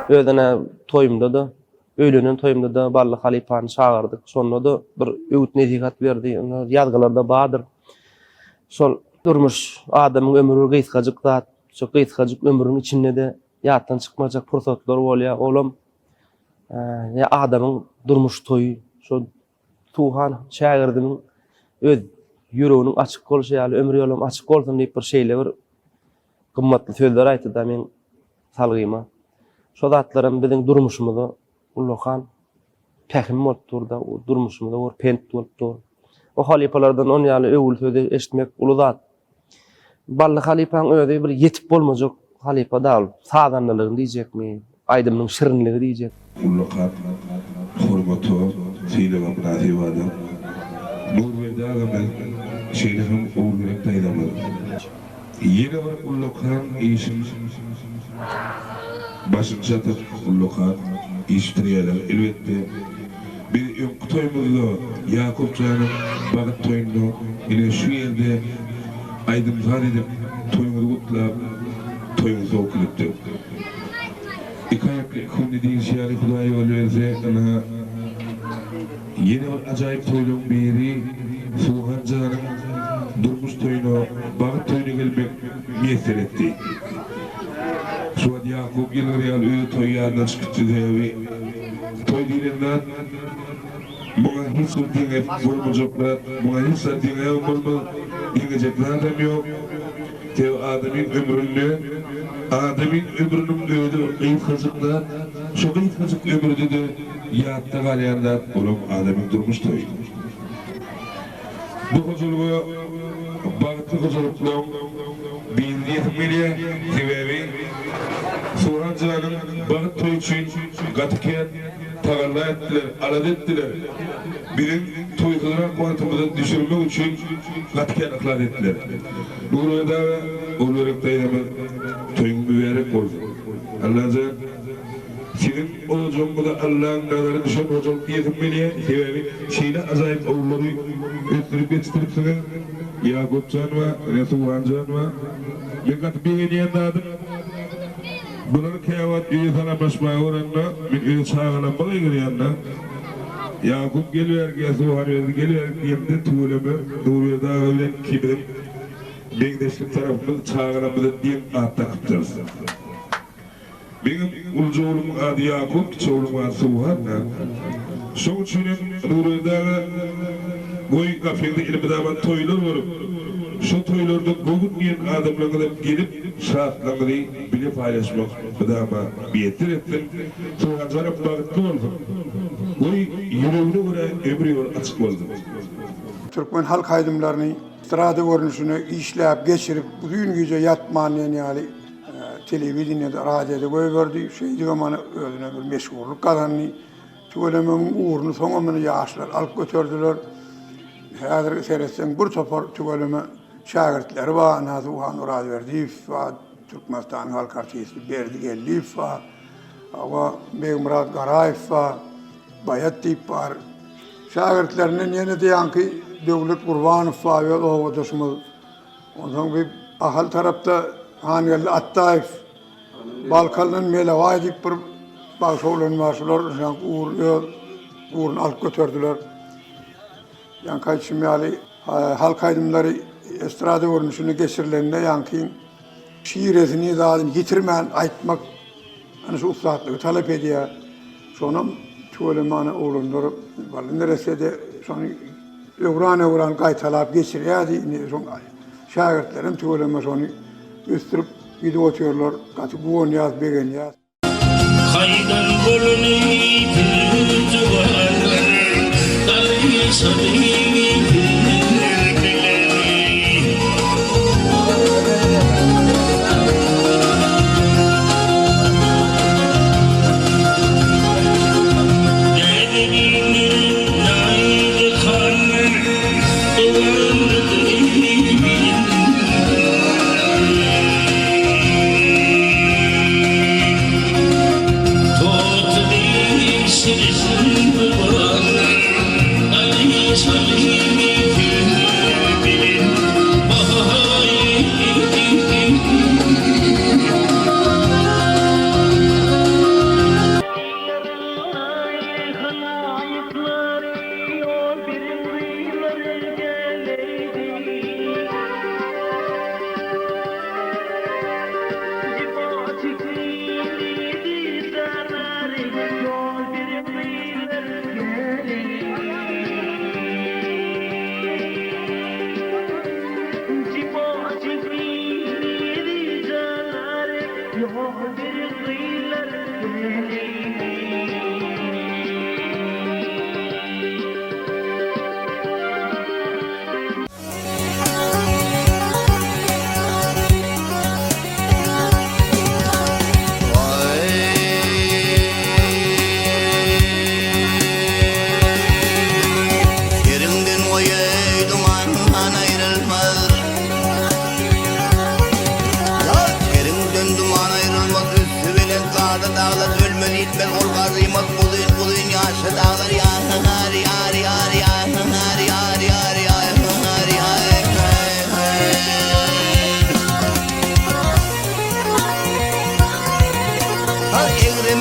Özüne toyumda da, öýlenen toyumda da Bally Halypany çağırdyk. Şonda da bir öwüt nesihat berdi. Ýazgylarda bardyr. Şol durmuş adamyň ömrü gysgadyk zat. Şo gysgadyk ömrüň içinde de ýatdan çykmajak pursatlar bolýar. Olam ya adamyň durmuş toyu, şo tuhan şägirdimiň öz ýüreginiň açyk bolşy ýaly ömrü ýolum açyk bolsun diýip bir şeýle bir gymmatly sözler aýtdy da men salgyma. Şo zatlarym biziň durmuşymyzy ullakan pähim bolup durdy, o durmuşymyza bir pent bolup durdy. O halypalardan on ýaly öwül sözi eşitmek uly zat. Bally Halypanyň özi bir ýetip bolmajak halypa dal, sadanlygyny diýjekmi, aýdymyň şirinligi diýjek. Ullakan hormaty, seýlege münasibata. Nurweda gamal şeýlehim uwlurek taýdamly. Ýene bir ullakan işin başyny çatyp ullakan iştirýärler elbetde. Bir toýmuzda Ýakup janyň bagyt toýunda ine şu ýerde aýdymzan edip toýumuzy gutlap toýumuzy okulypdy. İkayakly kundy diýişýäri Hudaý ölýärse ana ýene bir ajaýyp toýlaryň biri Suhan janyň durmuş toýuna bagyt toýuna gelmek meýser etdi. Şuwat Ýakup ýylgyrýan öýe toýýardan çykypdy diýip toy diýenden buňa hiç bir diňe bolmajaklar, buňa hiç bir diňe bolmaz, diňejekler hem ýok. Tew adamyň ömründe, adamyň ömrünün öýde gysgaçyklar, şo gysgaçyk ömründe de ýatda galýarlar, olam adamyň durmuş toýy. Bu huzurga bagtly huzurlaryň bildiýetmeli sebebi Suhan janyň bagyt toýy üçin gatken tagarlar etdiler, alad etdiler. Birin toýgylara kuwatymyzy düşürmek üçin gatken aklad etdiler. Nurweda uwlurek taýdamy toýuň mübarek bolsun. Allaha senin olacağımda Allah'ın nazarı düşen olacağım diyetimeliye sebebi şeyle azayip oğulları ötürüp geçtiripsiniz. Yakup canma, Resulhan canma. Mekat bir yeniyen adım. Bunları kevat üye sana başmaya oranla, bir üye çağılanmalı giriyanla. Yakup geliyor, Resulhan geliyor diyemde tuğulemi, Nuriye dağı öyle kibirim. Bekdeşlik tarafımız çağılanmalı diyem ahta kıptarsın. Benim ulucu oğlum adı Yakup, kiçi oğlum adı Suhan. Şoň üçin Nuriye'dağı goý kafede ilmidaman toýlar borup, şo toýlarda bugün ýen adamlara gelip şahatlanyny bile paýlaşmak bidama biýetdir etdim. Suhan jarap bagtly boldy. Goý ýüregine görä ömrü ýol açyk boldy. Türkmen halk haýdymlaryny strada görnüşini işläp geçirip bugün gece yatmaýan ýaly televizyonda, radyoda göýberdi. Şeýdi gamany özüne bir meşgullyk galanny. Tügelemeň uğrunu soňamyny ýaşlar alyp götürdüler. Häzir seretseň bir topar tügeleme şagirtleri bar, Nazuhan Uradverdiýew we Türkmenistan Halk Artisti Berdigelliýew we Begmurad Garaýew we Bayat diýip bar. Şagirtlerinden ýene diýanky Döwlet Gurbanow we owadyşymyz. Ondan bir ahal tarapda Hangelli Attaýew, Balkaldan Melaway diýip bir başoğlan maşlar, uğrunu alıp götürdüler. Yankı Şimali halk aydımları estrada görünüşünü geçirilerinde yankıyın şiiretini zaten yitirmeyen aytmak hani şu ustaatlığı talep ediyor. Sonra tüvelemanı oğlunları neresi de sonra öğran kaytalap geçiriyor. Şagirtlerim tüveleme sonra üstürüp video atıyorlar. Katı bu on yaz, begen yaz. Haydan bolunu tücvar, dali sabini Seni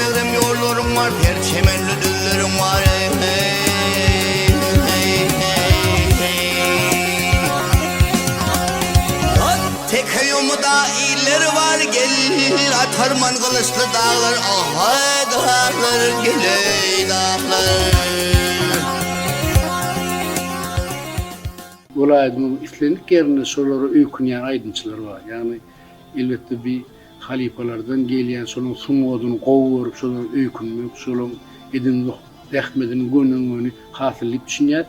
Evrem yollarım var, perçemelli düllerim var. Tek heyumuda iyileri var, gelir atarman kılıçlı dağlar. Aha dağlar, geley dağlar. Olaydığımın islendik yerinde soruları öykünyen aydınçılar var. Yani elbette bir halifalardan gelen sonun sumodunu qovurup sonun öykünmek, sonun edinlik rahmetinin gönlünü hasıllip düşünýär.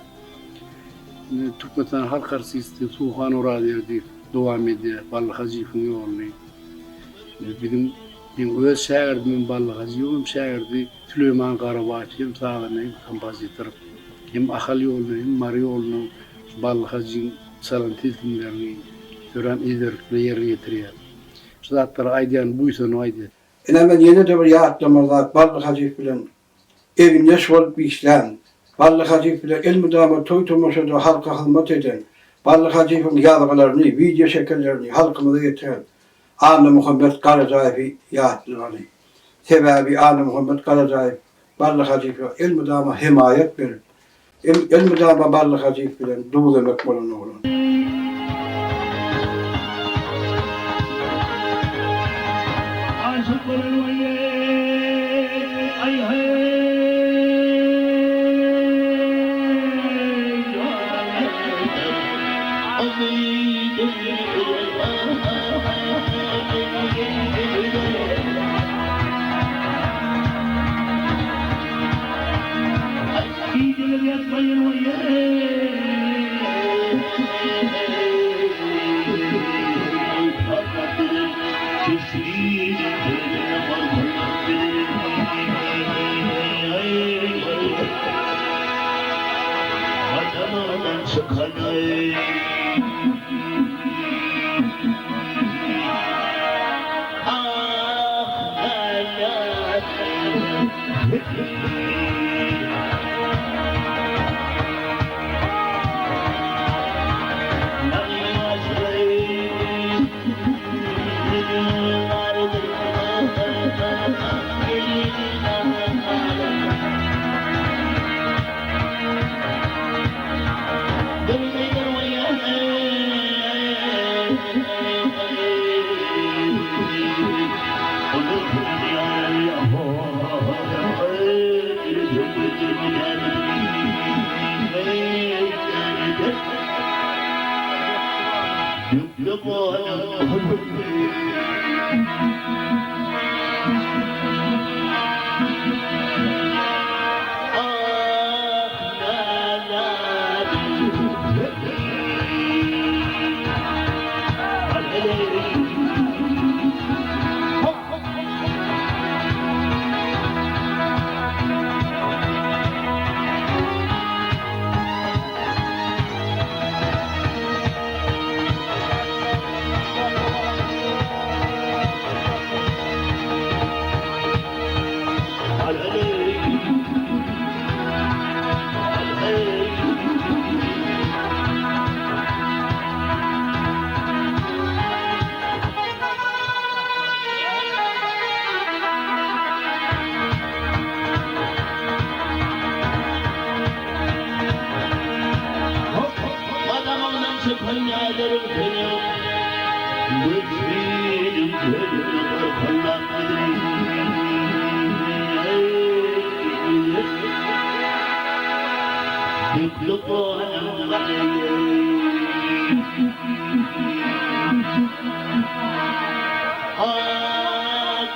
Türkmenistan halk artisti Suhan Oraderdi devam ediyor. Ballı Hacif'in yolunu. Benim öz şairdimin Ballı Hacif'im şairdi Süleyman Karabaş'ım sağlanayım kompozitör. Hem ahal yolunu hem mari yolunu Ballı Hacif'in salan tezimlerini gören izlerlikle yerine getiriyor. Zatlar aydiyan buysan aydiyan. Hemen yeni de bir yaatlamalar Ballı Hacif bilen evin yaş olup bir işleyen Ballı Hacif bilen el müdama toy tomaşada halka hizmet eden Ballı Hacif'in yazılarını, video şekerlerini halkımıza getiren Anı Muhammed Karadayıf'ı yaatlıları. Sebebi Anı Muhammed Karadayıf Ballı Hacif'e el müdama himayet verir. El müdama Ballı Hacif bilen dolu demek olan oğlan.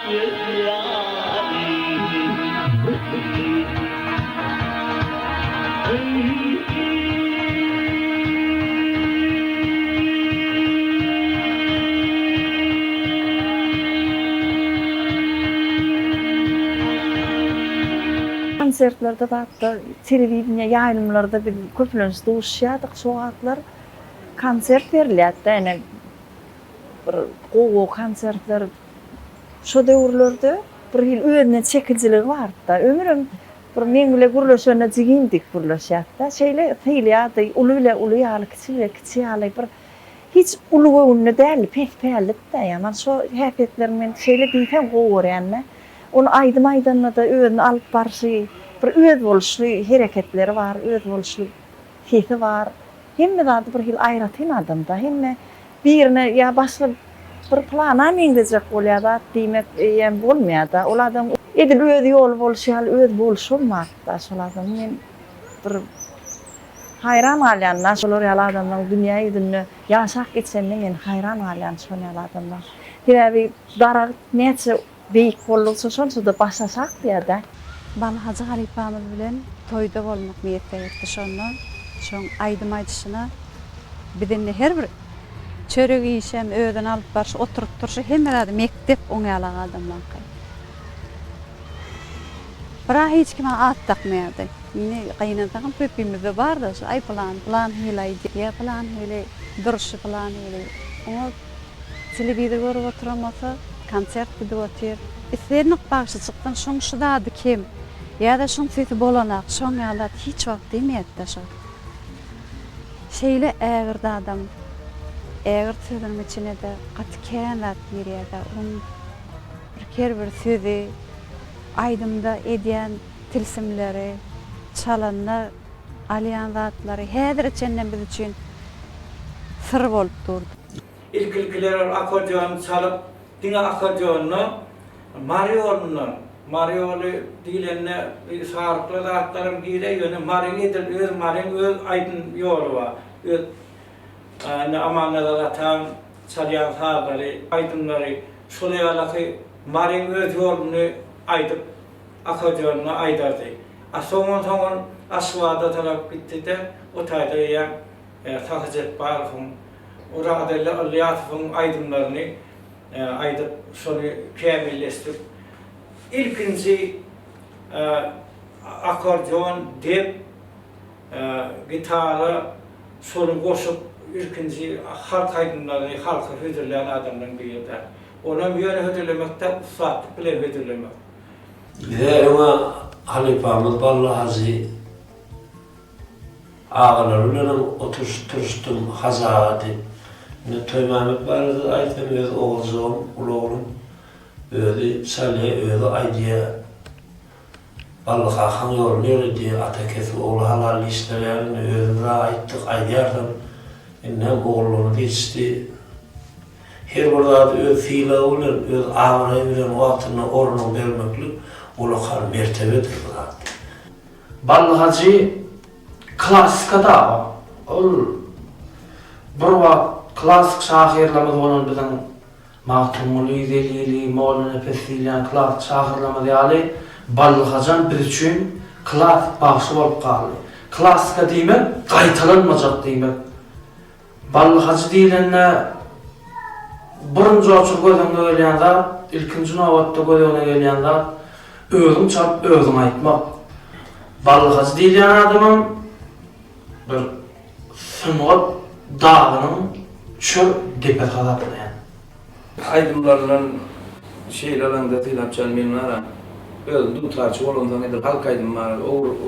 Konsertlerde da hatta televizyon yayınlarda bir köpülönüz doğuşyadık soğatlar konsert verilýär yani bir gogo konsertler şu döwürlerde bir hil öňüne çekiciligi bar da ömürüm bir meňle gurlaşana jigindik gurlaşýarda şeýle feýlýärdi uly ile uly ýaly kiçik ýaly bir hiç uly öňüne däl pek-pelip de ýa-da şu häpetlermen şeýle diýsem gowurýanna onu aýdym-aýdanyna da öňüne alyp barşy bir öz bolşly hereketleri var, öz bolşly hisi var. Hemme zady bir hil aýratyn adamda, hemme birine ya başga bir plana meňdejek bolýar da diýmek ýem bolmaýar da. Ol adam edil öz ýol bolşýar, öz bolşulmak da şol adam men bir hayran alýan, şolar ýaly adamdan dünýä ýüzünde ýaşak geçenine men hayran alýan şol ýaly adamdan. Diýäbi darag näçe beýik bolsa şonda başlasak diýär-de. Balhaçy Halipamyz bilen toýda bolmak niýetde etdi şonu. Şoň aýdym aýdyşyna bizden her bir çörek ýeşem öýden alyp barşy oturup durşy hemmerade mektep oňalan adamlar. Bira hiç kime at takmaýardy. Ine gaýnatagym pepimizde bar da ay plan hilaýdy. Ya plan hile durşy plan hile. Oňa telewizor görüp oturamasa konsert gidip otyr. Islernik bagşy çykdan şoň şudady kim? Ya da şoň sesi bolanak, şoň ýalat hiç wagt diýmeýärdi şo. Şeýle ägirde adam, ägir sözüniň içine de gatken zat berýärdi. Bir sözi, aýdymda edýän tilsimleri, çalanlar, alýan zatlary häzir içinden biz üçin sır bolup durdy. İlkilkiler akordeon çalıp, diňe akordeonny, Mariolu diýilenne sarykly zatlarym gire ýöne Mariň edil öz Mariň öz aýdyn ýoly bar. Öz amannalar atan çalýan sagary aýdynlary şol ýalaky Mariň öz ýoluny aýdyp akordeonny aýdardy. Soňon aswada tarap gitdi de o taýda ýa Tahjat Barhum orada Alyatyfyň aýdynlaryny aýdyp şonu kämilleşdirip ilkinci akordeon dep gitara şonu goşup ilkinci halk aýdynlaryny halka hödürlän adamdan biriydi. Onam ýöne hödürlemekde usatlyk bilen hödürlemek. Bize ona Halipamyz Balhaçy ağalar bilen oturuşdum hazat edip ne toýmamak bardy aýtym öz oğulum, ulugum öýle şalye öýle aýdýa Balha han ýolny ýördi atakesy oğlu halal işlerini özüne aýtdyk aýdýardym. Inem oğluny geçdi. Her bir zat öz fiýla bilen öz ağrı bilen wagtyna ornuň bermeklik ulakar mertebedir zat. Balhaçy klassikada ol bir klassik şahirlerimiz bolan bilen Mahtumul Yüzeli'li, Mevlana Pestilyan klassik şahirlerimiz ýaly Balhaçan biz üçin klassik bagşy bolup galdy. Klassika diýmek gaýtalanmajak diýmek. Balhaçy diýilende birinji oçur gözüňde gelýän zat, ilkinji nowatda gözüňe gelýän zat özüň çap özüň aýtmak. Balhaçy diýilýän adamyň bir sungat dağının çöl depet hazatlayan. Aydımlarla şeylerinde tilapçan memnunlar. Öyle dutarçı olundan edip halk aydımlar,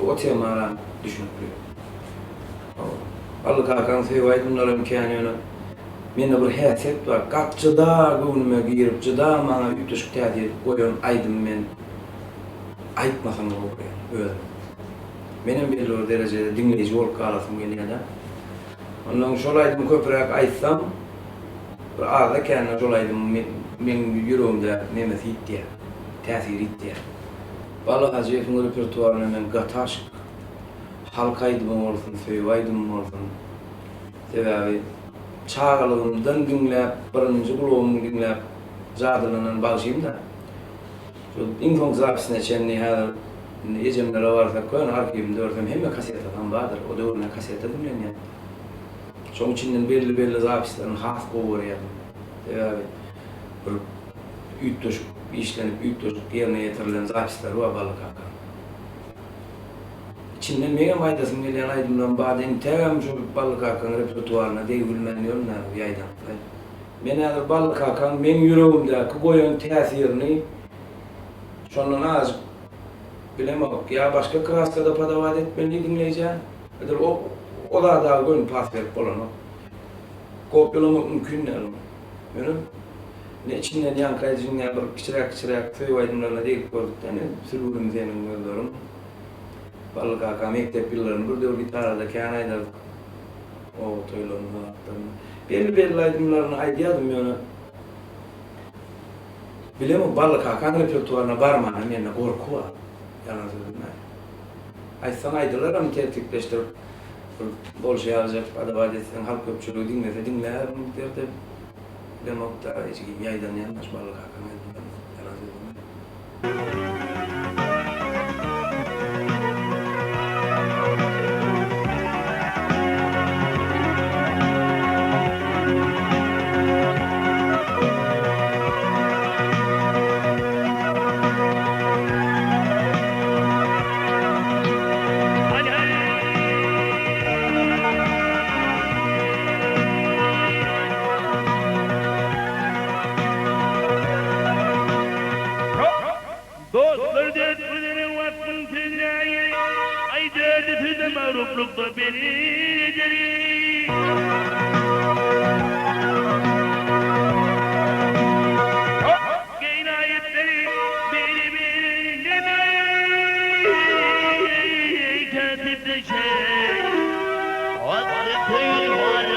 o temalara düşünüp. Halk hakan sev aydımlar imkaniyonu. Mende bir häsiýet bar. Gapçıda göwnüme girip, cıda mana üptüşük tädir goýan aydym men aýtmasam bolýar. Öyle. Menem belli derejede dinleyici bolup galasym gelýär. Ondan şol aýdym köpürek aýtsam, bir arda kände şol aýdym men ýüregimde nemes hitdi, täsir hitdi. Balhaçy ýeňi repertuaryny men gataş halk aýdym bolsun, söýüp aýdym bolsun. Sebäbi çağalygymdan dinläp, birinji gulagymdan dinläp, jadylanan bagşym da. İnfon zapisine çenni ha ecemlere varsa koyan arkayımda ördüm hem kaseteden vardır. O da oruna kasete dinlen ya. Şoň içinden belli zapislerin haf goýarýar. Yani bir üýtdöşük işlenip üýtdöşük ýerine ýetirilen zapisler var balyk haka. İçinden mega maýdasyn gelýän aýdymdan baden tägem şu balyk hakanın repertuaryna deýilmän ýollar ýaýdan. Men häzir balyk hakan men ýüregimdäki goýan täsirini şondan az bilemok ya başka krastada padavat etmeli dinleyeceğim. O da daha gün pas verip bolanok. Kopyalamak mümkün değil. Yani ne içinden yankayıcının ya bir kişirek köy aydınlarına değil gördükten sürgünüm zemin gördüğüm. Balık haka mektep yıllarını burada o gitarada kânayda o toylarını attım. Belli aydınlarına aydiyadım yani. Bilemem balık hakanın repertuarına varmanım yani korku var. Yalnız ödüm. Aysan aydılar ama tertipleştirip bol şey alacak, adavat etsen halk köpçülüğü dinlese dinler, derdi bir nokta yaydan yanlış balık hakkında yalnız ödüm. Dostlar dertlerine vaktın tezrayi Ayda tüde mağruplukta beni ederi Gaynayetleri beni katipte şey Vakti tüyü var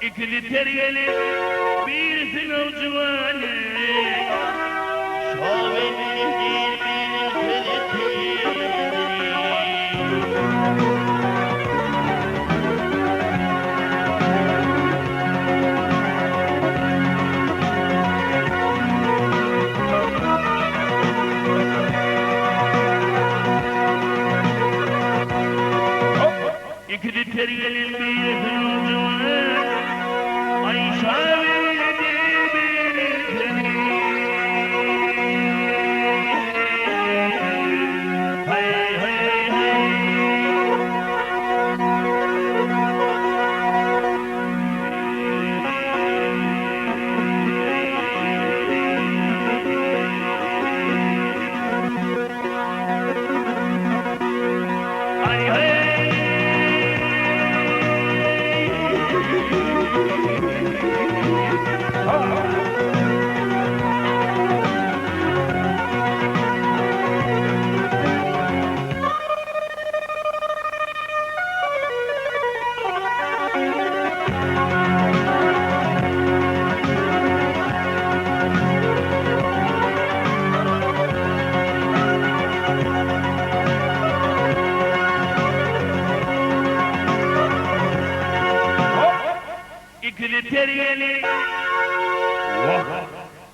İkili tergeli bir sınav cüvani Şavenin değil benim İkili tergeli bir sınav cüvani Ay şavenin değil benim Hay hay hay İkili tergeli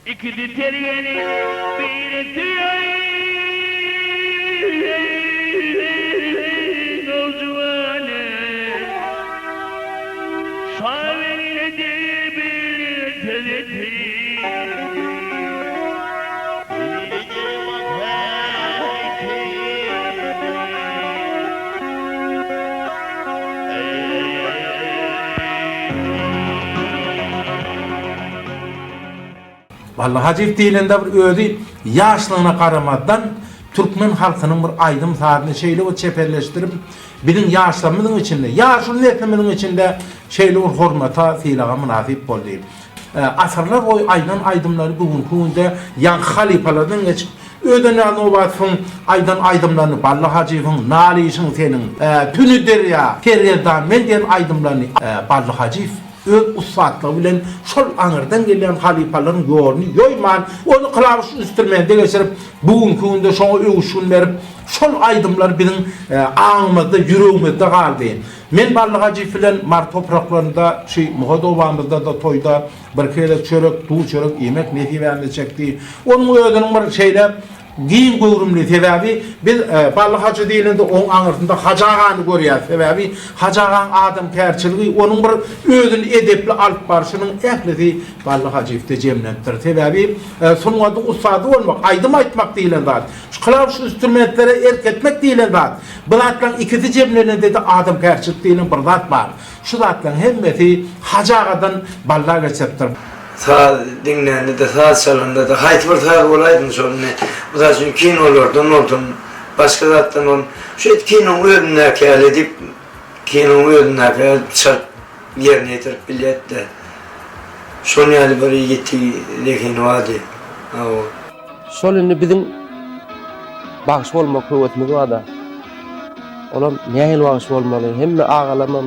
İkili tergeli bir tüyay Nolcuvane Şavenin değil bir tüyay Vallahi Hacif dilinde bir özü yaşlığına karamadan Türkmen halkının bir aydın saatini şeyle o çeperleştirip bizim yaşlamının içinde, yaşlı netleminin içinde şeyle o hormata filaga münasip oldu. Asırlar o aydınları bugün kuyunda yan halifalardan geçip ödenen o vasfın aydınlarını Balla Hacif'in, Naliş'in senin, Tünü Derya, Feryadan, men diyen aydınlarını Balla Hacif öz ustaatla bilen şol anırdan gelen halifaların yoğurunu yoyman, onu kılavuz instrumente geçirip, bugünkü günde şoğa öğüşün verip, şol aydımlar bizim ağımızda, yüreğimizde kaldı. Men Balla Hacif bilen mar topraklarında, Muhodovamızda da toyda, bir kere çörek, tuğ çörek, yemek netiveğinde çekti. Onun ödünün bir şeyle, giyin göğrümlü sebebi biz Balla Hacı dilinde onun anırtında Hacağan'ı görüyoruz sebebi Hacağan adam terçiliği onun bir özün edepli alp barışının ehlisi Balla Hacı'yı cemlettir sebebi sonunda ustadı olmak, aydım aytmak değilen zat şu kılavuz instrumentlere erk etmek değilen zat bu zatlan ikisi cemlerinde de adam terçilik değilen bir zat var şu zatlan hemmeti Hacağan'dan Balla geçeptir. Sağ dinlendi de sağ salonda da hayt bir sağ olaydın sonra bu da çünkü kin olurdun oldun başka zattan on şu etkinliğin önüne kâl edip kinun önüne kâl çarp yerine yetirip bilet de şonu yani böyle gitti lekin vadi şolunu bizim bağış olmak kuvvetimiz var da olam nehil bağış olmalı hem ağalamam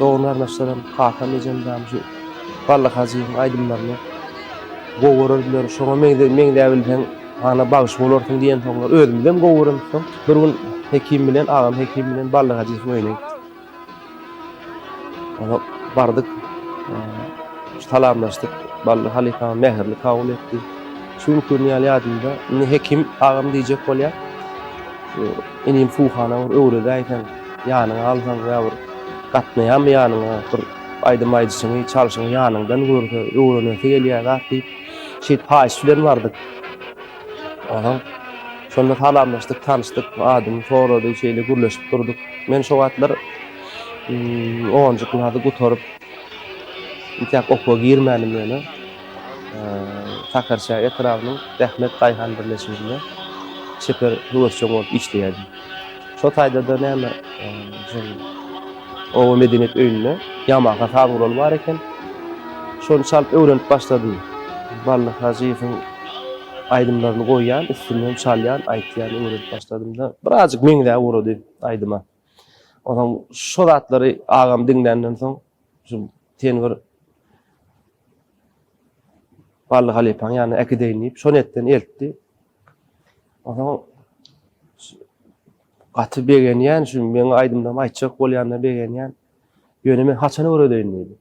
doğunar nasırım kakan ecemdam şu Balla Hacif'in aydınlarını goğururlar, şoňa meňde bilsen ana bağış bolarsyň diýen soňlar özüm bilen goğururmuşum. Bir gün hekim bilen, agam hekim bilen Balla Hacif oýnaýdy. Ona bardyk, salamlaşdyk. Balla Halifa mehirli kabul etdi. Şu gün ýalýadymda, indi hekim agam diýjek bolýar. Enim fuhana öwrede aýtan, ýanyňa alsaň ýa-bir gatnaýam ýanyňa bir aydım aydısyny çalışyň ýanyndan görse öwrenesi gelýär diýip şeýle paýş bilen bardyk. Aha. Şonda salamlaşdyk, tanışdyk, adym sorady şeýle gürleşip durduk. Men şo wagtlar 10-njy klasda göterip ýa okuwa girmänim ýene. Takarşa etrawynyň Ähmet Gaýhan birleşmeginde çeper howasçy bolup işleýärdim. Şo taýda da näme o medeniyet öýünde ýamaka sagyrol bar eken. Şonu çalyp öwrenip başlady. Ballyk Hajiýewiň aýdymlaryny goýýan, üstünden çalýan, aýtýan öwrenip başladym-da birazjyk meňde urady aýdyma. Ondan şol atlary agam diňlenden soň şu tenwir Ballyk Halypaň ýani ekideýnip şonu etden eltdi. Ondan gaty begenýän şu meň aýdymdan aýtjak bolýanda begenýän ýöne men haçan öwredeýin diýdi.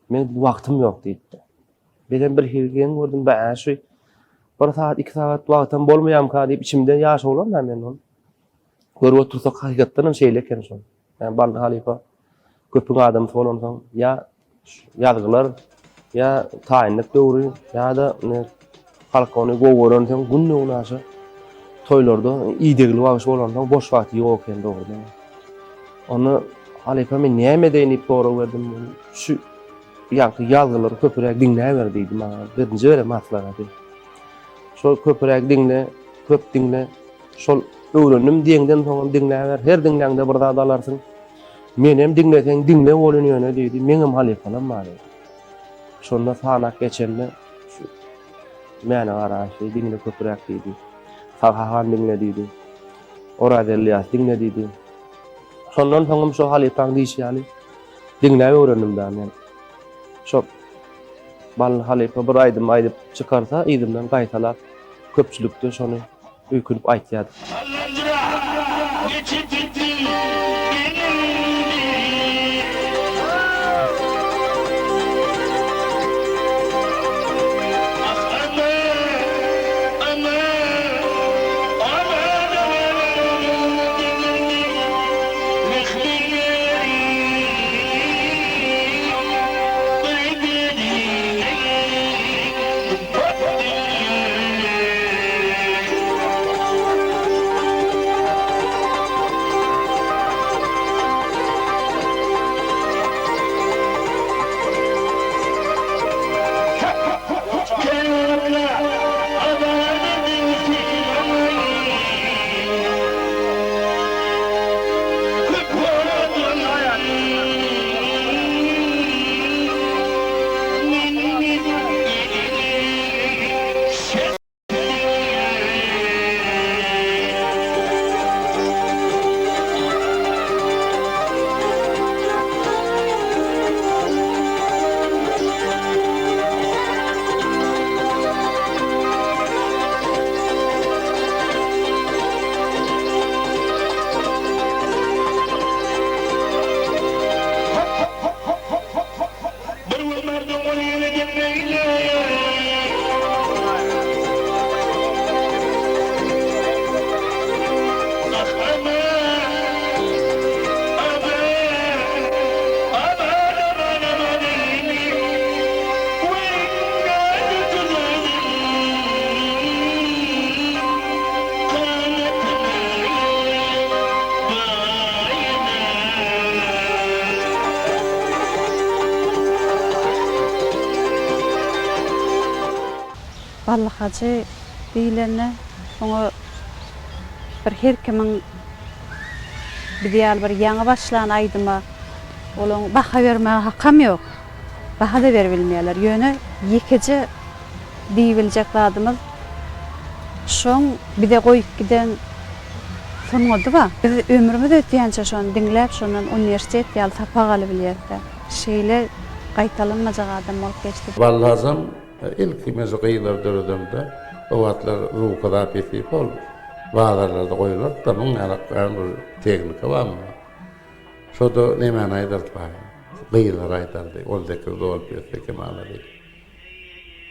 Men bu wagtym ýok diýdi. Beden bir hirgen gördüm bä şu 1 saat 2 saat wagtym bolmaýam ka diýip içimden ýaş bolam da men onu. Görüp otursak hakykatdan şeýle eken şol. Yani Ballyk Halypa köpüň adam bolan soň ýa ýazgylar ýa taýinlik döwri ýa da halka ony gowaran soň günne unaşy toýlarda iýdegli wagt bolandan boş wagt ýok eken dogry. Onu Halypa men näme diýip gora berdim. Şu ýazgylary köpürek diňläber diýdi maňa. Birinji berem maslahaty. Şol köpürek diňle, köp diňle, şol öwrendim diňden soň diňläber. Her diňläňde bir zat alarsyň. Menem diňleseň diňle bolan ýöne diýdi. Meňem Halypalam bar. Şonda sanak geçende şu meni garaşy diňle köpürek diýdi. Sahahan diňle diýdi. Oradelliýas diňle diýdi. Şondan soňam şu Halypaň diýşýäli diňläp öwrendim da men. Şo Ballyk Halypa bir aýdym aýdyp çykarsa, ýdymdan gaýtalap köpçülükde şonu öýkünip aýtýardy. Ballyk Hajy diýilende oňa bir her kimiň bir ýaňy başlan aýdyma olaň baha bermäge hakam ýok. Baha da berilmeýärler. Ýöne ýekeje diýiljek zadymyz şoň bir de goýup giden songodyba. Biz ömrümiz ötýänçe şonu diňläp şondan uniwersitet ýaly tapagaly bilýärdi. Şeýle gaýtalanmajak adam bolup geçdi. Wallazam ilk mezgiylar döredimde o atlar ruh kadar peki ol vaadalarda koyulur da bunun alaklarının bir teknika var mı? Şu da ne mana aydardı bari. Beyler aydardı. Oldaki doğal piyasaya kemaları.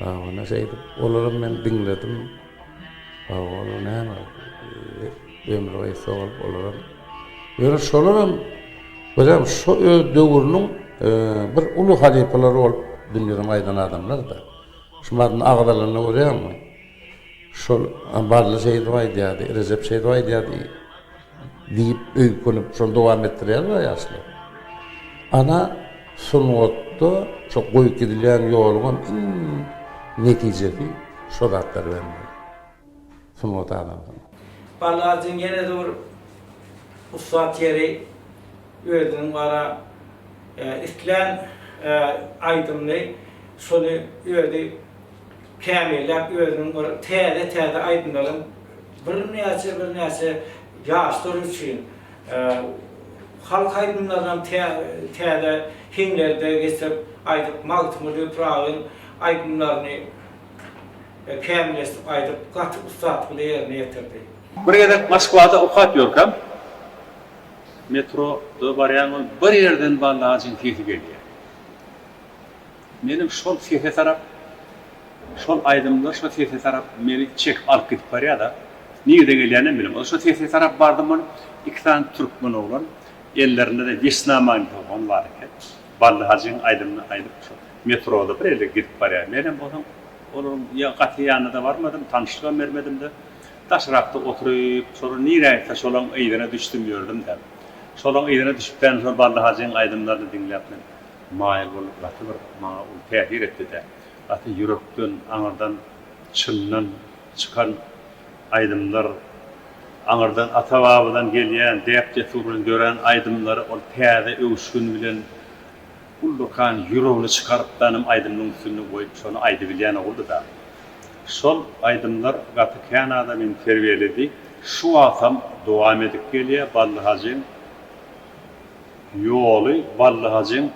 Ona şeydi. Olarım ben dinledim. Onu ne ama ömrü ayısı olup olarım. Yani şolarım hocam şu dövrünün bir ulu halifeleri olup dinlerim aydan adamlar da. Şunların ağdalarına uğrayan mı? Şol barlı şey dua ediyordu, Recep şey dua ediyordu deyip öykünüp şunu devam ettiriyorlar ya aslında. Ana sunuttu, çok koyup gidilen yolun neticesi şu datlar vermiyor. Sunut adamdan. Vallahi gene dur ustad yeri özünün vara istilen aydımlı şonu öde kämellep özünün täze aydımlaryň bir näçe ýaşlar üçin halk aydımlardan täze hinlerde geçip aýdyp magtymly pragyn aydımlaryny kämellesip aýdyp gaty ustatlygy ýerine ýetirdi. Bir gedek Moskvada okat ýörkem. Metroda barýan bir ýerden ballajyň sesi gelýär. Menim şol sese tarap, şol aydymlar şol sese tarap meni çek alyp gitip barýar-da. Niýede gelýärini bilmem. Şol sese tarap bardym, iki tane türkmen oglan, ellerinde de Vesnaman bolgan bar eken. Ballajyň aydymyny aýdyp şol metroda bir ýerde gitip barýar. Menem bolsam, onun ýa-gaty ýanyna da barmadım, tanışlyk bermedim de. Taşrakta oturup, sonra niýe şolaň eýdine düşdüm ýördüm de. Şolaň eýdine düşüpden sonra ballajyň aydymlaryny dinläp maýil bolup gaty bir maňa ul täsir etdi de. Gaty ýürekden, aňardan çyndan çykan aydymlar, aňardan ata-babadan gelýän, däpçe turun gören aydymlary ol täze öwüşgün bilen ullukan ýüregini çykaryp danym aydymlyň üstüne goýup şonu aýdy bilýän oldu da. Şol aydymlar gaty Kanada men terbiýeledi. Şu atam dowam edip gelýär ballajyň ýoly, ballajyň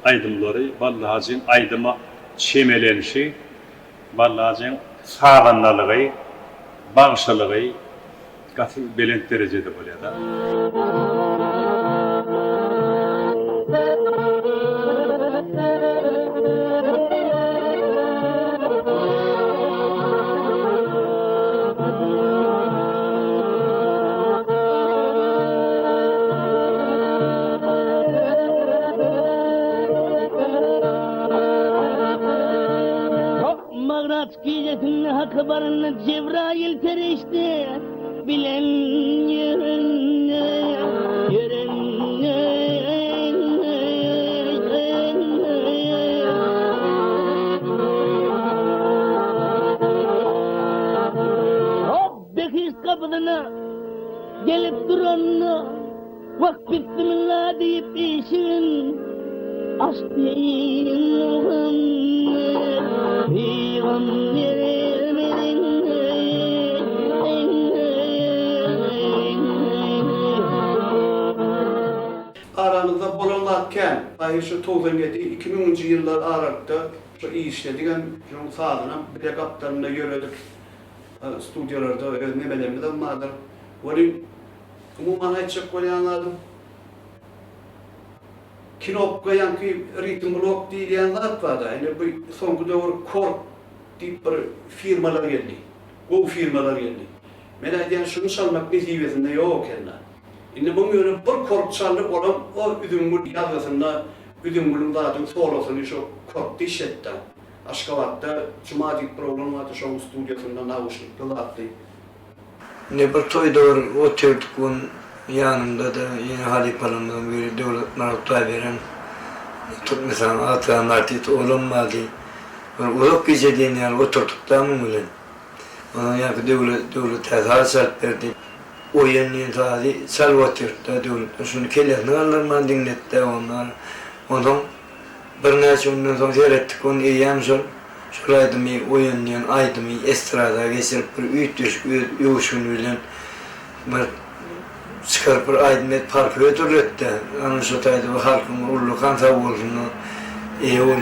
aydymlary, ballajyň aydyma çemelenişi, ballajyň sagannalygy, bagşylygy gaty belent derejede bolýar da. Gecesinin hakbarını Cebrail perişti bilen yerine hop bekis kapıdına gelip duranına vak bittiminla deyip işin açtığın aranızda bolanlarken, ayı şu 97-2010 yıllar aralıkta şu iyi işlediğim şu sağlığına bir de kaptanına yürüdük stüdyolarda nemelerinde de vardır. Olayım, umuman açık koyanlardım. Kinopka yankı ritim blok diýenler vardı. Yani bu soňky döwür kork diýip bir firmalar geldi. O firmalar geldi. Men aýdýan şunu çalmak nesibesinde ýok enda. Indi bu ýöne bir kork çalyp bolan o üdümgül ýazgysynda üdümgülüň zadyň solosyny şu kork diýetdi. Aşgabatda Jumadik programmady şoň studiýasynda nauşlyk kılatdy. Ne bir toýda oturduk gün yanımda da yine halipalarından biri devlet narıkta veren mesela atanlar tit olunmadı. Uzak gece diyen yani oturduk da mı bilen. Ona yakı devlet tezahar şart verdi. O yenliğin tabi salvatırda devlet. Şunu kellerini alırman dinletti onlar. Ondan bir neçe ondan sonra seyrettik onu iyiyem sol. Şuraydımı o yenliğin aydımı estrada geçirip bir üyt düşük yoğuşunu bilen. Çıkarıp bir aydınlık parkı ötürletti. Onun sotaydı bu halkın ullu kanta olsun. İyi olur.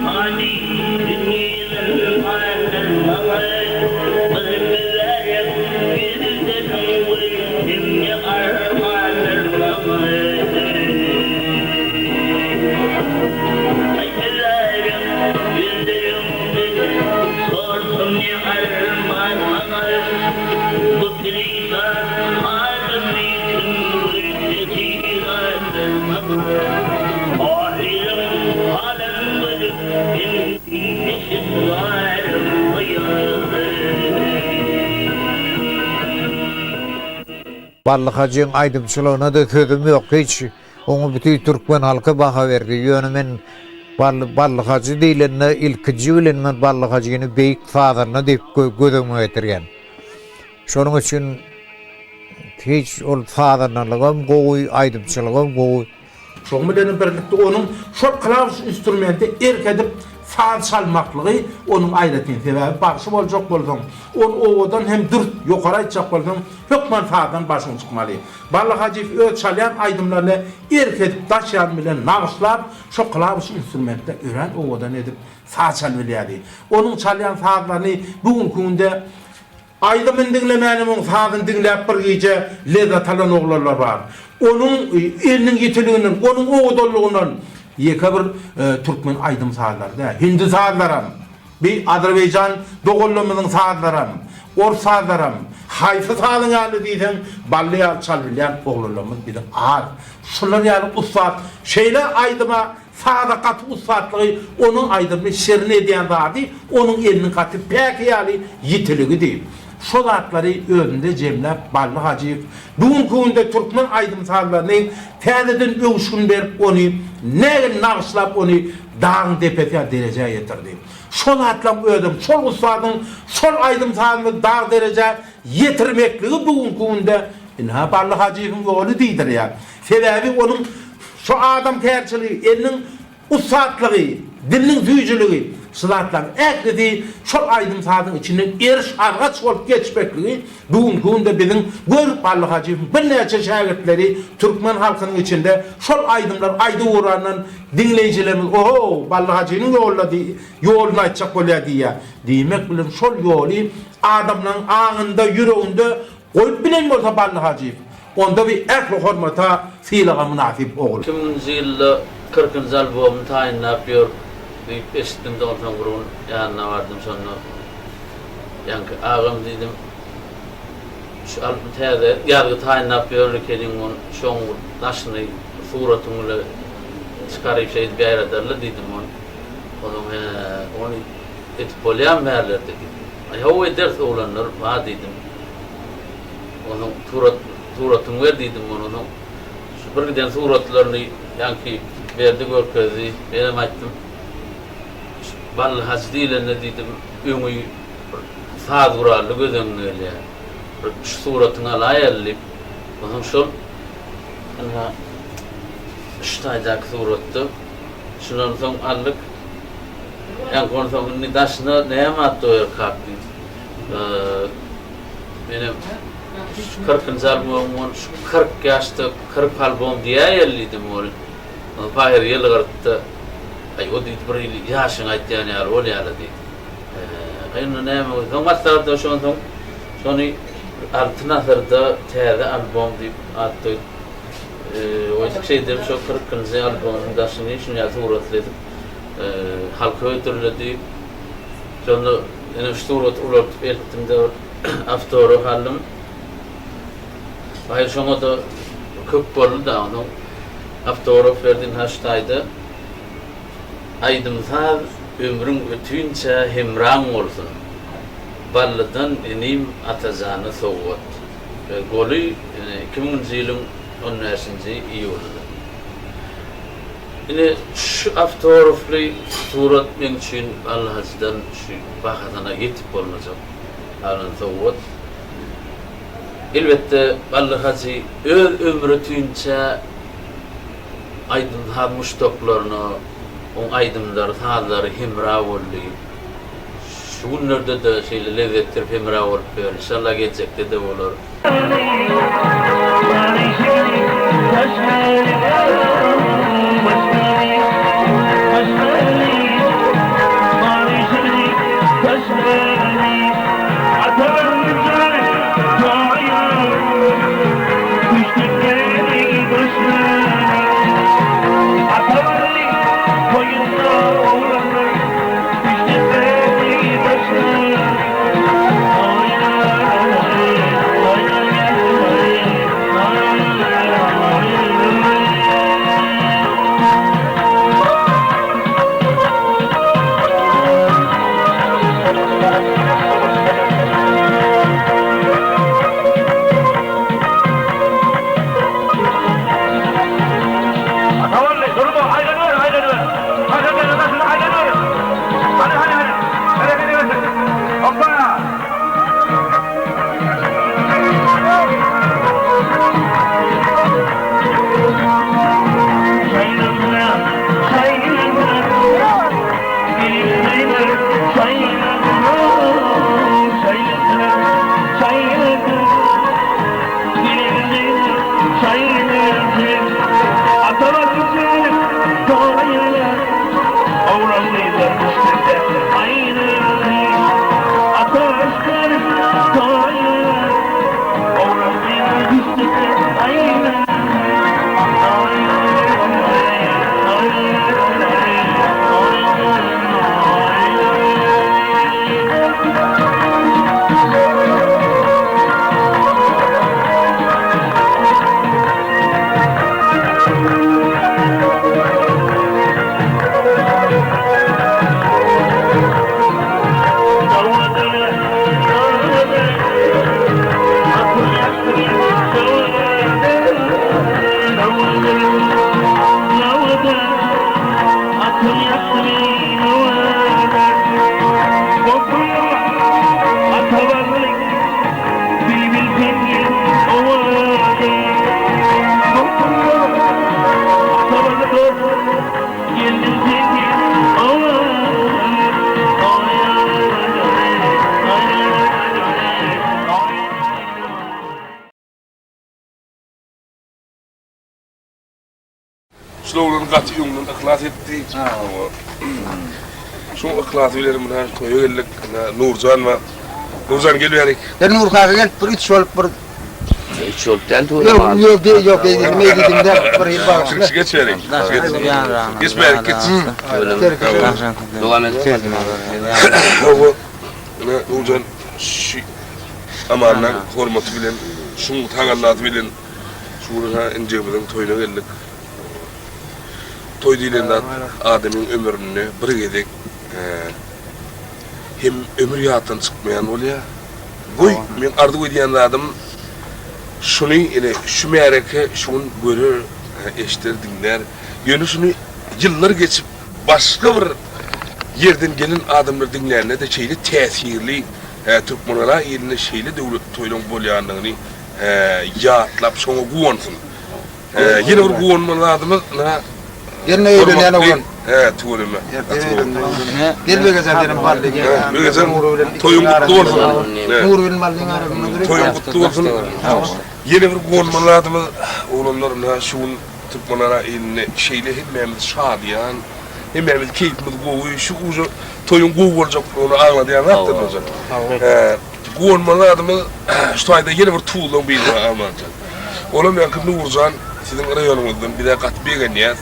I Ballık Hacı'nın aydımçılığına da sözüm yok hiç. Onu bütün Türkmen halkı baha verdi. Yönümen Ballık Hacı değilenine ilkinci bilen Ballık Hacı'nı beyik fadırına deyip gözümü getirgen. Şunun için hiç ol fadırnalığım goy, aydımçılığım goy. Şoň bilen birlikde onun şol klavus instrumenti erkedip faz çalmaklığı onun aýratyn sebebi bagşy boljak bolsaň on owadan hem dürt ýokary aýtjak bolsaň hökmen fazdan başyň çykmaly. Ballyk Hacı öz çalýan aýdymlaryny erkedip daşýan bilen nagşlap şol klavus instrumentde ören owadan edip faz çalýardy. Onun çalýan fazlaryny bugünkü günde aýdymyň dinlemäniň fazyn dinläp bir gece lezzet alan oglarlar bar. Onun elinin yetiliginin, onun oğudolluğundan yeka bir Türkmen aydym sazlarda, Hindi sazlaram, bir Azerbaycan dogollumyzyň sazlaram, Ors sazlaram, Hayfa sazyn ýaly diýsen, ballyar çalbilýän oglarlarymyz bilen ar. Şular ýaly ustad, şeýle aydyma saza gaty ustadlygy, onun aydymy şerini edýän zady, onun elinin gaty pek ýaly yetiligi diýip. Şol atlary özünde jemläp Ballyk Hacı bugünkü günde Türkmen aydym sazlaryny täzeden öwüşgün berip ony näge nagşlap ony dağın tepesine derece getirdi. Şol atlam ödüm, şol ustadyň şol aydym sazlaryny dağ derece getirmekligi bugünkü günde inha Ballyk Hacı'nın ýoly diýdir ýa. Sebebi onun şu adam terçiligi, eliniň ustadlygy, diliniň süýjüligi Sılatlar ekledi, şol aydym sadyň içinden eriş argaç bolup geçmekligi bugünkü günde biziň görüp Ballyk Hacı bir näçe şagirdleri Türkmen halkynyň içinde şol aydymlar aýdy uğrandan dinleýijilerimiz oho Ballyk Hacı'nın ýolyny aýtjak bolýar diýär. Diýmek bilen şol ýoly adamlaryň aňynda ýüreginde goýup bilen bolsa Ballyk Hacı onda bir ähli hormata fiýlaga münasip ogul. 2000-nji ýylda 40-njy albomy taýinlap ýör. Bir eşitdim de ondan gurun yanına vardım sonra yankı ağam dedim şu albüm teyze yargı taýinlap ýörlikedin on şoň daşyny suratyny çıkaryp şey bir ýerlerle dedim on onu etip bolýan berler dedi. Ay o eder olanlar va dedim. Onun suratyny ver dedim onu. Şu bir giden suratlaryny yankı berdi görkezi benim aýtdym. Ballyk Hacı diýilende diýdim, öňü saz gurarly gözüňe gelýär. Bir suratyny alaýarlyp, onuň şol ana ştaýdak suratdy. Şundan soň aldyk. Ýa gonsoň nidaşyna näme atýar kapdy. Benim 40-njy albomum 40 ýaşda 40 albom diýerlidim ol. Paýer ýylgyrtdy. Ay o diýdi bir ýyl ýaşyň aýtýan ýaly ol ýaly diýdi. Aýna näme goňatlarda şony altynasyrda täze albom diýip atdy. O şeýde şo 40-njy albomyň daşyny şunu ýazyp halka öýtürledi. Şonu ene şurat ulat etdim de aftory halym. Aýr şoňa da köp boldy da onu aftory berdin haştaýdy. Aydym saz ömrüň ötünçe hemraň bolsun. Ballydan enim atazany sowat. Goly 2000-nji ýylyň 10-njy iýulda. Ine şu aftorofly surat men üçin Ballyk Hacı'dan şu bahadana ýetip bolmajak. Alan sowat. Elbetde Ballyk Hacı öz ömrü ötünçe aydym saz muştoklaryny on aydymlar sazlary hemra boldy. Şu günlerde de şeýle lezzetler hemra bolup ber. İnşallah gelecekde de bolar. Şuların gaty ýöňünden ihlas etdi. Şu ihlas bilen muna toýa geldik. Nurjan we Nurjan gelýärik. Nur kaga gelip bir üç olup bir Hiç yok değil mi? yok meydinde bir yıl var. Çıkış geçerik. Geçmeyerik git. Devam edelim. Nurjan şu amandan hormaty bilen, şunu tagallat bilen şurada ince bilen toýuna geldik. Toy dilinde adamın ömrünü bir gedek hem ömür ýatdan çykmayan bolýar. Goý men ardy goýan adam şunu ile şu mereke şunu görür, eşitler, dinler. Yönü şunu yıllar geçip başka bir yerden gelen adamlar dinlerine de şeyli tesirli Türkmenlara eline şeyli devlet toylun bolýanlygyny ýatlap şoňa guwonsyn. Yine bir guwonmaly adamy yerine öýlenýän ogun. Tuğrulma. Gelbege zaten barlygy. Begezen toyun kutlu bolsun. Nur bilen mallyň arasyna Toyun kutlu bolsun. Yine bir guwonmaly adamy oğlanlaryna şuň Türkmenlara eline şeyli hemimiz şadyan. Hemimiz keyifli gowy şu toyun gowy boljak onu anladyan hatda. Guwonmaly adamy şu taýda yine bir tuğlan bir amanca. Olam ýa-da Nurjan sizin raýonunuzdan bir de gat begenýär.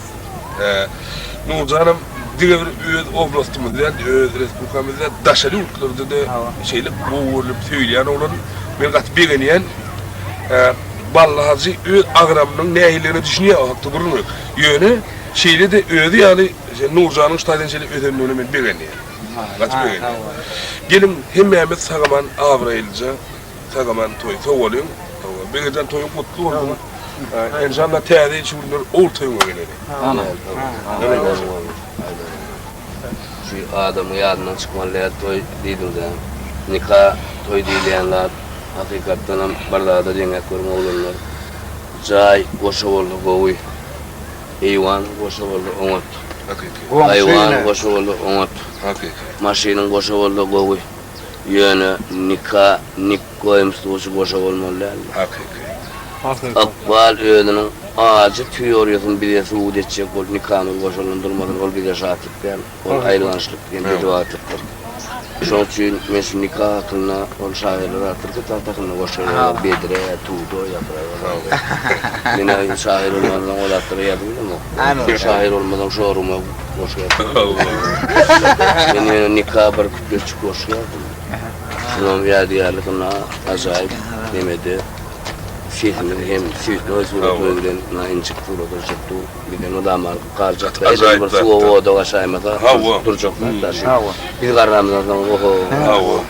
Nurjanım diğer öz oblastymyzda, öz respublikamyzda daşary ýurtlarda da şeyle gowy söýleýän olan men gat begenýän ballahazy öz agramynyň nähillerini düşünýär hakda durmuyor. Ýöne şeyle de öýdi ýaly Nurjanyň ştaýdan şeýle ödenligini men begenýär. Gat begenýär. Gelin hemmämiz sagaman Avrylja, sagaman toy sowalyň. Begezen toyun kutlu bolsun. İnşallah täze şunlar ortaýa geledi. Şu adamı ýadyna çykmaly toy diýildi. Nikah toy diýilýänler hakykatdan barlada jeňe görme olanlar. Jay goşa boldy gowy. Eýwan goşa boldy oňat. Eýwan goşa boldy oňat. Maşynyň goşa boldy gowy. Ýöne nikah goýmysy goşa bolmaly. Akbal öýüniň ağacı tüýörýärsin bir suud etjek bol nikahny goşalandyrmadan ol bir şahatlyk ol aýlançlyk diýen bedawatlyk. Şoň üçin men şu nikah hakyna ol şaýerler atyrky tartakyny goşaýar bedre tudo ýaprar. Mene şaýer bolmadan ol atyrýardymy? Şaýer bolmadan şorumy goşaýar. Men nikah bir kütüçük goşaýardym. Şoň ýa-diýerlikna ajaýyp demedi. Şehirler hem süýtli özgürlükle bilen naýynçyk turada çykdy. Bilen odamlar garjak edip bir suwa da gaşaýmasa durjaklar daşy. Bir garamyzdan oho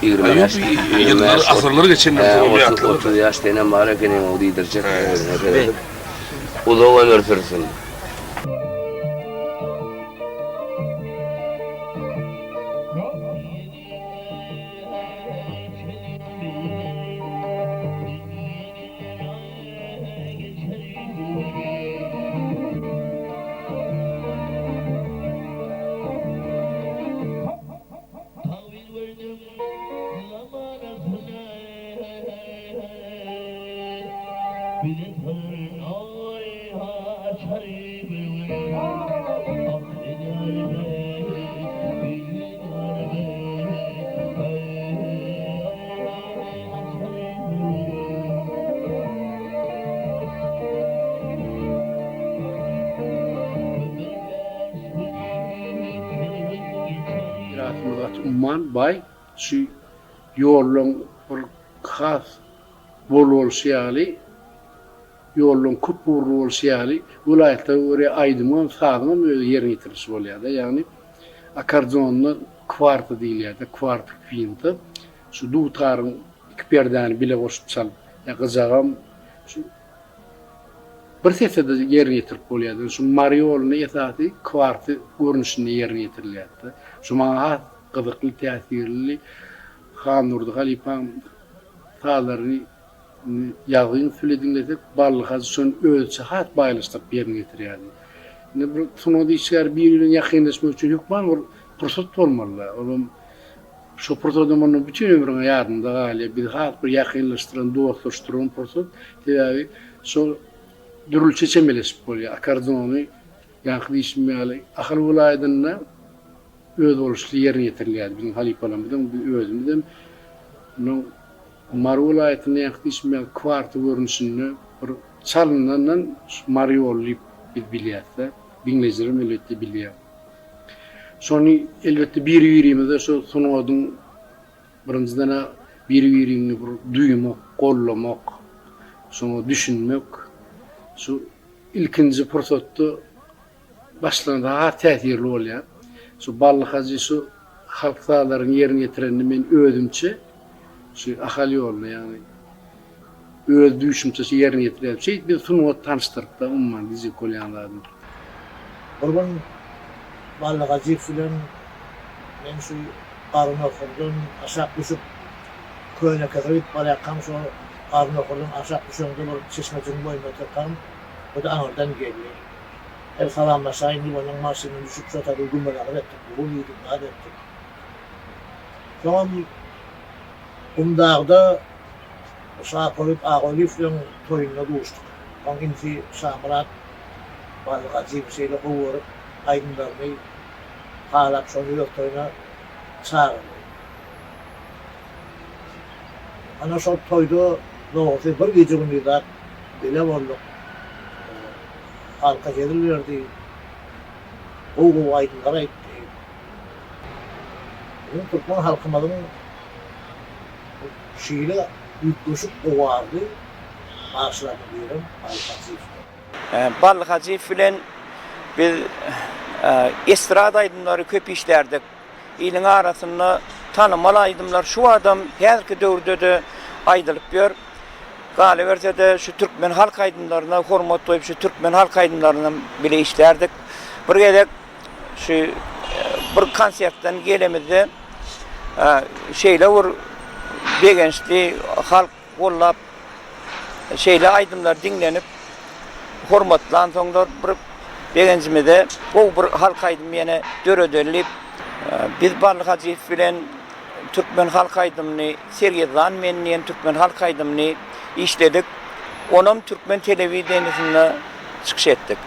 20 ýaş. Ýyllar asyrlar geçenden 30 ýaşdan bari ekeni o diýdirjek. O da ömür sürsin. Umman bay şu ýolun bir has bolýaly ýolun köp bolýaly vilayatda öre aýdymyň sagdymyň öýde ýerine ýetirýär bolýar da ýagny akordionny kwarta diýilýär, kwarta pinta şu dutaryň iki perdäni bile goşup çalyp ýa-gyjagam şu bir sesde ýerine ýetirip bolýar. Şu mariolny ýa-da kwarta görnüşini ýerine ýetirilýär. Şu maňa gyzykly täsirli Hanurdy Halipam taýlaryny ýagyn söylediňlerde barlygy şoň ölçü hat baýlaşdyk ýerine ýetirýär. Ne bir sunudy işler bir ýylyň ýakynlaşmak üçin ýokman bir pursat bolmaly. Olam şu pursatdan onu bütün ömrüňe ýardymda galy bir hat bir ýakynlaşdyran, dostlaşdyran pursat. Täze şu dürül çeçemeles bolýar. Akordionny Yankı işmeyeli akıl vilayetinde öz oluşlu yerine getirilýär. Bizim halipalarımızdan, özümüzden bunun Mar vilayetinde yankı işmeyeli kvartı görünüşünü bir çalınan Mariolli bilýärse, İngilizlerim elbette bilýär. Sonra elbette bir yürüyümüzde şu sunodun birinciden bir yürüyümünü duymak, kollamak, sonra düşünmek, şu ilkinci fırsatda başlarında tesirli oluyor. Şu ballık hacı şu halk sağların yerini getirenini men ödümçe, şu ahali yolunu yani öz düşünçesi yerini getiren şey bir sunod tanıştırıp da umman dizi kolyanlarını. Kurban ballık hacı filan men şu arına okurdum, aşağı düşüp köyüne kadar gidip balayakkam şu arına okurdum, aşağı düşüp bir çeşmecinin boyunda oturkam, o da anırdan geldi. El salamlaşayım, onun maşının düşüp şu tabi gümbeler ettik, bu yudumlar ettik. Sonra umdağda sağ koyup ağolü filan toyunla doğuştuk. Onun inti Şamrat ballık hacı bir şeyle kovurup aydınlarını halap şonu yok toyuna çağırdı. Ana şu toyda doğrusu bir gece günü de bile olduk. Halka gelirlerdi. O aydınlara etti. Bizim Türkmen halkımızın şiiri yüklüşüp o vardı. Maaşlarını diyorum. Ballık hacı filan biz estrada aydınları köp işlerdik. İlin arasında tanımalı aydınlar şu adam her dövrde de aydılıp gör. Galiba de şu Türkmen halk aydınlarına hormat koyup şu Türkmen halk aydınlarına bile işlerdik. Bir gelek şu bir konsertten gelemizde şeyle vur begençli halk ollap şeyle aydınlar dinlenip hormatlan soňlar bir begencimizde o bir halk aydın yine dörödörlip biz ballyk hacı bilen Türkmen halk aydymyny Sergey menniň Türkmen halk aydymyny işledik. Onum Türkmen televizyonuna çıkış ettik.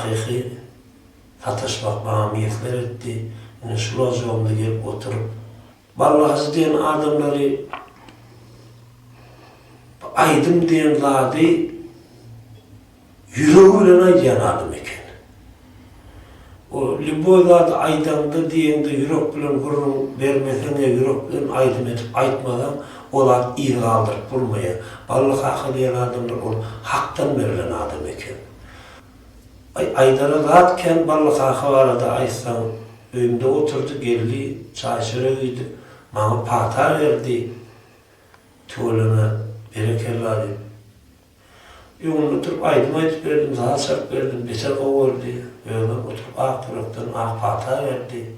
hakiki sataşmak mahamiyetler etti. Yani şular yolunda gelip oturup vallahi diyen adamları aydım diyen zadi yüreğiyle aydan adam eken. O liboylarda aydanda diyende yürek bilen vurun vermesine yürek bilen aydım edip aytmadan olar iyi kaldırıp bulmaya. Vallahi hakkı diyen adamlar ol haktan verilen adam eken. Aydara zatken vallahi hakkı var da aysan öymde oturdu geldi çayşırıydı. Bana pata verdi. Tuğlana berekelladı. Yolunu oturup aydım aytıp verdim, daha sarp verdim, beser kovardı. Öyle oturup ağ taraftan ağ pata verdi.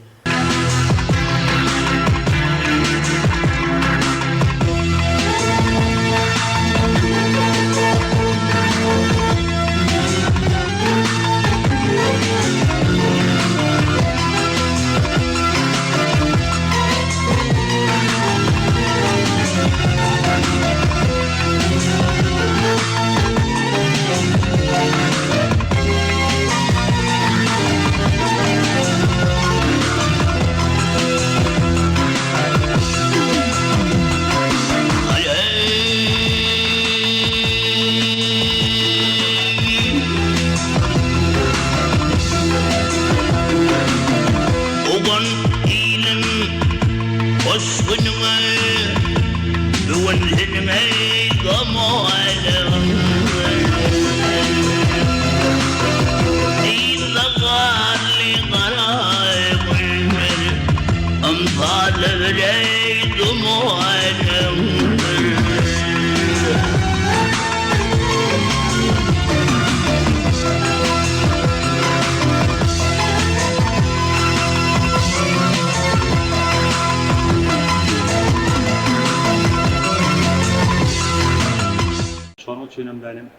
Benim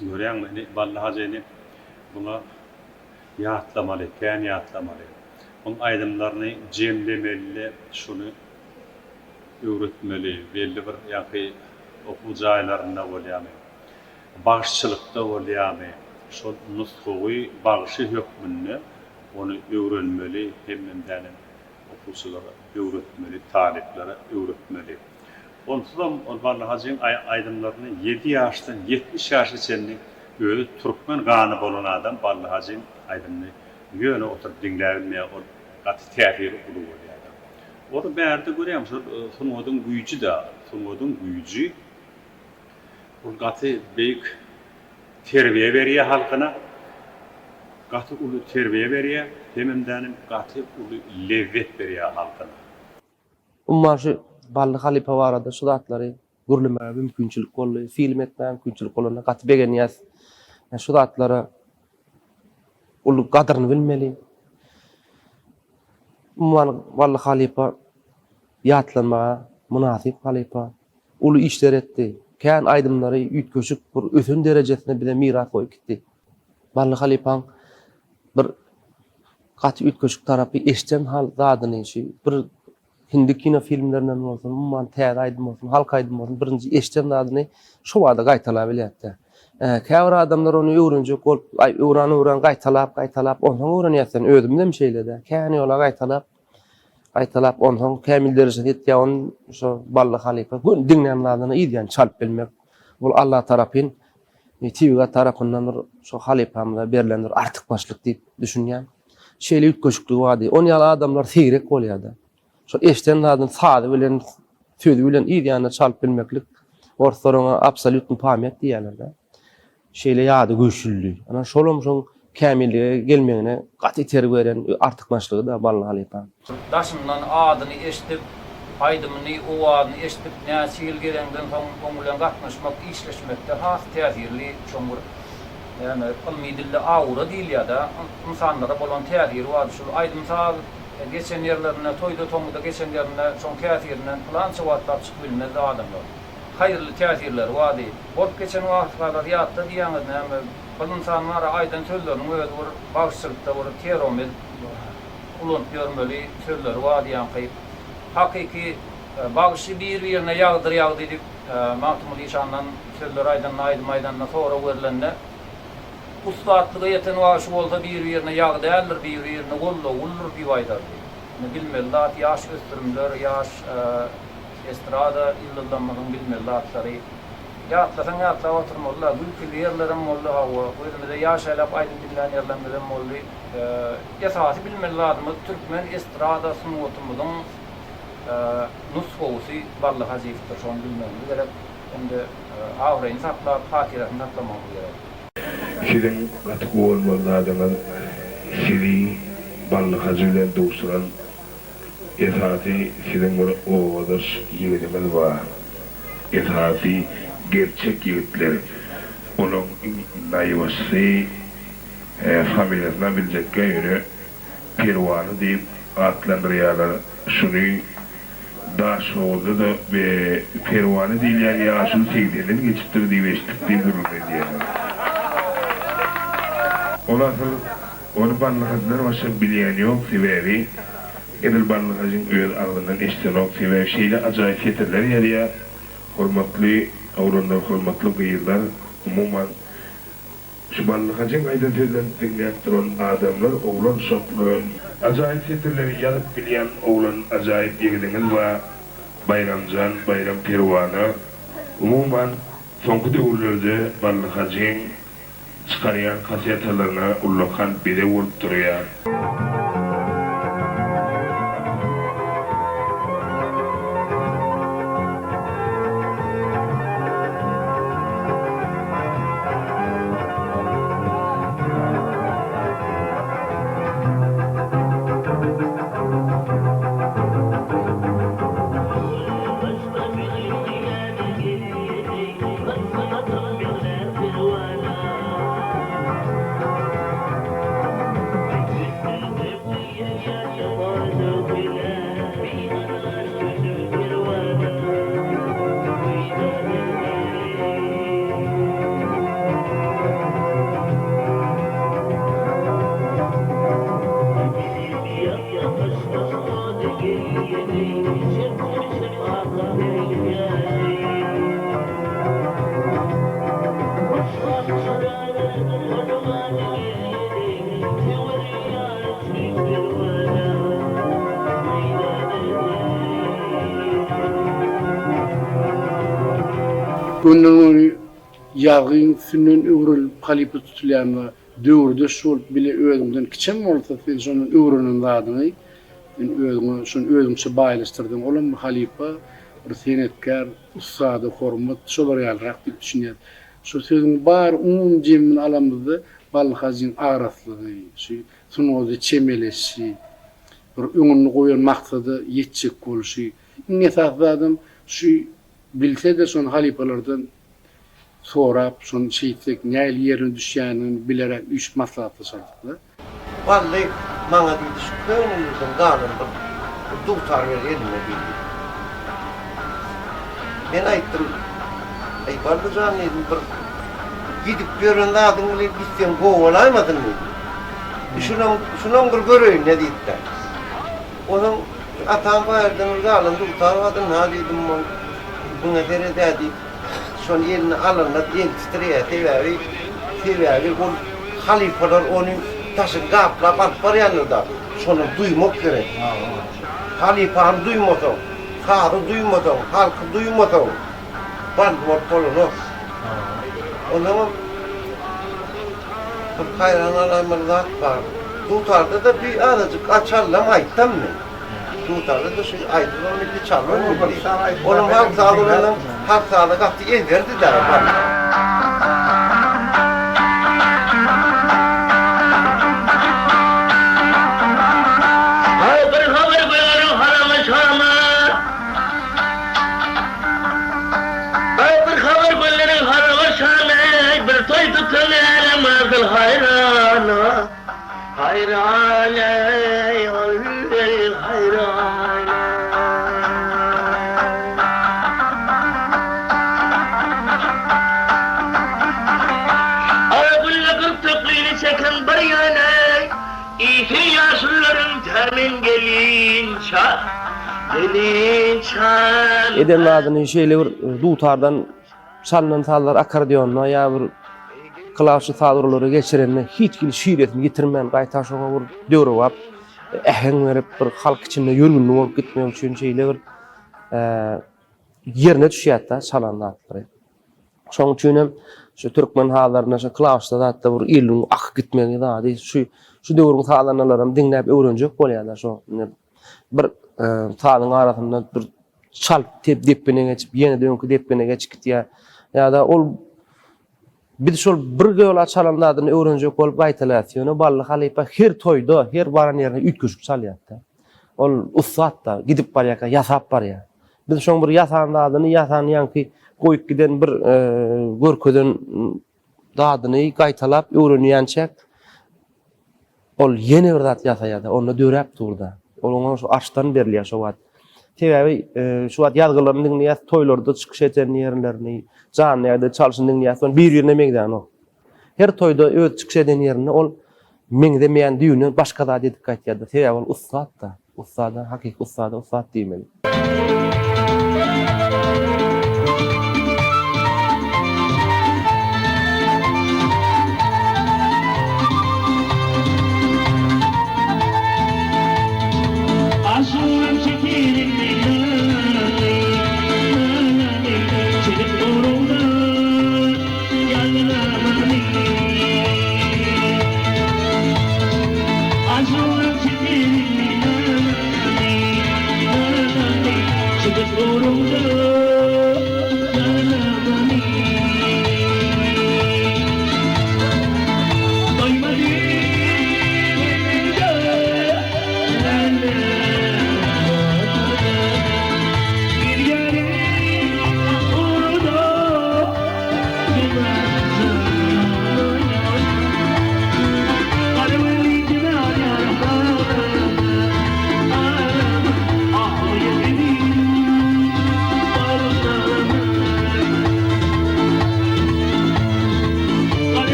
gören beni vallahi seni buna yaatlamalı, keyin yaatlamalı. Onun aydımlarını cemlemeli, şunu öğretmeli, belli bir yakı okul caylarında olayamı, bağışçılıkta olayamı, şu nuskuğu bağışı hükmünü onu öğrenmeli, hemen okulculara öğretmeli, taliplere öğretmeli. Onsuz da vallahi aydımlarını 7 yaştan 70 yaş içenlik öyle Türkmen kanı olan adam vallahi aydımını yöne oturup dinleyebilmeye o katı tehir oluyor yani. Orada berde görüyorum sunudun gücü da sunudun gücü o katı büyük terbiye veriyor halkına, katı ulu terbiye veriyor, hemimdenim katı ulu lezzet veriyor halkına. Ummaşı Ballı halipe var arada şu zatları gurulmaya mümkünçülük bolly, film etmeye mümkünçülük bolana gaty begeniyas. Şu zatlara ulu gadryny bilmeli. Ballı halipe yatlanma, münasip halipe ulu işler etdi. Kän aydymlary üýtgeşik bir ösün derejesine bile miras goýup gitdi. Ballı halipaň bir gaty üýtgeşik tarapy eşden hal zadyny işi bir Hindi kino filmlerinden olsun, umman täze aydym olsun, halk aydym olsun, birinji eşden adyny şu wada gaýtalap bilýärdi. Käbir adamlar onu öwrenjek bolup, öwren gaýtalap, ondan öwrenýärsen özümde mi şeýlede. Käni ola gaýtalap, ondan kämil derejesine ýetýän şu Ballı halife gün dinleýänlerine ýetýän çalp bilmek. Bul Allah tarapyn, TV tarapyndan şu halifamla berilendir artyk başlyk diýip düşünýän. Şeýle üýtgeşiklik wady. Onu ýaly adamlar seýrek bolýardy. Şu eşdenlerden sady bilen söýdi bilen ýetýän çalp bilmeklik ortalarına absolut pamiyet diýerler. Şeýle ýady güýçlülük. Ana şolum şoň kämillige gelmegine gaty terbiýe beren artykmaçlygy da Ballı halife. Daşyndan adyny eşitip, aýdymyny, owadyny eşitip, näçil gerenden soň bilen gatnaşmak, işleşmekde has täsirli çoňgur. Yani ilmi dilde awra diýilýär-de, insanlara bolan täsiri bar. Şu aýdym geçen yerlerine, toyda tomuda geçen yerine, son kâfirine falan çavatlar çıkıp bilmez adamlar. Hayırlı kâfirler vadi. Bolup geçen vaxtlarda ýatda diýäňizne, bu insanlara aýdan sözleriniň öýde bir bagşçylykda bir teromel ulant görmeli sözler wadiýan gyp. Hakiki bagşy bir-birine ýagdyr diýip Mahmud Işandan sözler aýdan sonra werilende Ustaatlığa yeten vaşı olsa bir yerine yağ değerler, bir yerine gollu olur bir vaydar. Bilmeliler, yaş gösterimler, yaş estrada illallanmanın bilmelileri. Yatlasan yatla oturmalılar, gülkülü yerlerim oldu hava. Buyurun yaş elap aydın dinlen yerlerim oldu. Esası bilmeliler, Türkmen estrada sunutumuzun nusfoğusu barlı haziftir, son bilmeliler. Gerek şimdi avrayın sakla, fakiratını saklamalı gerek. Sizin atık olmalarının sizi barlı haziflen doğsuran esası sizin bir oğudur yiğidimiz var. Esası gerçek yiğitler. Onun nayvası familyasına bilecek yönü Pervanı deyip adlandırıyorlar. Şunu daş oldu da ve Pervanı değil yani yaşlı sevdiğinden geçittirdiği ve eşitlikliği durumda diyorlar. Olasıl onu barlıkacılar başka bilen yok sebebi edil barlıkacın öğün ağından eşten yok sebebi şeyle acayip yeterler ya hürmetli avranlar, hürmetli gıyırlar umuman şu barlıkacın ayda sözden dinleyaktıran adamlar oğlan şoklu acayip yeterleri yazıp bilen oğlan acayip yegidiniz var Bayramcan, Bayram Pervanı umuman sonku dövrlerde barlıkacın çıkarıyan kasiyatalarına ullakan biri vurup duruyor. Bundan yağın sünnün öğrül kalıpı tutulanla döwürde şol bile özünden kiçem bolsa sen şonun öwrünün zadyny özüňe şonu özüňçe baýlaşdyrdyň. Olam halipa bir senetkar ustady hormat şolar ýalrak diýip düşünýär. Şu sözüň bar umum jemini alamyzda balhazyň araslygy, şu sunuzy çemeleşi, bir öňüne goýan maksady ýetjek bolşy. Ine sahdadym şu bilse de son halipalardan sorap, son şeytek, näil ýerine düşýänini bilerek üç maslahatly sardylar. Vallahi bana dedi şu köynümüzün garında doktor elime bildi. Ben aytdım, ey bardıcan dedim, bir gidip göründe adını gitsen kovalamadın mı? Şunun bir göreyim ne deyipler. Onun atam bayırdan garında doktor adını ha dedim, buna derede deyip, son yerini alınla el titreye tevavi bu halifalar onu taşın kapla bakbar yanında şunu duymak gerek. Halifahan duymadan, karı duymadan, halkı duymadan bandmor kolunu. O zaman hayran alamırlar var. Tutarda da bir aracık açarlam ayttam mı? Tutarda da şey aydınlanı bir çalma mı? Onun halk sağlığından halk sağlığı kaptı el verdi de var. Hayran ey hayran Arabulla kırtıklığını çeken bir yana İki yaşlıların temin gelin çal Edenlerden şeyle bir dutardan çalınan sallar akardiyonla ya bir Klausy sadurlary geçirenine hiç kili şiiretini yitirmän gaýta şoňa bir döwre bap, ähen berip bir halk içinde ýörgünli bolup gitmek üçin şeýle bir ýerine düşýär-de çalanlatlary. Şoň üçin hem şu türkmen halaryna şu Klausda da bir ýylyň ak gitmegi da şu döwrüň halanalaryny diňläp öwrenjek bolýarlar şo. Bir taýyň arasynda bir çalp depine geçip ýene döňkü depine geçip gitýär. Ýa-da ol biz şol bir göl çalanlardan öwrenjek bolup gaýtalar. Bally Halipa her toýda, her baran ýerine üýtgeşip çalýar-da. Ol ussat da gidip barýaka, ýasap barýar. Biz şoň bir ýasanladyny, ýasan ýanky goýup giden bir görkeden dadyny gaýtalap öwrenýänçek ol ýene bir zat ýasaýar-da, onu döräp durda. Ol şu arşdan berilýär şo wagt. Tebi şu wagt ýazgylaryny diňleýär, toýlarda çykyş eten ýerlerini, jany ýerde çalşyn diňleýär, son bir ýerine megdan o. Her toýda öz çykyş eden ýerini ol meňdemeýän düýüni başga da edip gaýtýar-da. Tebi ol ussat da, ussada hakyky ussada ussat diýmeli.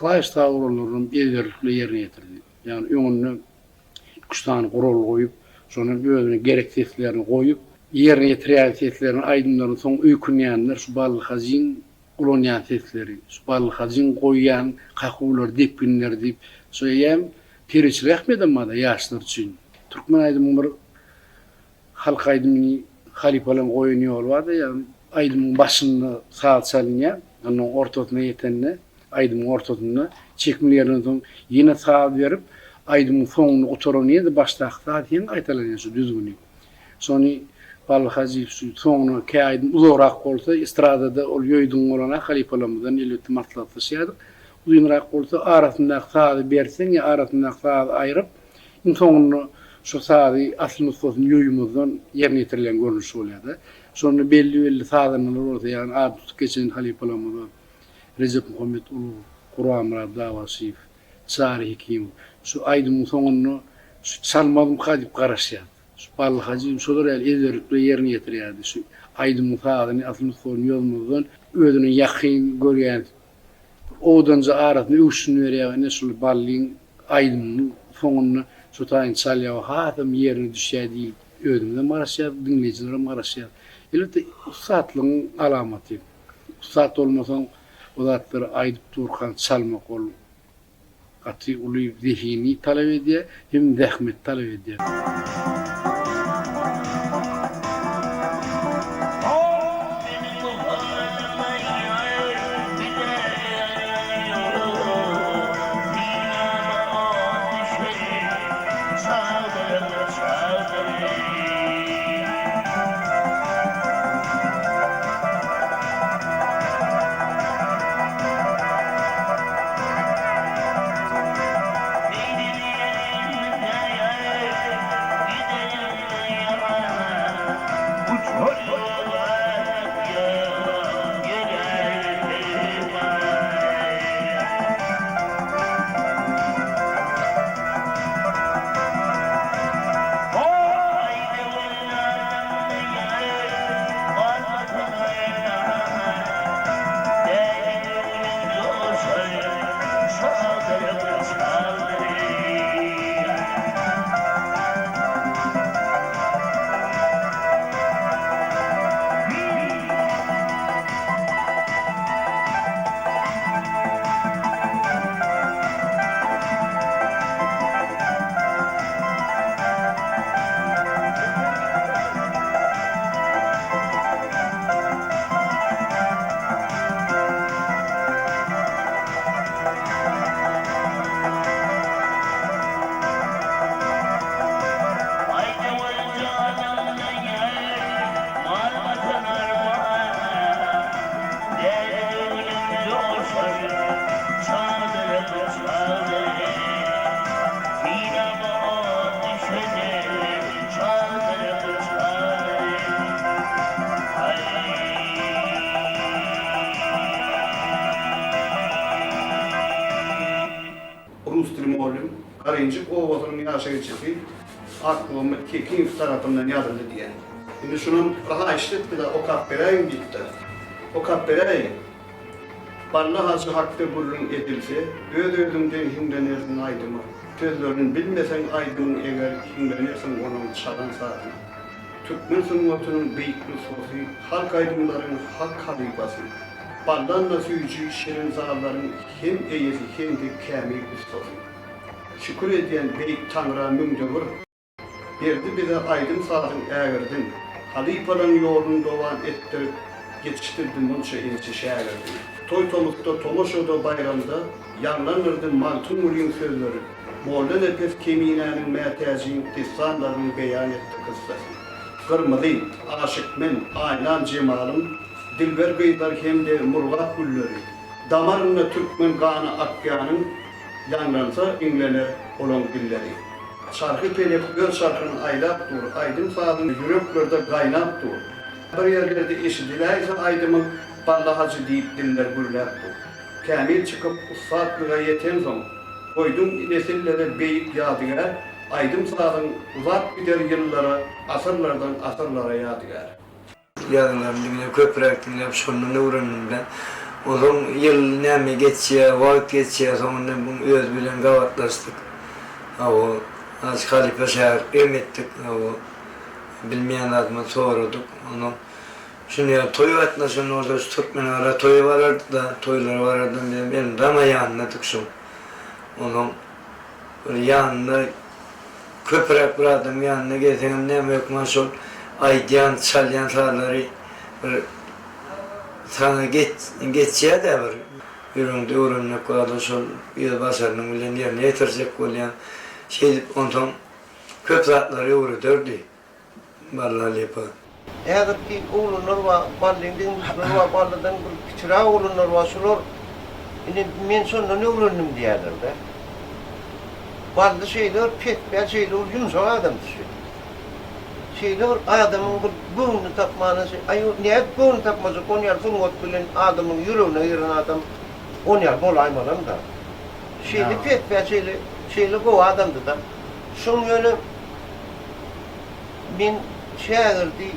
Klaus tawurlaryny ýerlikle ýerine ýetirdi. Ýani öňüne 3 tane gural goýup, şonuň özüne gerekliklerini goýup, ýerine ýetirýän teslerini aýdymlaryň soň öýkünýänler şu Bally Hazin ulanyň tesleri, şu Bally Hazin goýýan kakular, depinler diýip, şoýam teriçli rahmetemmada ýaşlar üçin. Türkmen aýdymyň bir halk aýdymyny Halipalan goýuny ýol bardy, ýani aýdymyň başyny saat salynýar, onuň ortasyna ýetenne aýdymyň ortasyna çekmelerini soň ýene saat berip aýdymyň soňuny oturany ýerde başlaqda diýen aýtalar şu düzgünü. Sony Bally Hazin soňuny käýdym uzorak bolsa estradada ol ýoýduň bolana Halipalamydan elbetde maslahatlaşýardyk. Uzunrak bolsa arasynda saat berseň ýa arasynda saat aýryp soňuny şu saati aslında sözün ýoýumyzdan ýerine ýetirilen görnüş bolýar. Şonu belli saatlar bolsa ýani Abdus geçen Halipalamydan Recep Muhammed Ulu, Kur'an Murad Davaşyp, Çary Hekim, şu aýdymyň soňuny çalmadym hadip garaşýar. Şu Bally Hazin şolar ellerikle ýerine ýetirýärdi. Şu aýdymyň saatyny aslında sözün ýolumyzdan özüne ýakyn görýän odanca arasyny üçin berýär, şu Ballyň aýdymyň soňuny şu taýyn çalýar, hatam ýerine düşýär diýip özüne maraşýar, dinleýijilere maraşýar. Elbetde usatlygyň alamaty. Usat bolmasaň odatlar aýdyp durkan çalmak ol gaty uly zihni talap edýär, hem zähmet talap edýär. Arayıncık o oturun yaşa geçirdi. Aklım kim tarafından yazıldı diye. Şimdi şunun daha işletti de o kapberayım gitti. O kapberayım. Balla hacı hakta burun edilse, ödöydümden himlenirsin aydımı. Sözlerini bilmesen aydımın eğer himlenirsin onun çalan saatine. Türkmen sunmatunun beyikli sosu, halk aydımların hak halifası. Ballanla suyucu şirin zağların hem eyesi hem de kamil ustası. Şükür ediyen beyik tanrı'a mümdevur. Berdi bize aydın sağdın eğirdin. Halifaların yolunu dovan ettirip, geçiştirdin bunca inçi şeğirdin. Toy tomukta, Tomoşo'da bayramda yanlanırdı mantun ulun sözleri. Moğla nefes kemiğinin mertezin tisanlarını beyan etti kıssası. Kırmızı, aşık men, aynan cemalım, dilber gıydar hem de murgat gülleri. Damarına Türkmen kanı akyanın, yanlansa inlenir olan dilleri. Şarkı pelep göz şarkını aylap dur, aydın sağdın yüreklerde kaynap dur. Bir yerlerde eşidilerse aydımın ballahacı deyip diller gürler dur. Kamil çıkıp usatlığa yeten son, koydum nesillere beyik yadigar, aydım sağdın uzak gider yıllara, asırlardan asırlara yadigar. Yarınlar dinleyip, köprek dinleyip, sonunu uğranım ben. O zaman yıl nemi geçiyor, vakit geçiyor, sonunda bunu öz bilen gavatlaştık. O az halife şehir emettik, o bilmeyen adımı sorurduk. Onu şimdi ya toy atmasın orada Türkmen ara toyu varardı da toylar varardı benim dama yanladık şu. Onun yanına köprek bıraktım yanına getirdim nemi yok masol aydiyan çalyan sağları sana geçiyor da var. Yüründü uğrunla koyalım sol yıl basarının bilen yerine yetirecek olayan şey ondan köprekleri uğradılardı. Vallahi yapar. Eğer ki oğlunlar var, ballingden düşman var, balladan bir küçüğe oğlunlar var, şunlar yine men sonra ne öğrendim diyorlar da. Ballı şeyler, petbel şeyler, yumuşak adam düşüyor. Şeyler adamın bir boğunu tapmanı, niye boğunu tapması, 10 yıl fırmot bilen adamın yüreğine giren adam 10 yıl bol aymalan da. Şeyli petbel şeyli bu adamdı da. Şunun yönü men şehirdi,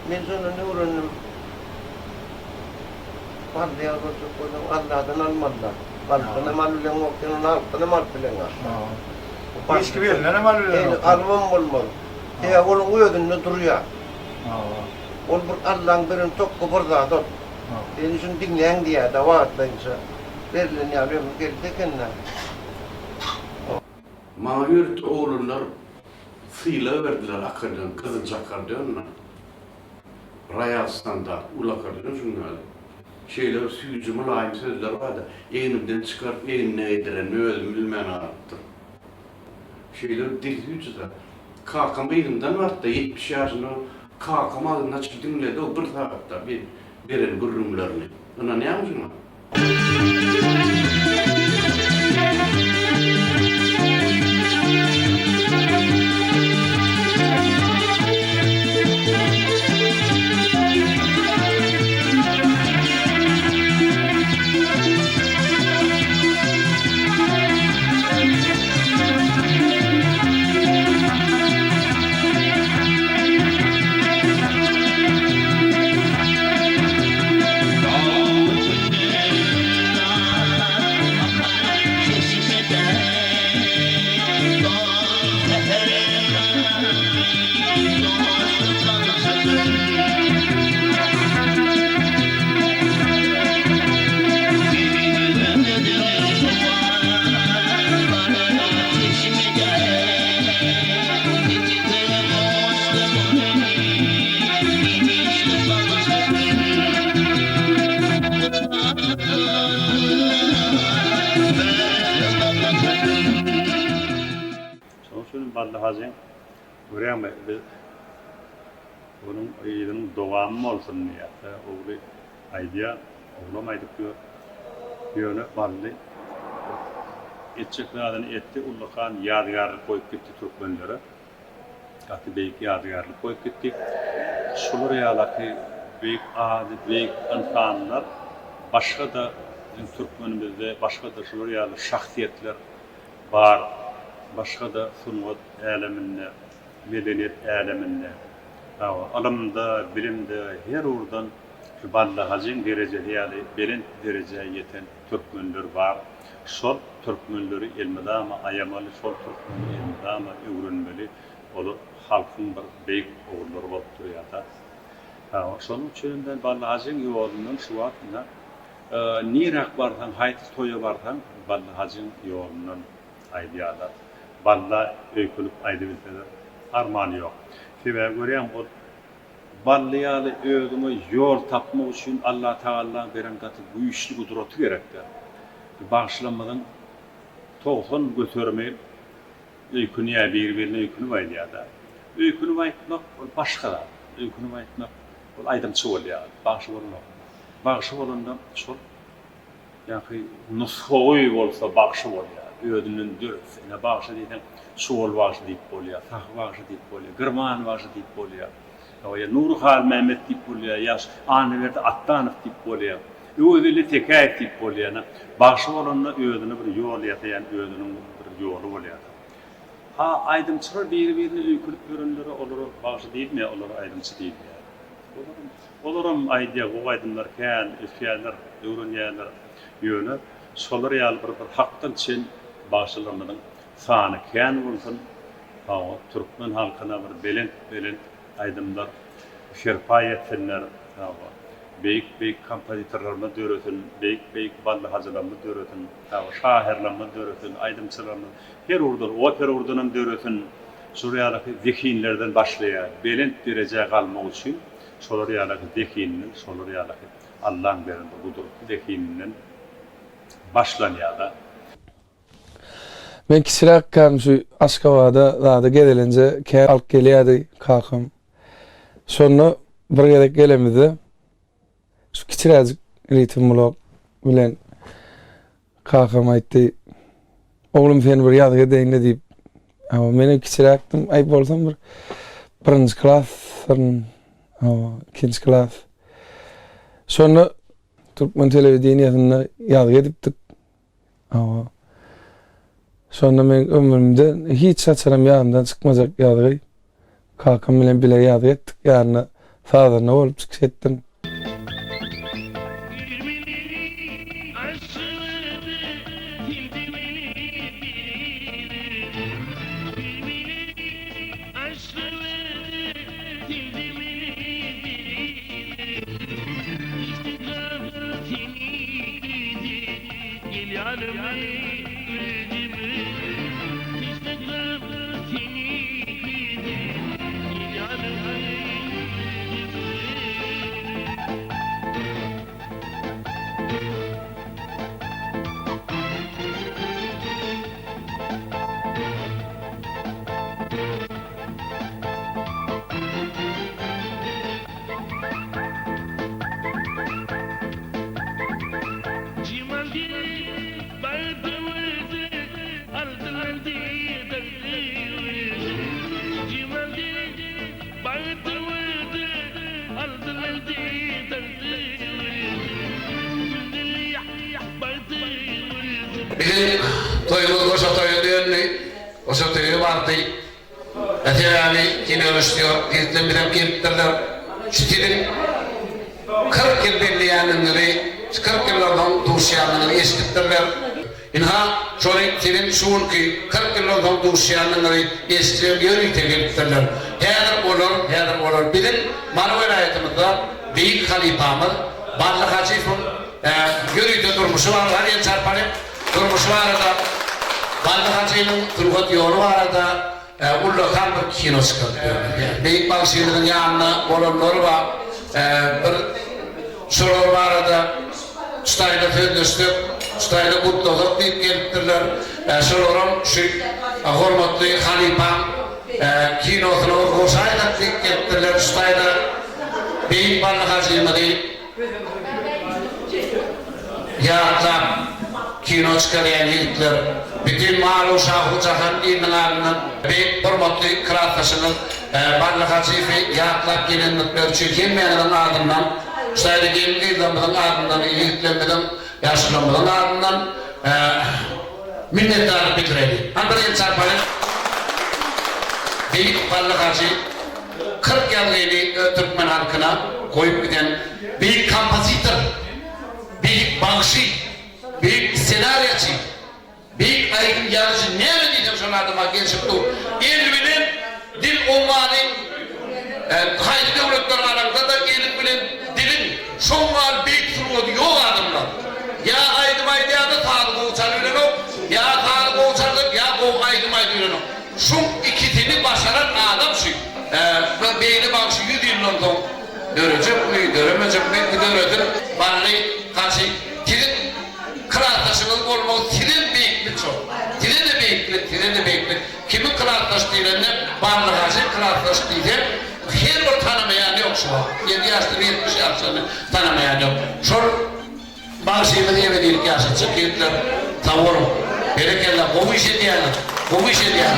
men sonra ne öğrendim? Ballıya koyduk, Allah'tan almadılar. Ballıkına mal bilen okyanın altına mal bilen var. Hiç gibi ne mal bilen okyanın? Almam olmalı. Onun uyudunlu duruyor. Ol bir Allah'ın birini tokku burada dur. Yani şunu dinleyen diye dava atlayınca verilen yapıyorum geride kendine. Mahir oğlunlar sıyla verdiler akırdan, kızılcak kardiyanla. Raya standart, ula kardiyan şunlar. Şeyler, suyucuma layım sözler vardı. Eğinimden çıkarıp eğinine edilen, ne öldüm bilmeyen arattır. Şeyler dil da. Kakam eğinimden vardı da 70 yaşında kakam ağzına çıktım dedi, o bir saatte verin gurrumlarını. Ona ne yapmışsın? Ballı hazin buraya mı onun iyinin doğamı olsun diye oğlu aydiya oğlamaydık diyor yönü ballı etçeklerden etti ulukan yadigarlık koyup gitti Türkmenlere katı büyük yadigarlık koyup gitti Şurayalaki büyük adet büyük insanlar başka da Türkmenimizde başka da Şurayalı şahsiyetler var. Başka da sunut aleminde, medeniyet aleminde, alamda, bilimde, her oradan şu balla hacin dereceli yani belin dereceye yeten Türkmenler var. Sol Türkmenleri elmedama ayamalı, sol Türkmenleri elmedama öğrenmeli. Olu halkın bir beyik oğulları olup duruyor da. Sonun içinden balla hacin yolunun şu atına nirak bardan, hayt toya bardan balla hacin yolunun aydiyalar. Balla öykülüp aydibilteler. Armağanı yok. Şöyle göreyim o ballayalı ödümü yol tapmak için Allah Teala veren katı bu işli kudreti gerektir. Bağışlanmadan toğun götürmeyip öykünü ya birbirine öykünü var ya da. Öykünü aytmak başka da. Öykünü aytmak aydımçı oluyor. Bağışı olmak. Bağışı olanda çok yani nuskoy olsa bağışı oluyor. Ödünün dörtsine bağışı deyden çoğul bağışı deyip oluyor. Sağ bağışı deyip oluyor. Gırman bağışı deyip oluyor. Ya Nur Hal Mehmet deyip oluyor. Ya Anver'de Attanov deyip oluyor. Ödülü tekayet deyip oluyor. Bağışı olanda ödünü bir yol yatayan ödünün bir yolu oluyor. Ha aydımçılar birbirine öykülük ürünleri olur. Bağışı değil mi? Olur aydımçı değil mi? Olurum aydiya o aydımlar kâyan, eşyalar, ürünyalar yönü. Solar yal bir haktan için bağışlanmadan sahne kâyan olsun. Türkmen halkına bir belent aydımlar, şerpa yetsinler. Beyik kompozitörlerime dörötün, beyik ballı hacılarımı dörötün, şahirlerime dörötün, aydımçılarımı, her oradan, oper oradanım dörötün, Suriyadaki zekinlerden başlaya, belent dereceye kalmak için, Suriyadaki zekinin, Suriyadaki Allah'ın verinde budur, zekinin başlanıyor da. Ben kisirak kan şu Aşkabad'a da gelince halk geliyordu kakım. Sonra bir gerek gelemedi. Şu kiçirazık ritim blok bilen kakam aytdı. Oğlum sen bir yadık edeyim de deyip. Ama benim kiçiraktım ayıp olsam birinci klas, ikinci klas. Sonra Türkmen televizyonunda yadık ediptik. Sonra ben ömrümde hiç saçarım yanımdan çıkmayacak yadığı. Kakam bilen bile yadık ettik. Yani sağlarına olup çıksettim. Bizim toyumuz koşa toyu düğünlü, koşa toyu vardı. Yani yine ölüştüyor, gizlen birem geliptirler. Şükürün 40 yıl belli yanınları, 40 yıllardan duşyanını eskittirler. İnha şöyle senin şuun ki 40 yıllardan duşyanını eskittirler, yönüyte geliptirler. Hedir olur. Bizim Manu vilayetimizde büyük halifamız, Ballı Hacif'in yönüyte durmuşu var, her yer çarpanıp durmuşu var da, Ballı Hacif'in Turgut yolu var da, Ullakhan bir kino çıkardı. Büyük Balşehir'in yanına olanları var, bir sorular var da, Stayla föndüstük, Stayla kutladık deyip geliptirler. Sorularım şu, hormatlı halifam, kinosunu Rosay'da deyip geliptirler. Stayla Büyük Ballı Hacif'in deyip, Yağıtlar, kino çıkarıyan yiğitler, bütün malu şahı cahan dinlerinin büyük hormatlı kıraatlasının Ballı Hacif'i yağıtlar gelinlikler çekilmeyenin ardından, Stayla gelinliklerin ardından, yiğitlerin yaşlanmanın ardından minnettarlyk bitireli. Andaryň çarpaly. Beýik Ballyk Hacı 40 ýyl geli Türkmen halkyna koyup giden beýik kompozitor, beýik bagşy, beýik senariýaçy, beýik aýgyn ýazyjy näme diýdim şol adama geçipdi. El bilen dil ummanyň haydi döwletler arasynda da el bilen dilin şoňal beýik turgady ýok adamlar. Ya aýdym aýdýarda taýyp uçar bilenok, ya taýyp uçardyk, ya gow aýdym aýdýarok. Şu ikisini başaran adam şu. Beyni bakışı 100 yıldan sonra görecek mi, göremeyecek mi, gideredir. Bana karşı tilin kıraatlaşımız olmalı, tilin büyüklük çok. Tilin de büyüklük, tilin de büyüklük. Kimin kıraatlaştığıyla bana karşı kıraatlaştığıyla her bir tanımayan yok şu an. 7 yaşlı 70 yaşlı tanımayan yok. Şu bakışıyla diyemediğilik yaşa çıkıyordlar, tavurum. Berekeller, bu işe diyelim. Bu işe diyelim.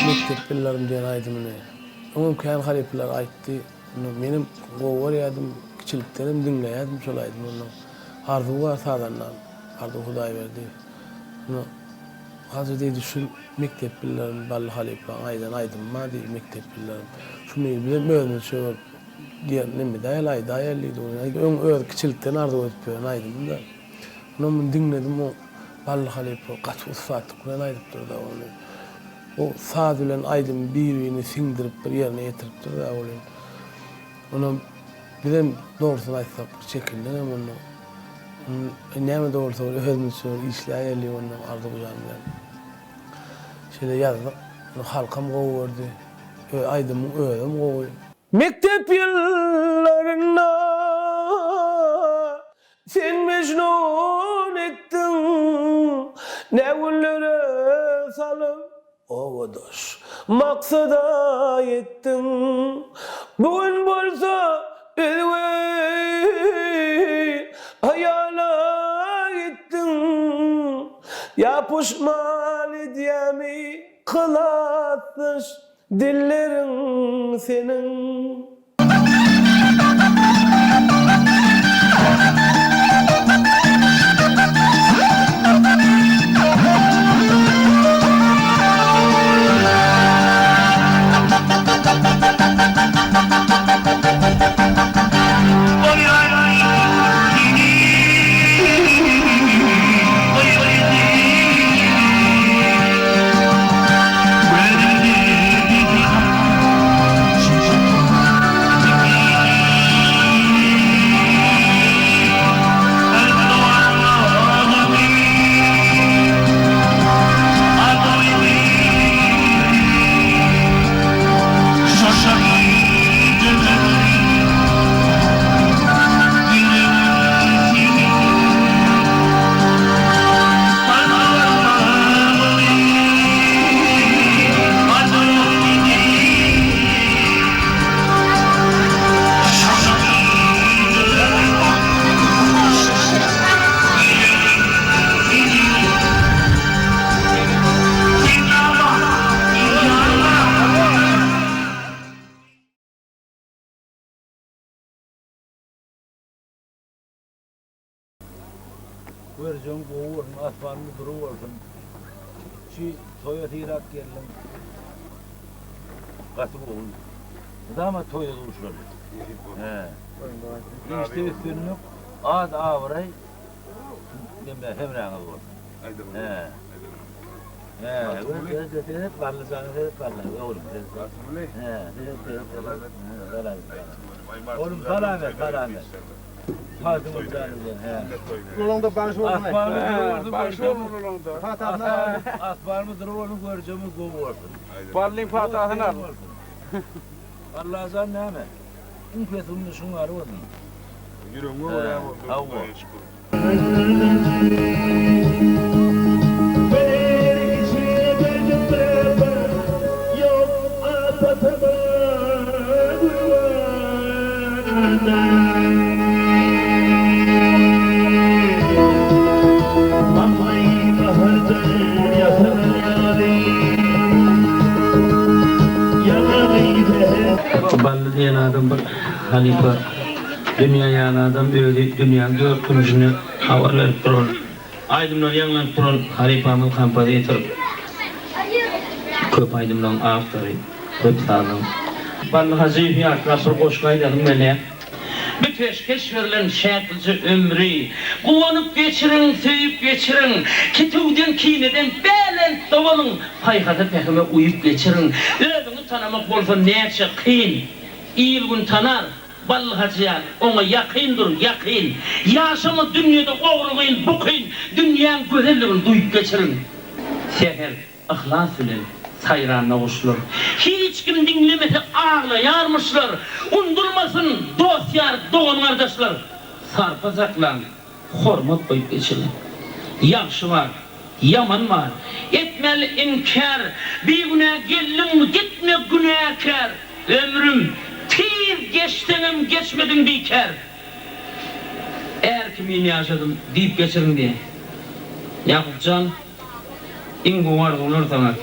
Mekteplerim diyen aydımını. Onun kayan halifeler aytti. Benim govar yadım, kiçiliklerim dinleyedim şolaydım onu. Arzu var sağdandan. Arzu Huday verdi. Onu hazır deydi şu mekteplerim ballı halifeler aydan ma deydi mekteplerim. Şu meybilen böyle şöyle diyen ne mi dayalıydı onu. Ön öğret kiçilikten arzu etpiyor aydım da. Onu dinledim o ballı halifeler kaç usfattık kuran aydıp durdu onu. O sadülen aydın birini sindirip bir yerine getirip durdu oğlum. Onu bizim doğrusunu aytsak çekildi ne onu. Neyme doğrusu özümün sonra işle ayarlıyor onu ardı kucağımdan. Şöyle yazdık. Halkam kovuverdi. Aydın'ın öğrenim kovuyor. Mektep yıllarında sen mecnun ettin. Ne günlere salıp ovadaş maksada yettin. Bugün bolsa özgür hayala gittin. Yapışmal ediyemi kılatmış dillerin senin. Vereceğim kovuğun, asmanını duruversin. Şu toya tirak geldim. Katı kovuğun. Dama toya duruşlar. İşte üstünlük, ad avray, hem rağıl var. Hep ballı sana hep ballı. Oğlum. Oğlum kalamet. Hadi Yolunda barış oldu mu? Barış oldu. Asbar mıdır oğlum göreceğimi kovuyorsun. Barlığın patahını al. Allah sen ne hemen? Ünketumlu şunlar oğlum. Yürüme oraya. Ballı diyen adam bir halife. Dünya yan adam öyle dünyanın dörtüncünü hava verip durur. Aydımlar yanlanıp durur. Halifamın kampada yetirip. Köp aydımdan ağıftarı. Köp sağlam. Ballı hazifi akrasır koşkaydanım mele. Büteşkeş verilen şekilci ömrü. Kuvanıp geçirin, söyüp geçirin. Kituvden kineden belen davalın. Paykada pekime uyup geçirin. Ödünü tanımak bolsa neyse kıyın. İyilgün tanar. Ballı hacıyan, ona yakındır, yakın. Yaşama dünyada oğluğun, bukun, dünyanın güzelliğini duyup geçirin. Seher, ihlas ile sayranına koşulur. Hiç kim dinlemese ağlayarmışlar. Undurmasın dosyar, doğan kardeşler. Sarpacakla hormat koyup geçirin. Yaxşı var, yaman var. Etmeli inkar, bir günah gelin mi gitme günahkar. Ömrüm tiz geçtiğim geçmedim diker. Eğer kimin yaşadım deyip geçirin diye. Yakupcan, ingu var olur sana.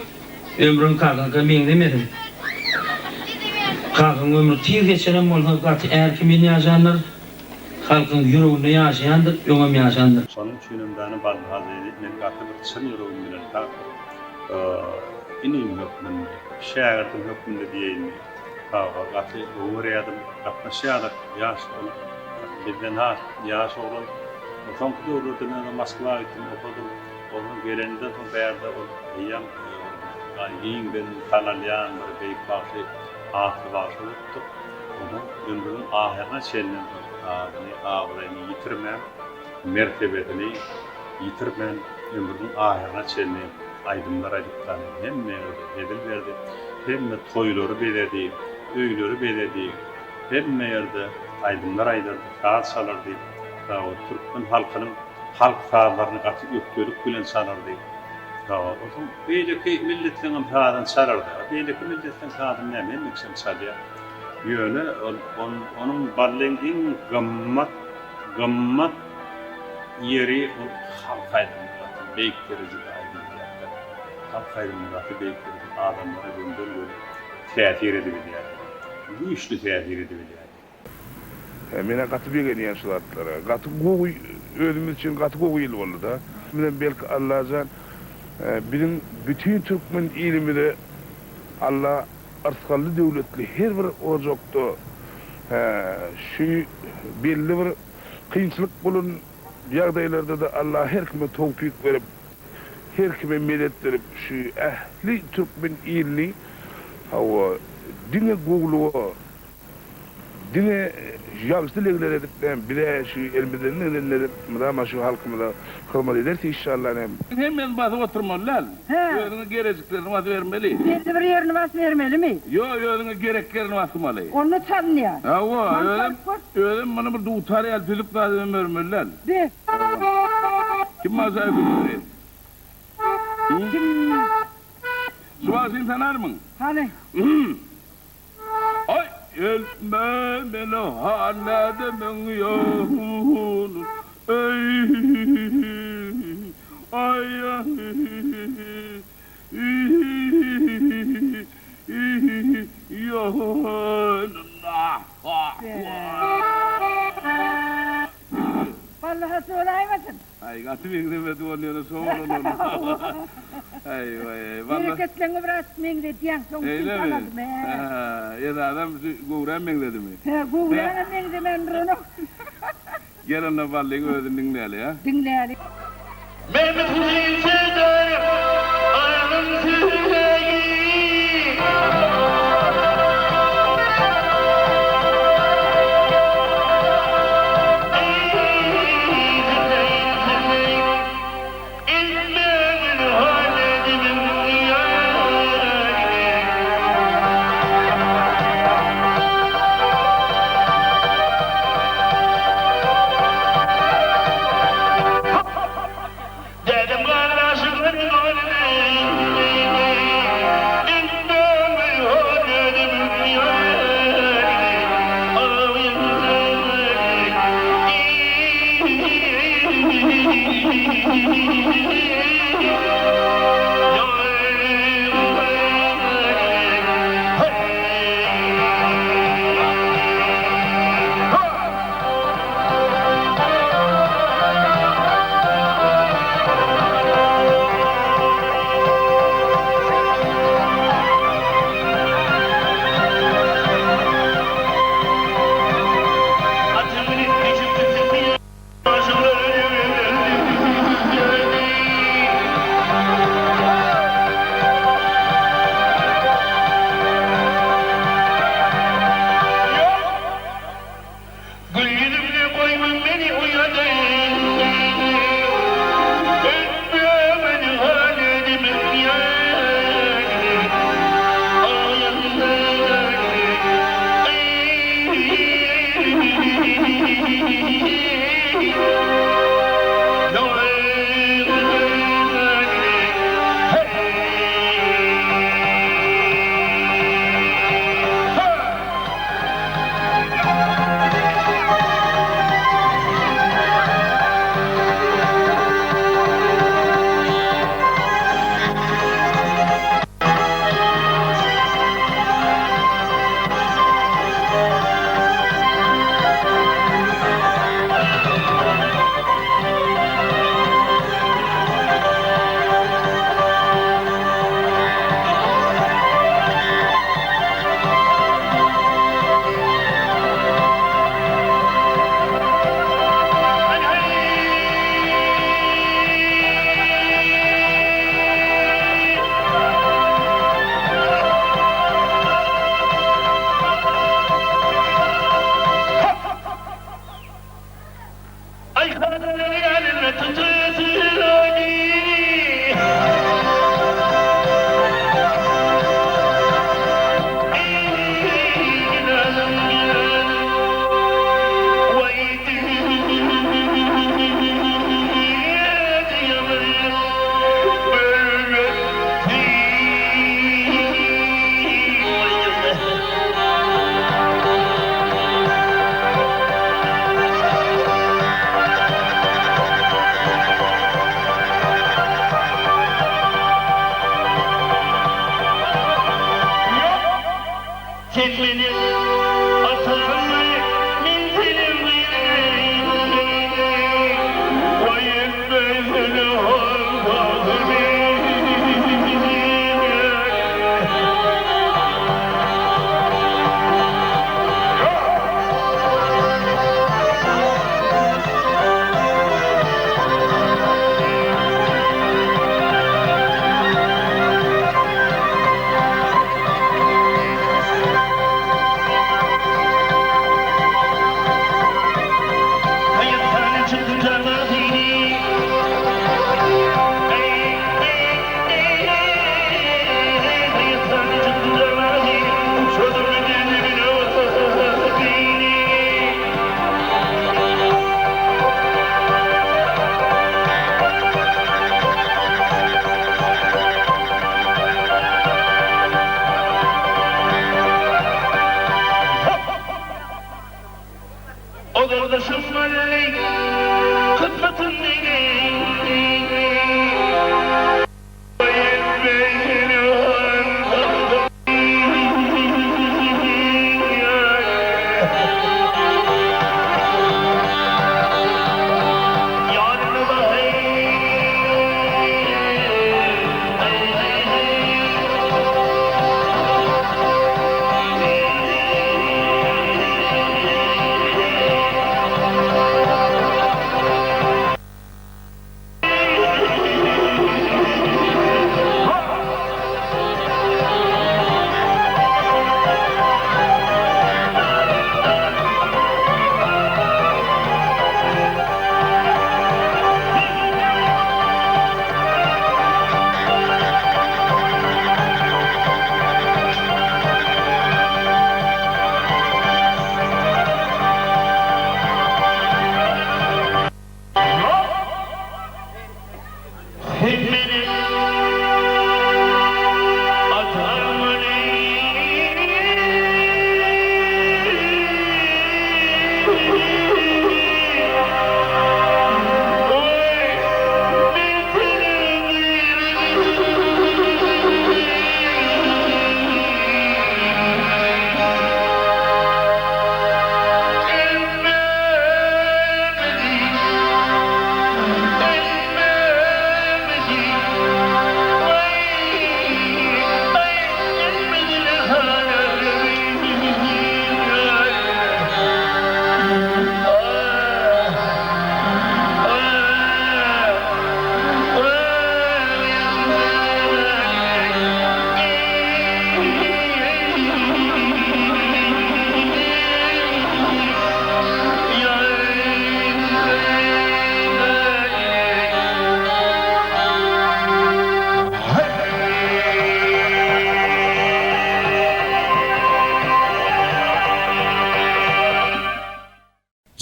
Ömrün kalkınca ben demedim. Kalkın ömrü tiz geçelim olsa katı eğer kimin yaşanır, halkın yüreğinde yaşayandır, ömrüm yaşandır. Sonun çünümdanı ballı hazırlayıp, ben katı bir çın yüreğim bilen kalkın. İnim hükmünde, şehirdim hükmünde diyeyim. Katı uğrayadım, katlaşayadık, yaş olan, bizden ha, yaş olan. Son kutu olurdu, ben Moskva gittim, okudum. Onun geleninden sonra beyarda iyiyem, yiyin benim kanalyan, beyik başı, ahı başı tuttuk. Onun ömrünün ahirine çelinen, ağırını yitirmem, mertebetini yitirmem, ömrünün ahirine çelinen. Aydımlar aydıktan hem edil verdi, hem toyları beledi, öylörü beledi, hem yerde aydımlar aydırdı, saat salardı. O Türkmen halkının halk sağlarını katı öktörük bilen sanardı. O zaman beyleki milletlerin sağdan sarardı. Beyleki milletlerin sağdan ne emeksen salya. Yöne onun ballen en gammat yeri o halk aydımları, beyikleri halk aydınlığı beylikleri adamlara gönderiyor, tesir edebiliyor. Güçlü tesir edebiliyor. Mene katı bir geliyen sulatlara. Katı koğu, özümüz için katı koğu il oldu da. Bilen belki Allah'tan, bizim bütün Türkmen ilimi de Allah artkallı devletli her bir ocakta şu belli bir kıyınçılık bulun yağdaylarda da Allah her kime tevfik verip her kime medet verip şu ehli Türkmen ilini hava dine goğluğa dine yağışlıklar edip bile şu elimizden nedenleri ama şu halkımıza hırmat ederse inşallah hemen bazı oturmalılar. Yönünü gereklerini vaat vermeli. Kendi bir yerini vaat vermeli mi? Yok yönünü gereklerini vaatmalı. Onu tanıyor. Hava öyle bana bir tutar el tüzük lazım vermeliler. De. Kim masaya koyuyor? Kim? Suvasin tanır mı? Hani? Ay elmemeli hanedemin yolun ey ay yoluna Vallahi söyleyemezsin. Ay katı bir gıdımeti oluyor soğurun onu. Ay vay vallahi. Bereketlerini bırak mengde diyen son öyle mi? Ya da adam guğran mengledi mi? Guğran mengde men bunu. Gel ona vallahi ödün dinleyelim ya. Dinleyelim. Mehmet Hüseyin Serdar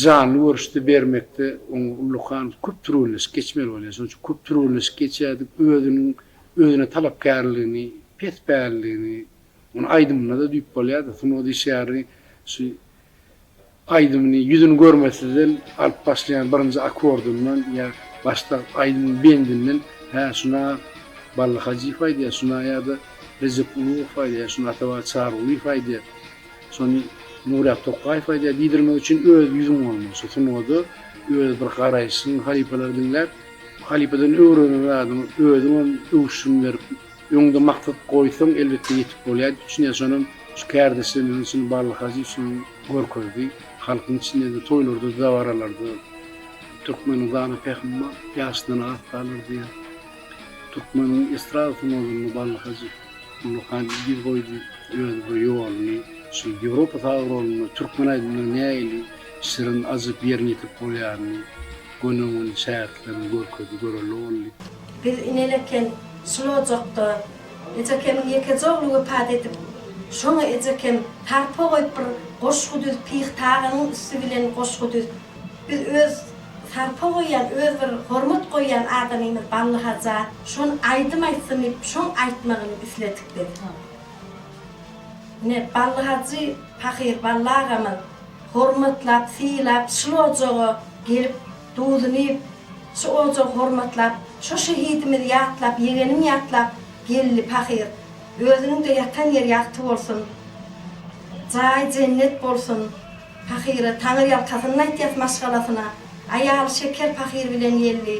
canlı görüşde bermekde ulukan köp türlüs geçmeli bolýar. Şonuň üçin köp türlüs geçýärdik özüne talapkärligini, petbärligini, onu aydymyna da düýp bolýar. Şunu diýýär, şu aydymyny ýüzüni görmesden alyp başlayan birinji akordundan ya başta aydymyň bendinden şuna Ballı Hacı faýda, şuna ýa-da Recep Ulu faýda, şuna Atawa Çarwy faýda. Şonu Murat Tokay faýda diýdirmek üçin öz ýüzüň bolmaly. Şonu da öz bir garaýşyň halipalar dinläp, halipeden öwrenen adam özüň öwüşüni berip, öňde maksat goýsaň elbetde ýetip bolýar. Üçin şonun şu kärdesinin için Ballı Hacı üçin görkezdi. Halkyň içinde de toýlarda, zawaralarda Türkmeniň zany pehma ýaşdyna atlardy. Türkmeniň estradasyny oluny Ballı Hacı ulukan bir goýdy, öz ýolny şu Ýewropa taýrolny Türkmen aýdynyň näýli şirin azyp ýerine ýetip bolýarny gönüňün şähertlerini görkezdi, göreli. Biz ineleken Slojokda ejekem ýekejoglugy pad edip şoňa ejekem tarpa goýup bir goşgu düz pih tagynyň üstü bilen goşgu düz biz öz tarpa goýan, öz bir hormat goýan adamymyz Ballı Hacı şonu aýdym aýtsam, şoň aýtmagyny isledik dedi. Ne Ballı Hacı Pahir Ballı agamyň hormatlap, silap, Slojoga gelip duýduny, şu oja hormatlap, şu şehidimiz ýatlap, ýegenim ýatlap geldi Pahir. Özüniň de ýatan ýer ýakty bolsun. Jaý cennet bolsun. Pahira taňyr ýalkasyny aýtýar maşgalasyna. Aýal şeker Pahir bilen ýeldi.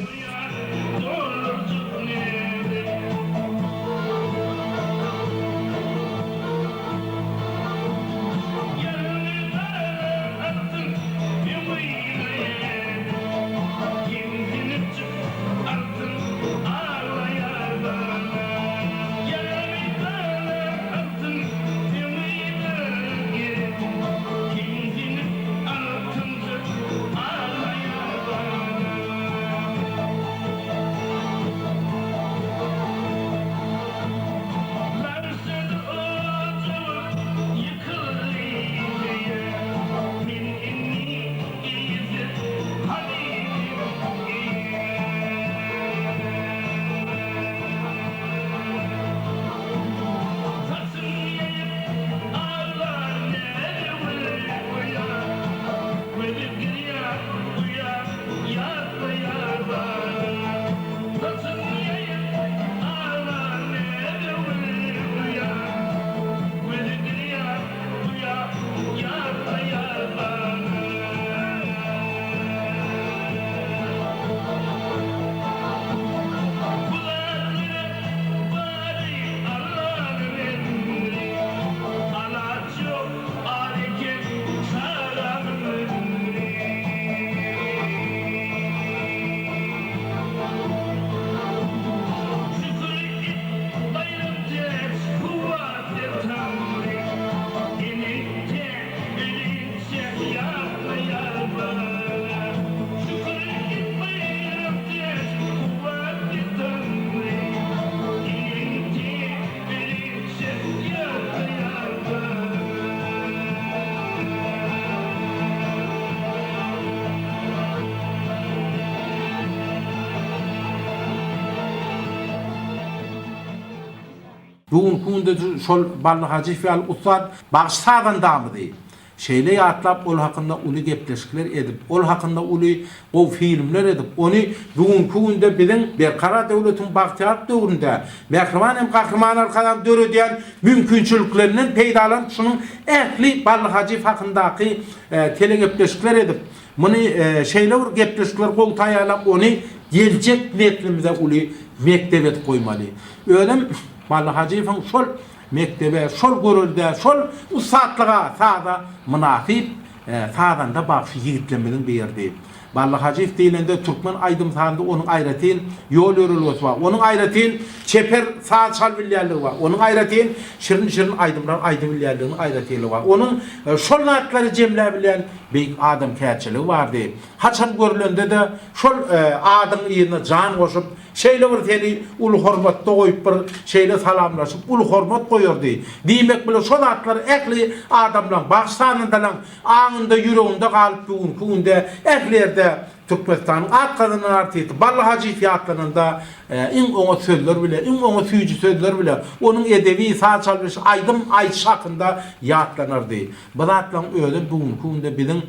Bugün kunde şol Ballı Hacı Fiyal Ustad bağışsadan damıdı. Şeyle yatlap ol hakkında ulu gepleşikler edip, ol hakkında ulu o filmler edip, onu bugün kunde bizim Berkara devletin bahtiyar dövründe mehriman hem kahraman arkadan dörü diyen mümkünçülüklerinin peydalan şunun ehli Ballı Hacı hakkındaki tele gepleşikler edip, bunu şeyle gepleşikler kol tayalap onu gelecek netlimize ulu mektebet koymalı. Öyle Ballı Hacı'nın şol mektebe, şol görülde, şol ustatlığa sağda münasip, sağdan da bakşı yigitleminin bir yerde. Ballı Hacı deyilende Türkmen aydım sağında onun ayretin yol örülüsü var. Onun ayretin çeper sağ çalvilliyerliği var. Onun ayretin şirin aydımlar aydımilliyerliğinin ayretiyle var. Onun şol naatları cemleyebilen büyük adam kâçılığı vardı. Haçan görülende de şol adın iyine can koşup Şeýle bir seni ulu hormatda goýup bir şeýle salamlaşyp ulu hormat goýardy. Diýmek bilen şol atlar ähli adamlar bagşanyndalan aňynda ýüreginde galyp bugün künde ählerde Türkmenistan'ın at kadının artıydı. Ballı Hacı fiyatlarında in ona sözler bile, in ona süyücü sözler bile, onun edebi sağ çalmış aydım ay şakında yatlanırdı. Bu zatlan öyle bugün künde bizim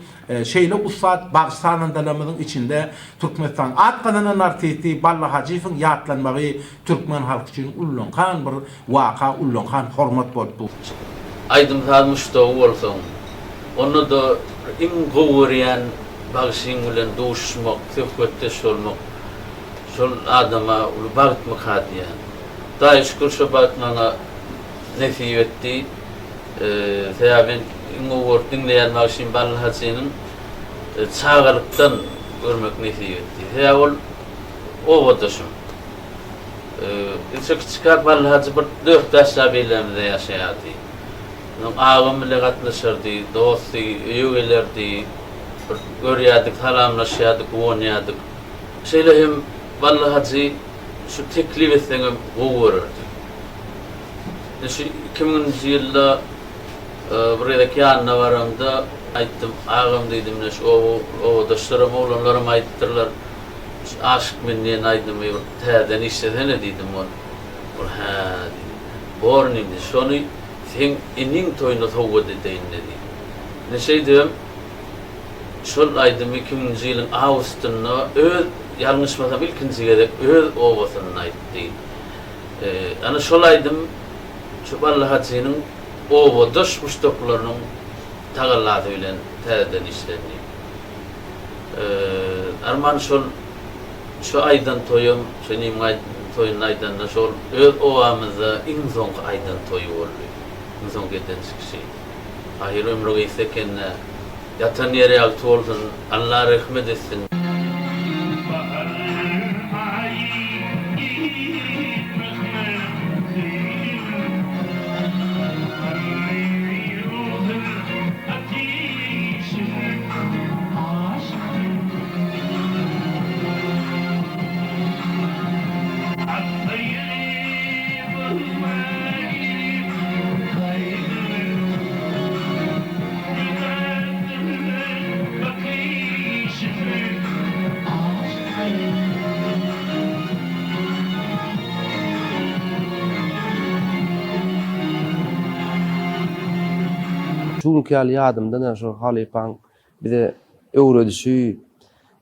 şeyle ustad Bağıstan'ın içinde Türkmenistan at kadının artıydı. Ballı Hacı'nın yatlanmağı Türkmen halkı için ullankan bir vaka, ullankan hormat boldu. Aydım tanmış da olsun. Onu da in gowuryan Bağışın bilen doğuşmak, söhbetdeş olmak, şol adama ulu bağıtmak hadiyan. Daha şükür şu bağıtmana nesip etti. Sebabin ingovor dinleyen Bağışın Ballı Hacı'nın çağırıktan görmek nesip etti. Sebab o vadaşım. İlçe küçük Ballı Hacı bir 4 yaşta beylemde yaşayadı. Ağam bile katlaşırdı, dostu, üyelerdi. Görüyorduk, salamlaşıyorduk, oynayadık. Şeyle hem Ballı Hacı şu teklif ettiğim uğururdu. Şu 2000 yılda buradaki anne varımda ayttım, ağam dedim, o dostlarım, oğlanlarım ayttılar. Aşk minniyen aydım, teden işledene dedim onu. Ha dedim, bornim dedi, şunu sen inin toyunu toğu dedeyin dedi. Ne şey diyorum, şol aydım 2000 yılın Ağustos'ta öz yanlışmasam ilkinci gerek öz ovasının aytti. Ana şol aydım şu Ballı Hacı'nın ova dış müştaklarının tağalladı bilen teden işlerini. Arman şu aydan toyum, şenim toyun aydan da şol öz ovamızda en son aydan toyu oldu. En son giden çıkışı. Ahir ömrü geçseken yatan yere altı olsun, Allah rahmet etsin. Çünkü yadımda şu halipan bir de öğretisi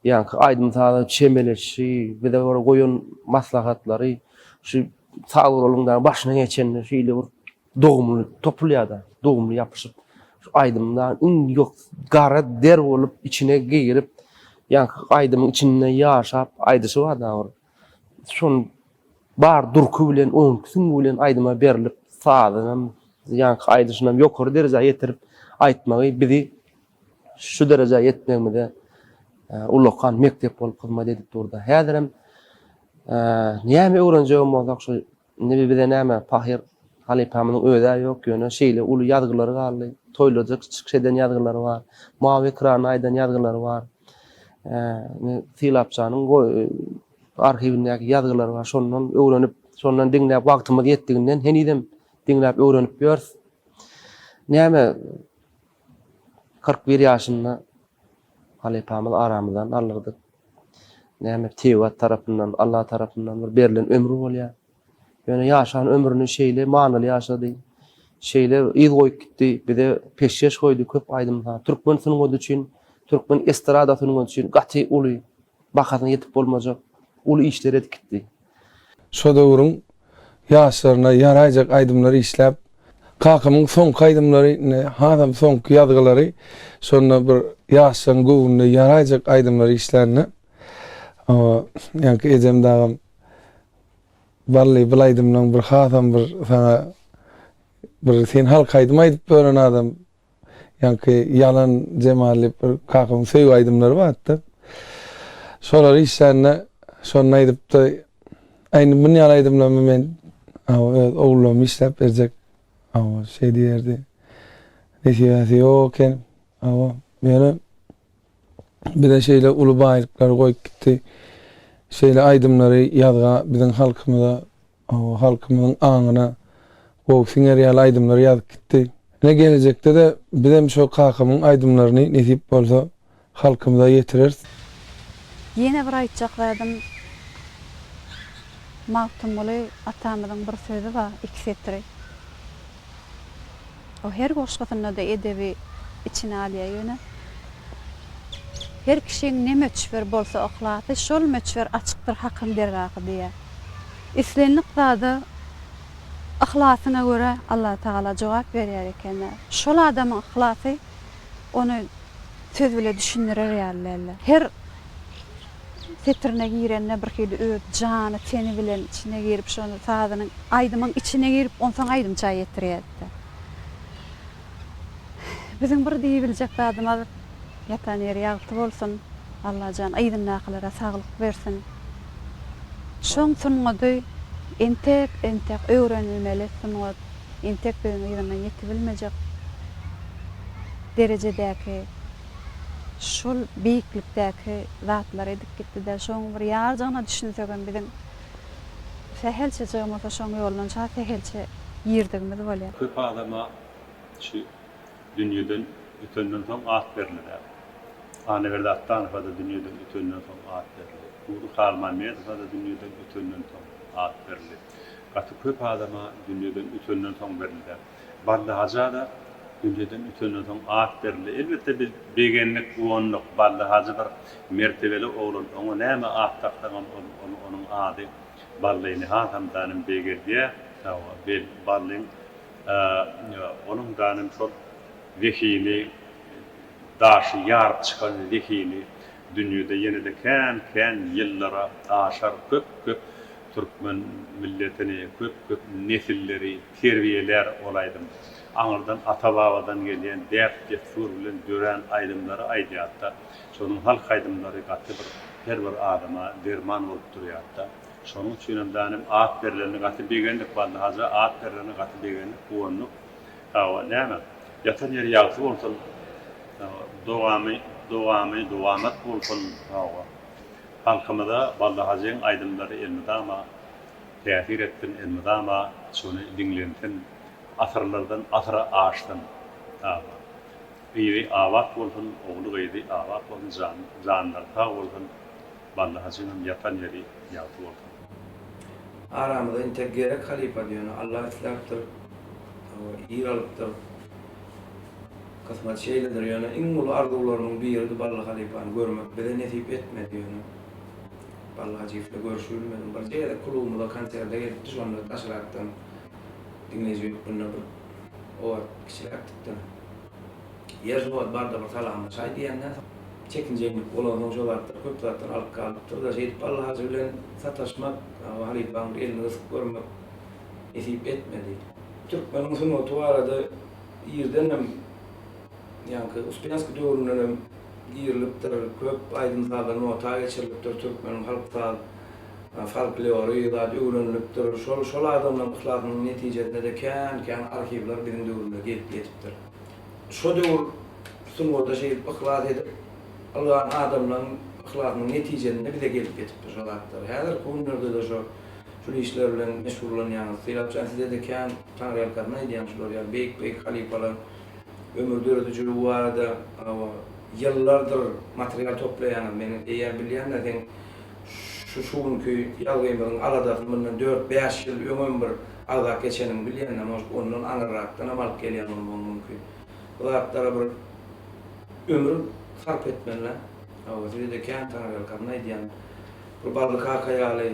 yani aydım sağda çemeleşi bir de orada koyun maslahatları şu sağır olundan başına geçen şeyle doğumlu topluyordu doğumlu yapışıp şu aydımdan in yok gara der olup içine girip yani aydımın içine yaşap aydısı var da orada son bar durku bilen on bilen aydıma berilip sağdan yani aydısından yukarı dereceye getirip aytmagy bizi şu derejeye yetmegmede ulaqan mektep bolup hyzmat edip durdy. Häzirem näme öwrenjegim bolsak şu nebe bize näme Pahir Halipamynyň öýde ýok ýöne şeýle uly ýazgylary galdy. Toýlada çykşeden ýazgylary bar. Mawy Kran aýdan ýazgylary bar. Silapçanyň arhivindäki ýazgylary bar. Şondan öwrenip, şondan diňläp wagtymyz ýetdiginden henidem diňläp öwrenip ýörs. Näme 41 ýaşynda Halipamyz aramyzdan alyrdyk. Näme Tewat tarapyndan, Allah tarapyndan bir berilen ömrü bolýar. Ýöne ýaşan ömrüni şeýle manyly ýaşady. Şeýle ýyl goýup gitdi. Bir de peşkeş goýdy köp aýdymda. Türkmen sunugy üçin, Türkmen estrada sunugy üçin gaty uly bakasyna ýetip bolmajak uly işler edip gitdi. Şo döwrüň ýaşlaryna ýaraýjak aýdymlary işläp kakymyň soňky aýdymlary, hadam soňky ýazgylary, şonda bir ýaşan gowuny ýaraýjak aýdymlary işlerini ýa-ni ejem dagam Vallahi bilaýdymdan bir hadam bir sana bir sen halk aýdym aýdyp bören adam ýa-ni ýalan jemalip bir kakym söýüp aýdymlary bardy. Şolar işlerini şonu aýdyp da aýny bu ýalan aýdymlar men oğlum işläp berjek. Ama şey diýerdi. Nesiyasi ýoken, ama meni bir de şeýle uly baýlyklary goýup gitdi. şeyle aydımları yazga bizim halkımıza, o halkımızın anına o singer aydımları yazıp gitti. Ne gelecekte de bizim şu kakamın aydımlarını nesip olsa halkımıza yetirir. Yine bir aytjaklarym Mawtumly atamyň bir sözi var, iksetiri. O her goşgatyna da edebi içine alýar ýöne. Her kişinin ne möçber bolsa oklaty, şol möçber açykdyr hakyn bergaqy diýär. İslenlik zady ahlasyna göre Allah Taala jogap berýär ekenler. Şol adamyň ahlasy onu söz bile düşündirer ýalylar. Her setrine girenne bir hili öz jany teni bilen içine girip şonu sadynyň aydymyň içine girip onsoň aydymça ýetirýärdi. Bizim bir diýibiljek adamlar yatan ýeri ýagty bolsun. Allah jan aydymnakylara saglyk bersin. Şoň sunňady entek öwrenilmeli sunňat entek beýin ýerine ýetibilmejek derejedäki şol beýiklikdäki zatlar edip gitdi-de şoň bir ýarjyna düşünsegem bizim sehelçe jogmasa şoň ýoldan çat sehelçe ýerdigimiz bolýar. Köp adama şu dünýeden ötenden soň at berilýär. Ana berde attan fada dünýeden ötenden soň at berilýär. Bu Kalmanyýa fada dünýeden ötenden soň at berilýär. Gaty köp adama dünýeden ötenden soň berilýär. Banda hajada dünýeden ötenden soň at berilýär. Elbetde biz begenlik uwanlyk banda haja bir mertebeli oglan. Oňa näme at takdan onuň ady ballyny hatam danym begerdiýär. Tawa bel ballyn onuň danym şol vehili daşy ýarp çykan vehili dünýede ýene-de kän ýyllara aşar köp türkmen milletini köp nesilleri terbiýeler olaydym. Aňyrdan ata-babadan gelýän däp destur bilen dören aydymlary aýdýatda. Şonuň halk aydymlary gaty her bir adama derman bolup durýatda. Şonuň üçin danym at berileni gaty begenlik boldy. Haza at berileni gaty begenlik uwanlyk. Tawa näme? Yatan ýeri ýagty bolsun. Dogamat bolsun. Tawa. Halkymyza boldy hazyň aydymlary elmidama täsir ettin, elmidama şonu diňlentin. Asırlardan asıra ağaçtın. Biri avat olsun, oğlu gaydi avat olsun, canlar ta olsun, ballahasının yatan yeri yatı olsun. Aramda intek gerek halifa diyor. Allah islahtır, iralıktır, kısmet şeyledir yani. İngulu arzularının bir yerde ballah halifanı görmek, bile nesip etme diyor. Ballah cifle görüşülmedim. Bir şeyde kuluğumda kanserde gelip düşmanlığı taşıraktım. Dinleyici bununla o kişiler aktiften. Yer soğuk barda bir salamı çay diyenler çekinceylik olan hocalardır, köp zaten alıp kalıptır da şey Allah Hazır bilen sataşmak, Halifa'nın elini ısık görmek nesip etmedi. Türkmen'in sunu arada yerden hem yankı Uspenski dövründen hem giyiriliptir, köp aydınlardan nota geçiriliptir Türkmen'in halkta farklı orayda öğrenilipdir. Şol adamların ıhlatynyň netijesinde de kän arhivler bizim döwürde gelip ýetipdir. Şo döwür sunwada şey ıhlat edip Allah'ın adamların ıhlatynyň netijesinde bir de gelip ýetipdir şol atlar. Häzir günlerde de şu işler bilen meşgullanýan syýapçysy de kän taňryal karna edýän şolar ýa beýik halifalar ömür döredijili bu arada ýyllardyr material toplaýan meni eýer bilýänler şu günkü ýalgymyň aladagymyň 4-5 ýyl öňem bir agak geçenim bilýän onun aňyrakdan amal gelýän mümkin. Bulartara bir ömür sarp etmenler. Awazı de kän taňryal karna edýän bir barlyk hakaýaly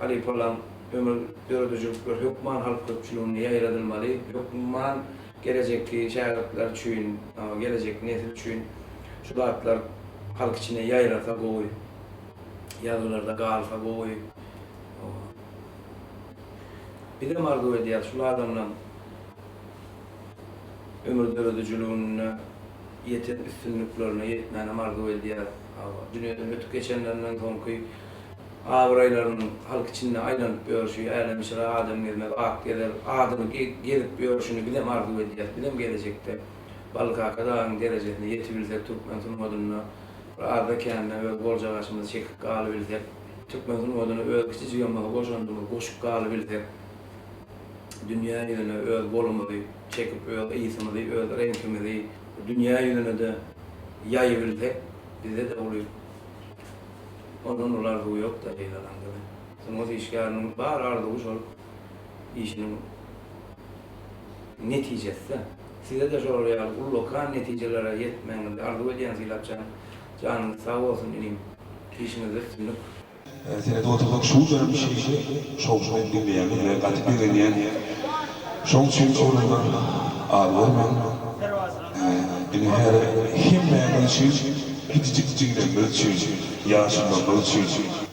Ali falan ömür döredijil bir hukman halk köpçüligini ýaýradylmaly. Hukman gelecekki şäherler üçin, gelecek nesil üçin şu zatlar halk içine ýaýrasa gowy. Yazılarda galfa boy. Bir de mardu ediyat şu adamla ömür döredijiliğine yeten üstünlüklerine yetmene mardu ediyat. Dünýeden ötüp geçenlerden soňky awraýlaryň halk içinde aýlanyp ýörüşi, älemişler adam gelmez, ak geler, adamy gelip ýörüşini bilem mardu ediyat, bilem gelecekde balka kadaň derejesine ýetibilsek Türkmen sunmadyna arada kendine ve bolca başımızı çekip kalıbilsek Türkmen'in odunu öz kiçicik ama boşandığımız koşup kalıbilsek, dünya yüzüne öz bolumuzu çekip öz iyisimizi, öz renkimizi dünya yüzüne de yayıbilsek bize de oluyor. Ondan olar bu yok da eylelan gibi. Sonra işgarının bar ardığı şol işinin neticesi. Size de şol ya ullokan neticelere yetmenin ardığı ediyen silapcan canınız sağ olsun inim işinizi tümlük. Sene doğduğuk şu dönem bir şeyi şovşun dinleyen ve katıp dinleyen şovşun olanlar ağırlar in her himmenin şey küçük ölçü yaşından ölçü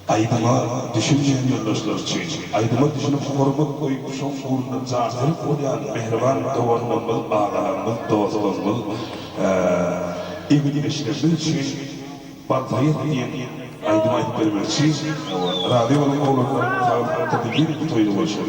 aydıma düşünceyen yoldaşlar için aydıma düşünüp hormat koyup şov kurundan zahir koyan mehriban doğanımız ağalarımız dostlarımız evli eşlerimiz için bakmayı diyen aydıma aydıp vermek için radyoların oğlanlarının tabii bir toyunu başlıyor.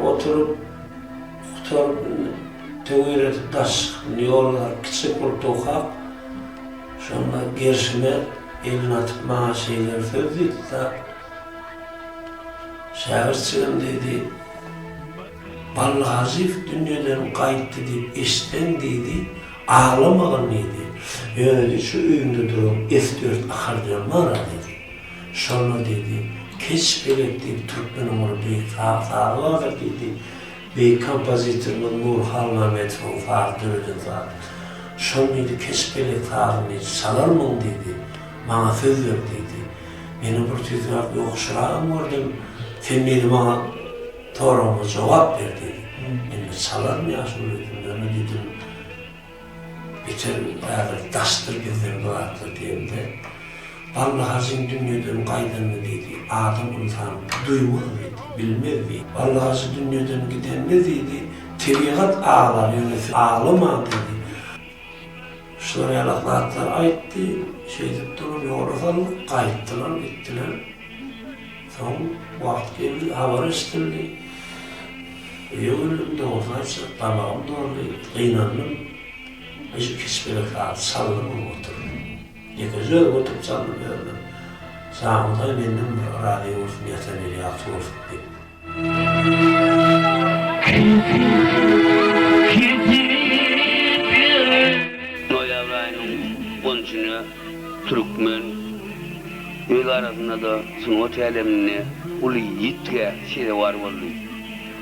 Oturup töweretip taş yollar kiçik bir tokak şonda gerşime elini atıp mağa şeyler sözdeydi da şairçiğim dedi Ballı Hazif dünyadan kayıttı deyip eşten dedi ağlamağın neydi öyle şu üyümde durum S4 akardiyon var dedi şonu dedi keç belek deyip Türkmen'in onu büyük sağı vardır dedi bir kompozitörün Nur Halmamet'in fark dörden fark. Şonuydu keşbeli tarihini salar mı dedi. Bana söz ver dedi. Beni bir tüzgah bir okşurağım gördüm. Sen dedi bana doğruma cevap ver dedi. Ben de salar mı yaşım dedim. Onu dedim. Biter ağır taştır bizden duatlı diyeyim de. Vallahi hazin dünyadan kaydını dedi. Adam insan duymaz dedi. Bilmez dedi. Vallahi dünyadan giden ne dedi? Tarikat ağlar yönesi ağlama dedi. Şöyle yalaklatlar ayıttı. Şeydip durup yoğurfalık kayıttılar gittiler. Son vakit geldi haber istildi. Yığılım da olsaysa tamam doğru. Kıynandım. Hiç kesbele kaldı saldım oturdum. Güzel oturup saldım öyle. Sağımda benim radyo olsun yeterli yaptı olsun diye. Noyavray'ın 13'üne Türkmen öyle arasında da sunut elemine ulu yitke şeyde var oldu.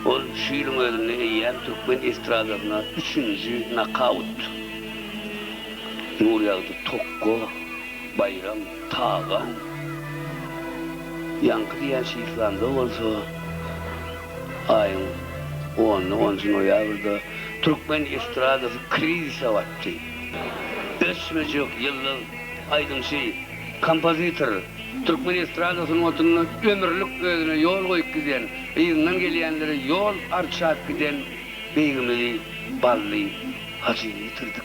O şiirin özünde eyyem Türkmen estradasına 3. nakavut. Nur yağdı Tokko, Bayram, Tağan. Yankı diyen şiiflanda olsa ayın 10. noyavrda Türkmen estradası krizise vattı. 3 yıllık aydın kompozitör Türkmen estradasının oturuna ömürlük özüne yol koyup giden, izinden geleyenlere yol arçak giden beygimizi Ballı Hacı'yı yitirdik.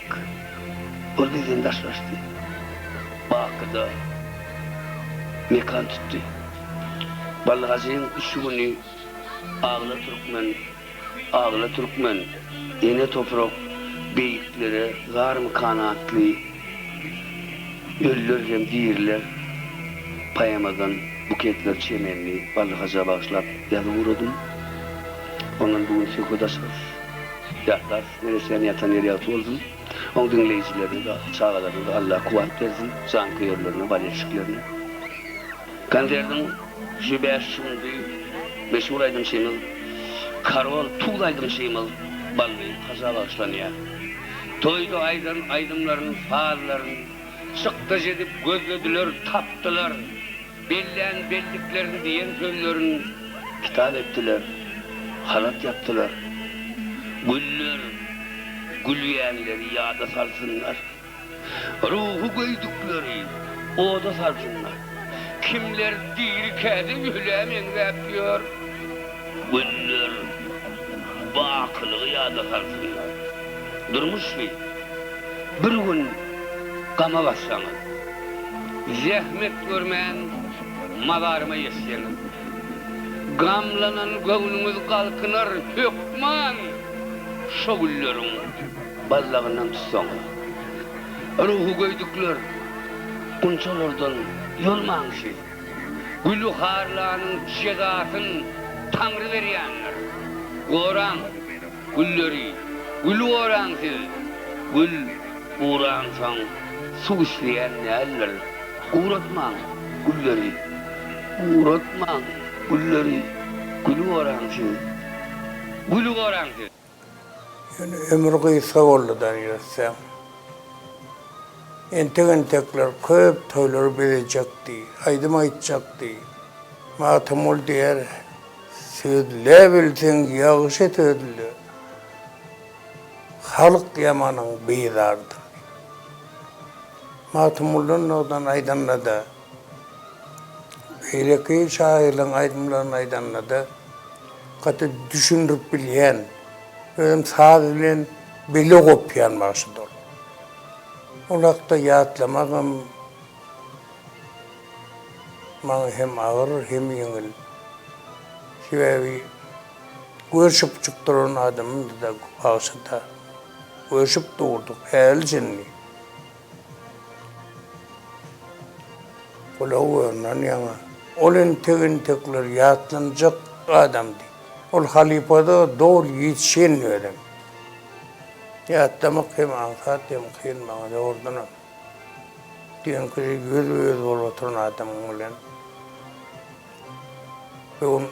O bizden taşlaştı. Bakıda mekan tuttu. Ballı Hacı'nın 3 günü Ağla Türkmen, yine toprak beyiklere, garm kanatlı, ölüler hem değirler, payamadan buketler çemenli, Ballı Hacı'ya bağışlap yazı vurdum. Onun bugün söküdaşlar. Yatlar, neresinden yatan yeri yatı oldum. Onun dinleyicilerine de, çağalarına da Allah kuvvet versin, can kıyırlarına, balyeşiklerine. Kanderden şu 5 şimdi meşhur aydın şeyimiz, Karol tuğla aydın şeyimiz, Ballı'yı kaza bağışlanıyor. Toydu aydınların, faalların, sıktaş edip gözlediler, taptılar. Belleyen belliklerini diyen sözlerin kitap ettiler, halat yaptılar. Güller, gülleyenleri yağda sarsınlar. Ruhu koydukları oda sarsınlar. Kimler değil kedi yüleğimin yapıyor. Güller, bakılığı yağda sarsınlar. Durmuş mu? Bir gün kama bassanız, zahmet görmeyen madarıma yeseniz, gamlanan gönlünüz kalkınır hükman, şu güllerin ballağından tutsanız. Ruhu koyduklar, kunçalardan yolmamışız. Gülü harlanın cezasını Tanrı veriyenler. Goran, gülleri, gülü oransız, gül uğransan su işleyen ne eller? Uğratman gülleri, uğratman gülleri, gülü oransız, gülü oransız. Yani ömür kıysa oldudan yürüsem. Entekler köp toylar bilecekti, aydım aytacaktı. Matım ol diyer, södüle bilsen yağış et ödülü. Halk yamanın beydardır. Matım olun odan aydanladı. Beyleki şairlerin aydımların aydanladı. Katı düşündürüp bilen, özüm sağ bilen beli kopyan başıdır. Olakta yatlamağım bana hem ağır hem yengil. Sebebi görüşüp çıktıran adamın da ağzında. Görüşüp doğurduk, el cenni. Ola uğurlan yana. Olin tekler yatlanacak adamdı. Ol halifada doğru yetişen adam. Yatlamak hem ansat hem kıyılmağa da oradan. Diyen kişi göz oturan adamın olan. Ve onu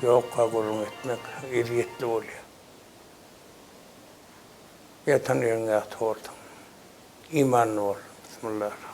yok kabulün etmek eriyetli oluyor. Yatan yerine yatı oradan. İmanlı ol. Bismillahirrahmanirrahim.